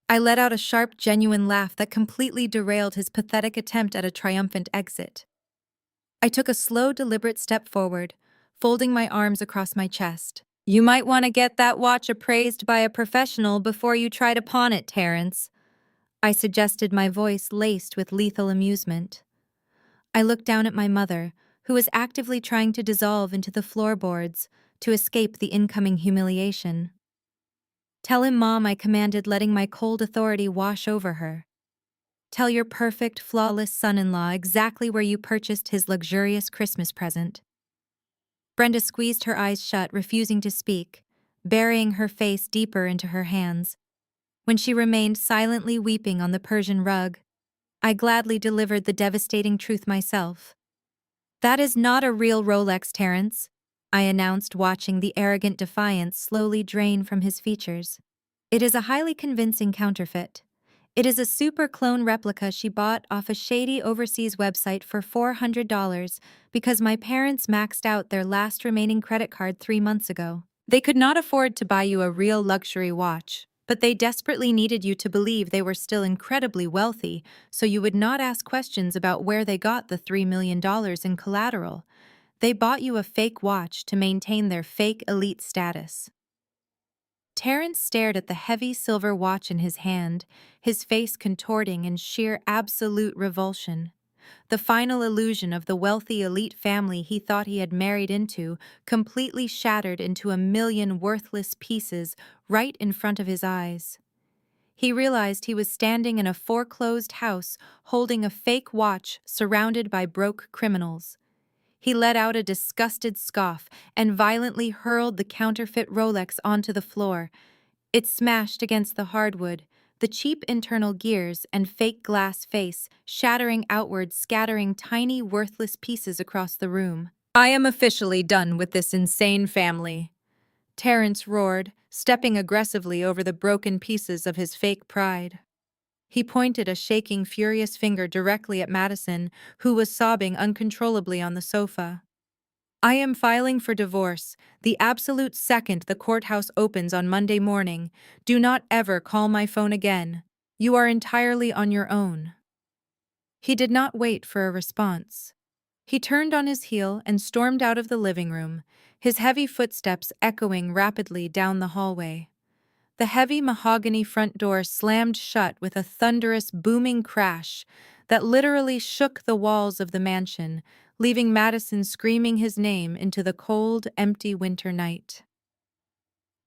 I let out a sharp, genuine laugh that completely derailed his pathetic attempt at a triumphant exit. I took a slow, deliberate step forward, folding my arms across my chest. You might want to get that watch appraised by a professional before you try to pawn it, Terrence. I suggested, my voice laced with lethal amusement. I looked down at my mother, who was actively trying to dissolve into the floorboards to escape the incoming humiliation. Tell him, Mom, I commanded, letting my cold authority wash over her. Tell your perfect, flawless son-in-law exactly where you purchased his luxurious Christmas present. Brenda squeezed her eyes shut, refusing to speak, burying her face deeper into her hands. When she remained silently weeping on the Persian rug, I gladly delivered the devastating truth myself. That is not a real Rolex, Terrence, I announced, watching the arrogant defiance slowly drain from his features. It is a highly convincing counterfeit. It is a super clone replica she bought off a shady overseas website for $400 because my parents maxed out their last remaining credit card 3 months ago. They could not afford to buy you a real luxury watch, but they desperately needed you to believe they were still incredibly wealthy, so you would not ask questions about where they got the $3 million in collateral. They bought you a fake watch to maintain their fake elite status. Terrence stared at the heavy silver watch in his hand, his face contorting in sheer absolute revulsion. The final illusion of the wealthy elite family he thought he had married into completely shattered into a million worthless pieces right in front of his eyes. He realized he was standing in a foreclosed house holding a fake watch surrounded by broke criminals. He let out a disgusted scoff and violently hurled the counterfeit Rolex onto the floor. It smashed against the hardwood, the cheap internal gears and fake glass face shattering outward, scattering tiny, worthless pieces across the room. I am officially done with this insane family, Terrence roared, stepping aggressively over the broken pieces of his fake pride. He pointed a shaking, furious finger directly at Madison, who was sobbing uncontrollably on the sofa. I am filing for divorce the absolute second the courthouse opens on Monday morning. Do not ever call my phone again. You are entirely on your own. He did not wait for a response. He turned on his heel and stormed out of the living room, his heavy footsteps echoing rapidly down the hallway. The heavy mahogany front door slammed shut with a thunderous, booming crash that literally shook the walls of the mansion, leaving Madison screaming his name into the cold, empty winter night.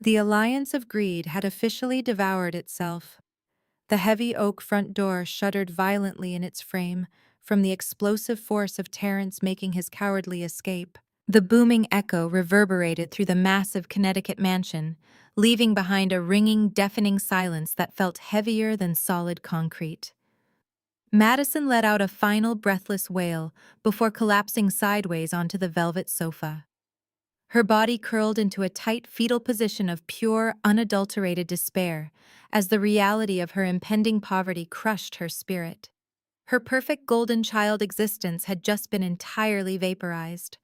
The alliance of greed had officially devoured itself. The heavy oak front door shuddered violently in its frame from the explosive force of Terrence making his cowardly escape. The booming echo reverberated through the massive Connecticut mansion, leaving behind a ringing, deafening silence that felt heavier than solid concrete. Madison let out a final breathless wail before collapsing sideways onto the velvet sofa. Her body curled into a tight fetal position of pure, unadulterated despair as the reality of her impending poverty crushed her spirit. Her perfect golden child existence had just been entirely vaporized.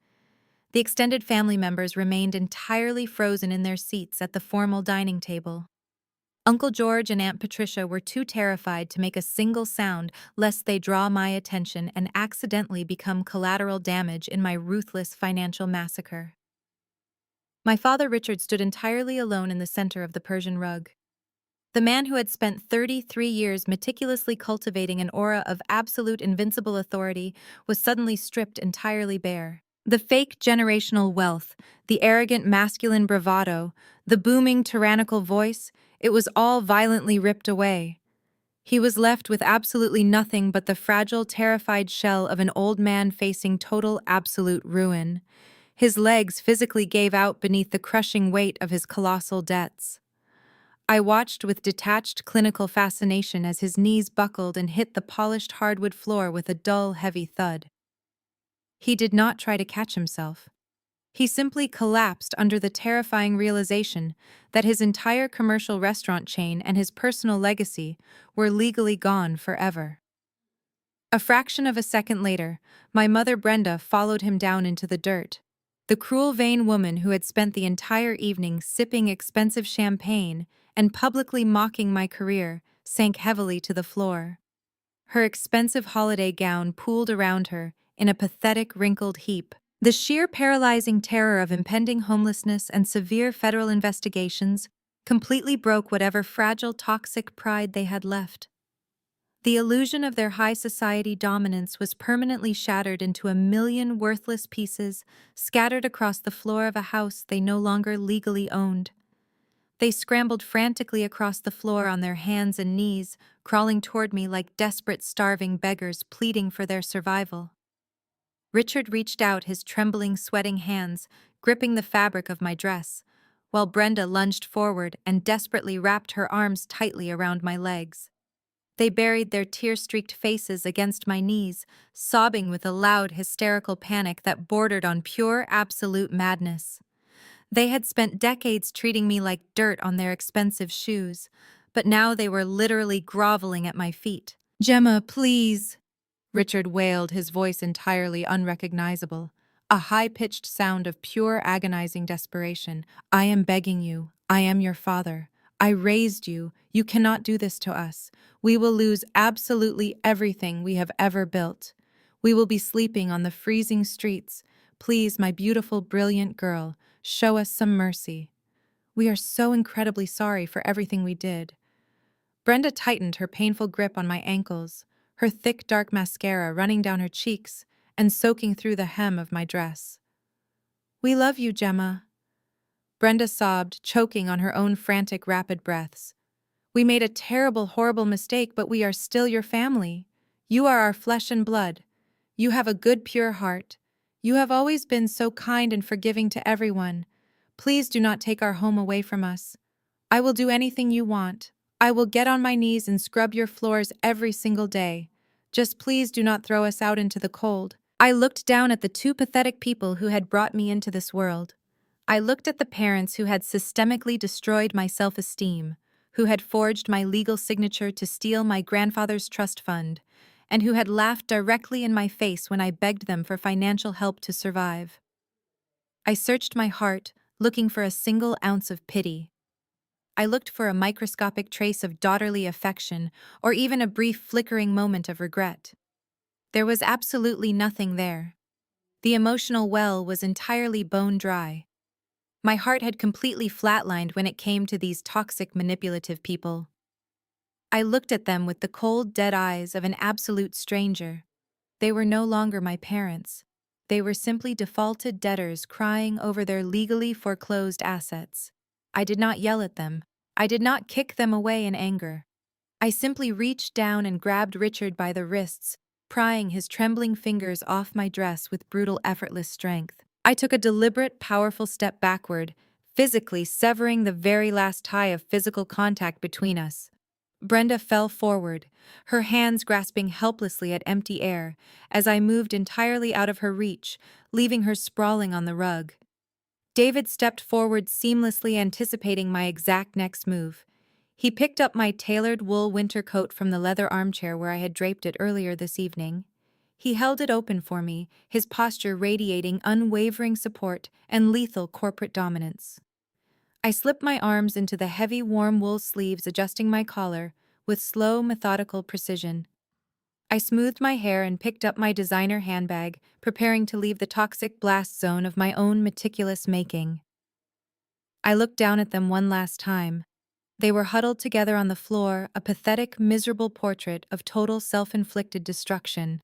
The extended family members remained entirely frozen in their seats at the formal dining table. Uncle George and Aunt Patricia were too terrified to make a single sound lest they draw my attention and accidentally become collateral damage in my ruthless financial massacre. My father Richard stood entirely alone in the center of the Persian rug. The man who had spent 33 years meticulously cultivating an aura of absolute invincible authority was suddenly stripped entirely bare. The fake generational wealth, the arrogant masculine bravado, the booming tyrannical voice, it was all violently ripped away. He was left with absolutely nothing but the fragile, terrified shell of an old man facing total, absolute ruin. His legs physically gave out beneath the crushing weight of his colossal debts. I watched with detached clinical fascination as his knees buckled and hit the polished hardwood floor with a dull, heavy thud. He did not try to catch himself. He simply collapsed under the terrifying realization that his entire commercial restaurant chain and his personal legacy were legally gone forever. A fraction of a second later, my mother Brenda followed him down into the dirt. The cruel, vain woman who had spent the entire evening sipping expensive champagne and publicly mocking my career sank heavily to the floor. Her expensive holiday gown pooled around her in a pathetic, wrinkled heap. The sheer paralyzing terror of impending homelessness and severe federal investigations completely broke whatever fragile, toxic pride they had left. The illusion of their high society dominance was permanently shattered into a million worthless pieces scattered across the floor of a house they no longer legally owned. They scrambled frantically across the floor on their hands and knees, crawling toward me like desperate, starving beggars pleading for their survival. Richard reached out his trembling, sweating hands, gripping the fabric of my dress, while Brenda lunged forward and desperately wrapped her arms tightly around my legs. They buried their tear-streaked faces against my knees, sobbing with a loud, hysterical panic that bordered on pure, absolute madness. They had spent decades treating me like dirt on their expensive shoes, but now they were literally groveling at my feet. "Gemma, please," Richard wailed, his voice entirely unrecognizable, a high-pitched sound of pure agonizing desperation. "I am begging you. I am your father. I raised you. You cannot do this to us. We will lose absolutely everything we have ever built. We will be sleeping on the freezing streets. Please, my beautiful, brilliant girl, show us some mercy. We are so incredibly sorry for everything we did." Brenda tightened her painful grip on my ankles, her thick, dark mascara running down her cheeks and soaking through the hem of my dress. "We love you, Gemma," Brenda sobbed, choking on her own frantic, rapid breaths. "We made a terrible, horrible mistake, but we are still your family. You are our flesh and blood. You have a good, pure heart. You have always been so kind and forgiving to everyone. Please do not take our home away from us. I will do anything you want. I will get on my knees and scrub your floors every single day. Just please do not throw us out into the cold." I looked down at the two pathetic people who had brought me into this world. I looked at the parents who had systemically destroyed my self-esteem, who had forged my legal signature to steal my grandfather's trust fund, and who had laughed directly in my face when I begged them for financial help to survive. I searched my heart, looking for a single ounce of pity. I looked for a microscopic trace of daughterly affection or even a brief flickering moment of regret. There was absolutely nothing there. The emotional well was entirely bone dry. My heart had completely flatlined when it came to these toxic, manipulative people. I looked at them with the cold, dead eyes of an absolute stranger. They were no longer my parents. They were simply defaulted debtors crying over their legally foreclosed assets. I did not yell at them. I did not kick them away in anger. I simply reached down and grabbed Richard by the wrists, prying his trembling fingers off my dress with brutal, effortless strength. I took a deliberate, powerful step backward, physically severing the very last tie of physical contact between us. Brenda fell forward, her hands grasping helplessly at empty air, as I moved entirely out of her reach, leaving her sprawling on the rug. David stepped forward, seamlessly anticipating my exact next move. He picked up my tailored wool winter coat from the leather armchair where I had draped it earlier this evening. He held it open for me, his posture radiating unwavering support and lethal corporate dominance. I slipped my arms into the heavy, warm wool sleeves, adjusting my collar with slow, methodical precision. I smoothed my hair and picked up my designer handbag, preparing to leave the toxic blast zone of my own meticulous making. I looked down at them one last time. They were huddled together on the floor, a pathetic, miserable portrait of total self-inflicted destruction.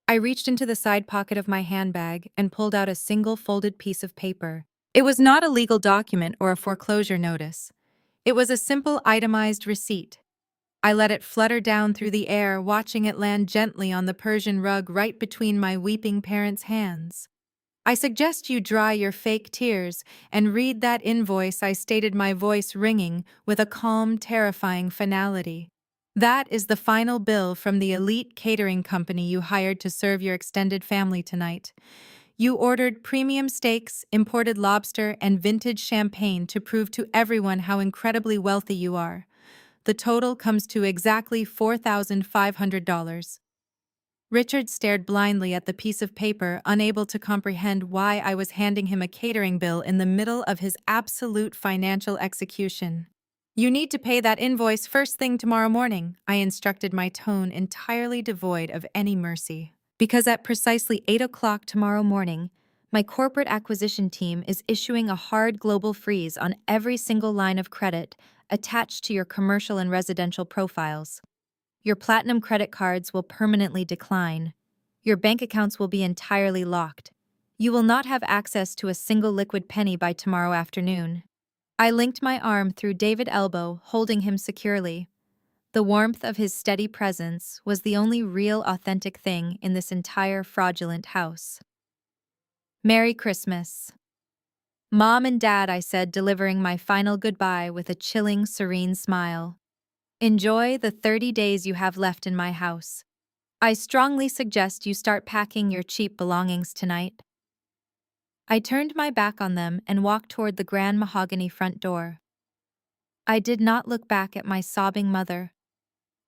I reached into the side pocket of my handbag and pulled out a single folded piece of paper. It was not a legal document or a foreclosure notice. It was a simple itemized receipt. I let it flutter down through the air, watching it land gently on the Persian rug right between my weeping parents' hands. "I suggest you dry your fake tears and read that invoice," I stated, my voice ringing with a calm, terrifying finality. "That is the final bill from the elite catering company you hired to serve your extended family tonight. You ordered premium steaks, imported lobster, and vintage champagne to prove to everyone how incredibly wealthy you are. The total comes to exactly $4,500. Richard stared blindly at the piece of paper, unable to comprehend why I was handing him a catering bill in the middle of his absolute financial execution. "You need to pay that invoice first thing tomorrow morning," I instructed, my tone entirely devoid of any mercy. "Because at precisely 8 o'clock tomorrow morning, My corporate acquisition team is issuing a hard global freeze on every single line of credit attached to your commercial and residential profiles. Your platinum credit cards will permanently decline. Your bank accounts will be entirely locked. You will not have access to a single liquid penny by tomorrow afternoon. I linked my arm through David's elbow, holding him securely. The warmth of his steady presence was the only real authentic thing in this entire fraudulent house. Merry Christmas. Mom and Dad, I said, delivering my final goodbye with a chilling, serene smile. Enjoy the 30 days you have left in my house. I strongly suggest you start packing your cheap belongings tonight. I turned my back on them and walked toward the grand mahogany front door. I did not look back at my sobbing mother.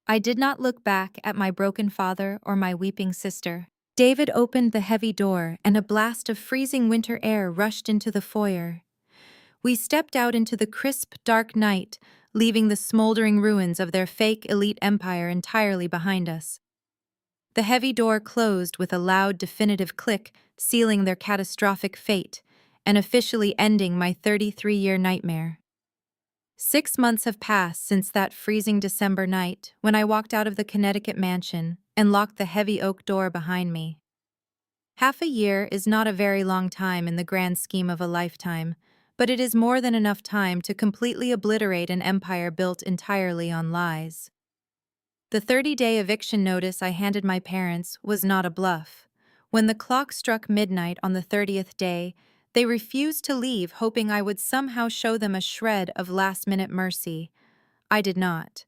I did not look back at my broken father or my weeping sister. David opened the heavy door, and a blast of freezing winter air rushed into the foyer. We stepped out into the crisp, dark night, leaving the smoldering ruins of their fake elite empire entirely behind us. The heavy door closed with a loud, definitive click, sealing their catastrophic fate and officially ending my 33-year nightmare. 6 months have passed since that freezing December night when I walked out of the Connecticut mansion and locked the heavy oak door behind me. Half a year is not a very long time in the grand scheme of a lifetime, but it is more than enough time to completely obliterate an empire built entirely on lies. The 30-day eviction notice I handed my parents was not a bluff. When the clock struck midnight on the 30th day, they refused to leave, hoping I would somehow show them a shred of last-minute mercy. I did not.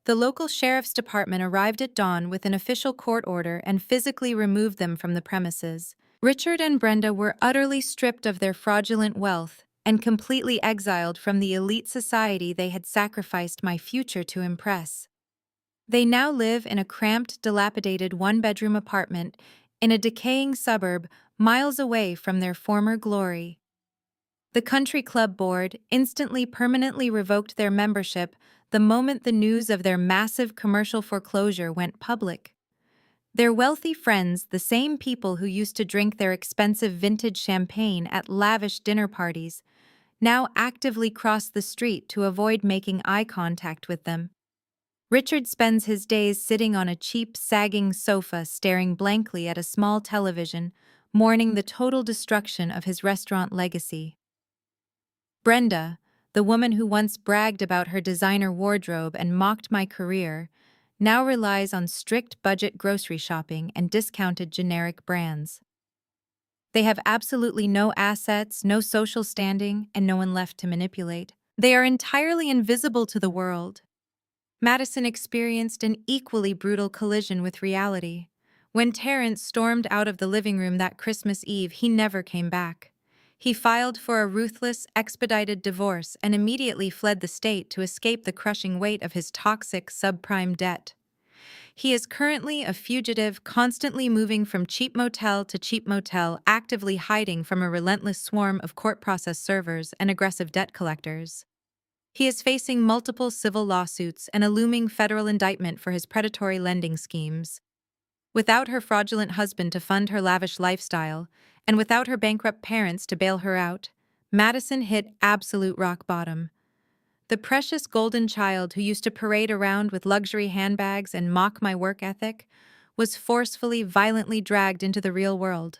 The local sheriff's department arrived at dawn with an official court order and physically removed them from the premises. Richard and Brenda were utterly stripped of their fraudulent wealth and completely exiled from the elite society they had sacrificed my future to impress. They now live in a cramped, dilapidated one-bedroom apartment in a decaying suburb miles away from their former glory. The country club board instantly permanently revoked their membership the moment the news of their massive commercial foreclosure went public. Their wealthy friends, the same people who used to drink their expensive vintage champagne at lavish dinner parties, now actively cross the street to avoid making eye contact with them. Richard spends his days sitting on a cheap, sagging sofa staring blankly at a small television, mourning the total destruction of his restaurant legacy. Brenda, the woman who once bragged about her designer wardrobe and mocked my career, now relies on strict budget grocery shopping and discounted generic brands. They have absolutely no assets, no social standing, and no one left to manipulate. They are entirely invisible to the world. Madison experienced an equally brutal collision with reality. When Terrence stormed out of the living room that Christmas Eve, he never came back. He filed for a ruthless, expedited divorce and immediately fled the state to escape the crushing weight of his toxic subprime debt. He is currently a fugitive, constantly moving from cheap motel to cheap motel, actively hiding from a relentless swarm of court process servers and aggressive debt collectors. He is facing multiple civil lawsuits and a looming federal indictment for his predatory lending schemes. Without her fraudulent husband to fund her lavish lifestyle, and without her bankrupt parents to bail her out, Madison hit absolute rock bottom. The precious golden child who used to parade around with luxury handbags and mock my work ethic was forcefully, violently dragged into the real world.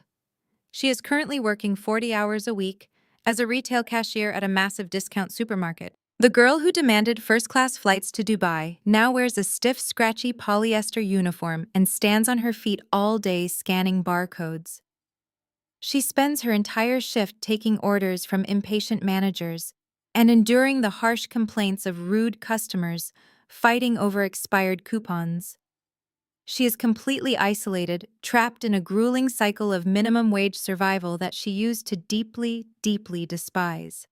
She is currently working 40 hours a week as a retail cashier at a massive discount supermarket. The girl who demanded first-class flights to Dubai now wears a stiff, scratchy polyester uniform and stands on her feet all day scanning barcodes. She spends her entire shift taking orders from impatient managers and enduring the harsh complaints of rude customers fighting over expired coupons. She is completely isolated, trapped in a grueling cycle of minimum wage survival that she used to deeply, deeply despise.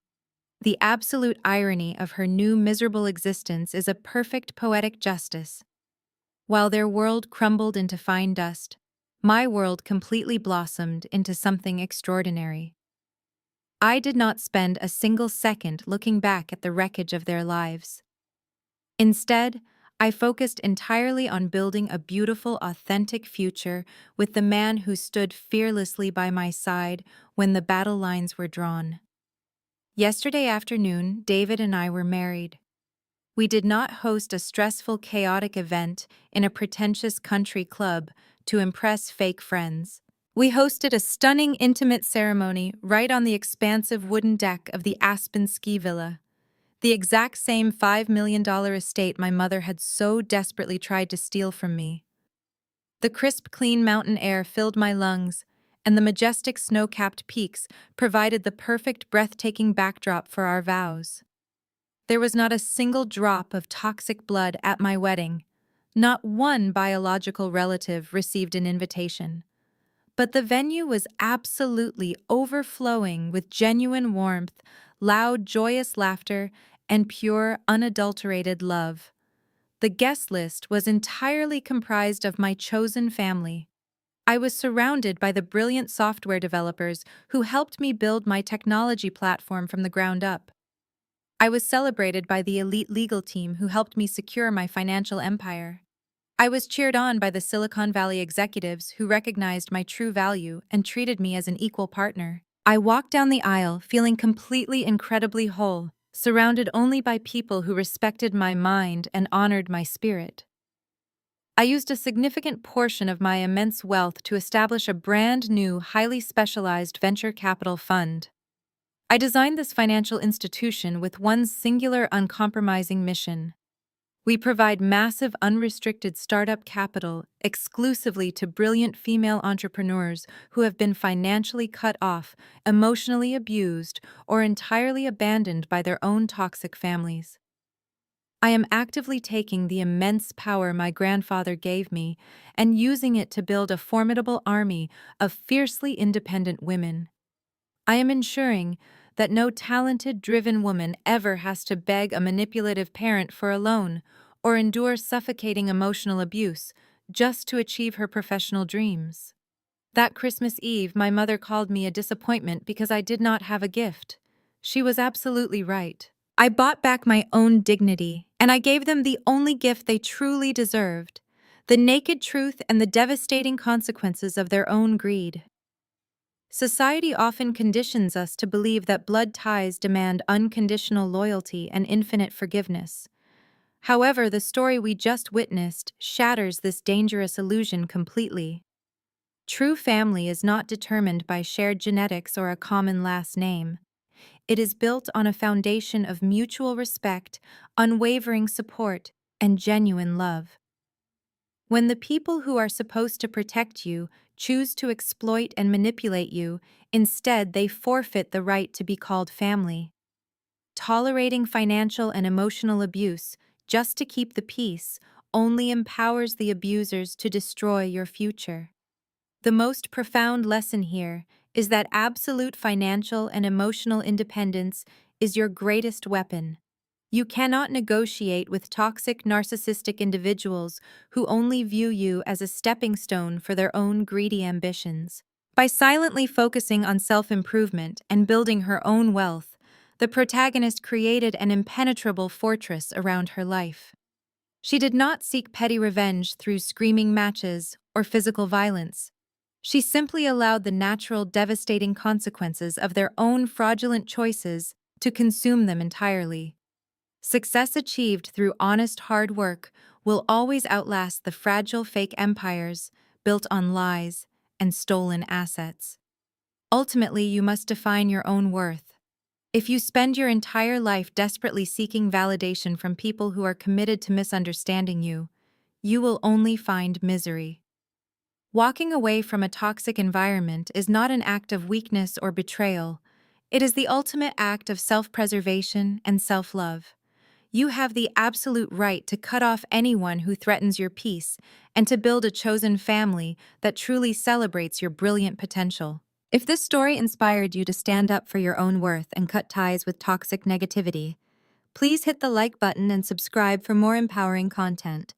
The absolute irony of her new miserable existence is a perfect poetic justice. While their world crumbled into fine dust, my world completely blossomed into something extraordinary. I did not spend a single second looking back at the wreckage of their lives. Instead, I focused entirely on building a beautiful, authentic future with the man who stood fearlessly by my side when the battle lines were drawn. Yesterday afternoon, David and I were married. We did not host a stressful, chaotic event in a pretentious country club to impress fake friends. We hosted a stunning, intimate ceremony right on the expansive wooden deck of the Aspen ski villa, the exact same $5 million estate my mother had so desperately tried to steal from me. The crisp, clean mountain air filled my lungs, and the majestic snow-capped peaks provided the perfect, breathtaking backdrop for our vows. There was not a single drop of toxic blood at my wedding. Not one biological relative received an invitation. But the venue was absolutely overflowing with genuine warmth, loud, joyous laughter, and pure, unadulterated love. The guest list was entirely comprised of my chosen family. I was surrounded by the brilliant software developers who helped me build my technology platform from the ground up. I was celebrated by the elite legal team who helped me secure my financial empire. I was cheered on by the Silicon Valley executives who recognized my true value and treated me as an equal partner. I walked down the aisle feeling completely incredibly whole, surrounded only by people who respected my mind and honored my spirit. I used a significant portion of my immense wealth to establish a brand new, highly specialized venture capital fund. I designed this financial institution with one singular, uncompromising mission. We provide massive, unrestricted startup capital exclusively to brilliant female entrepreneurs who have been financially cut off, emotionally abused, or entirely abandoned by their own toxic families. I am actively taking the immense power my grandfather gave me and using it to build a formidable army of fiercely independent women. I am ensuring that no talented, driven woman ever has to beg a manipulative parent for a loan or endure suffocating emotional abuse just to achieve her professional dreams. That Christmas Eve, my mother called me a disappointment because I did not have a gift. She was absolutely right. I bought back my own dignity, and I gave them the only gift they truly deserved: the naked truth and the devastating consequences of their own greed. Society often conditions us to believe that blood ties demand unconditional loyalty and infinite forgiveness. However, the story we just witnessed shatters this dangerous illusion completely. True family is not determined by shared genetics or a common last name. It is built on a foundation of mutual respect, unwavering support, and genuine love. When the people who are supposed to protect you choose to exploit and manipulate you, instead they forfeit the right to be called family. Tolerating financial and emotional abuse just to keep the peace only empowers the abusers to destroy your future. The most profound lesson here is that absolute financial and emotional independence is your greatest weapon. You cannot negotiate with toxic, narcissistic individuals who only view you as a stepping stone for their own greedy ambitions. By silently focusing on self-improvement and building her own wealth, the protagonist created an impenetrable fortress around her life. She did not seek petty revenge through screaming matches or physical violence. She simply allowed the natural, devastating consequences of their own fraudulent choices to consume them entirely. Success achieved through honest hard work will always outlast the fragile fake empires built on lies and stolen assets. Ultimately, you must define your own worth. If you spend your entire life desperately seeking validation from people who are committed to misunderstanding you, you will only find misery. Walking away from a toxic environment is not an act of weakness or betrayal. It is the ultimate act of self-preservation and self-love. You have the absolute right to cut off anyone who threatens your peace and to build a chosen family that truly celebrates your brilliant potential. If this story inspired you to stand up for your own worth and cut ties with toxic negativity, please hit the like button and subscribe for more empowering content.